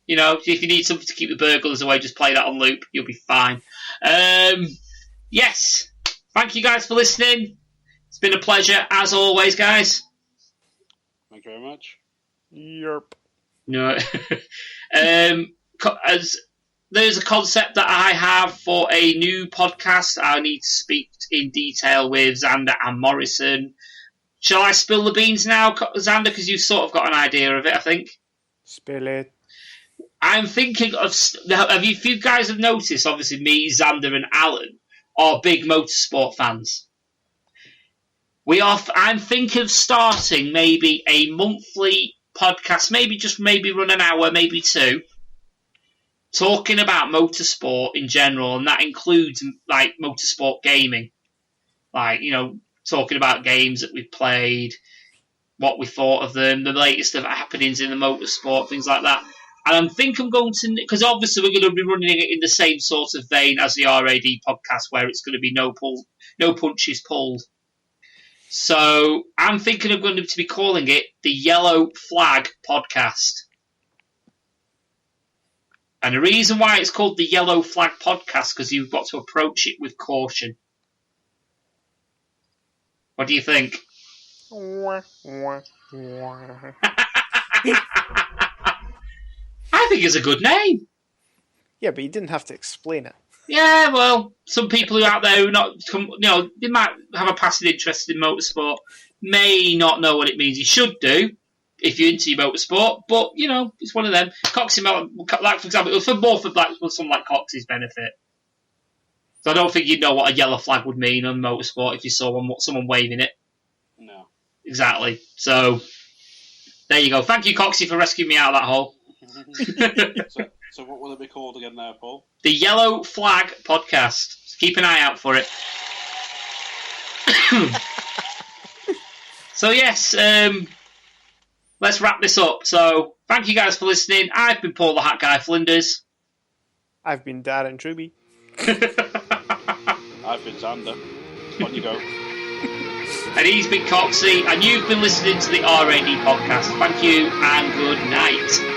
If you need something to keep the burglars away, just play that on loop. You'll be fine. Yes. Thank you guys for listening. It's been a pleasure, as always, guys. Thank you very much. Yerp. No. As there's a concept that I have for a new podcast. I need to speak in detail with Xander and Morrison. Shall I spill the beans now, Xander? Because you've sort of got an idea of it, I think. Spill it. I'm thinking of... If you guys have noticed, obviously me, Xander and Alan are big motorsport fans. I'm thinking of starting maybe a monthly podcast, maybe run an hour, maybe two, talking about motorsport in general, and that includes like motorsport gaming. Like, talking about games that we've played, what we thought of them, the latest of happenings in the motorsport, things like that. And I'm thinking I'm going to, because obviously we're going to be running it in the same sort of vein as the RAD podcast, where it's going to be no punches pulled. So I'm thinking I'm going to be calling it the Yellow Flag Podcast. And the reason why it's called the Yellow Flag Podcast, because you've got to approach it with caution. What do you think? I think it's a good name. Yeah, but you didn't have to explain it. Yeah, well, some people who are out there they might have a passing interest in motorsport, may not know what it means. You should do if you're into your motorsport, but it's one of them. Coxy, like for example, for someone like Coxy's benefit. So I don't think you'd know what a yellow flag would mean on motorsport if you saw someone waving it. No. Exactly. So there you go. Thank you, Coxy, for rescuing me out of that hole. So what will it be called again now, Paul? The Yellow Flag Podcast. So keep an eye out for it. So yes, let's wrap this up. So thank you guys for listening. I've been Paul the Hat Guy Flinders. I've been Darren Truby. I've been Xander. On you go. And he's been Coxy, and you've been listening to the RAD podcast. Thank you and good night.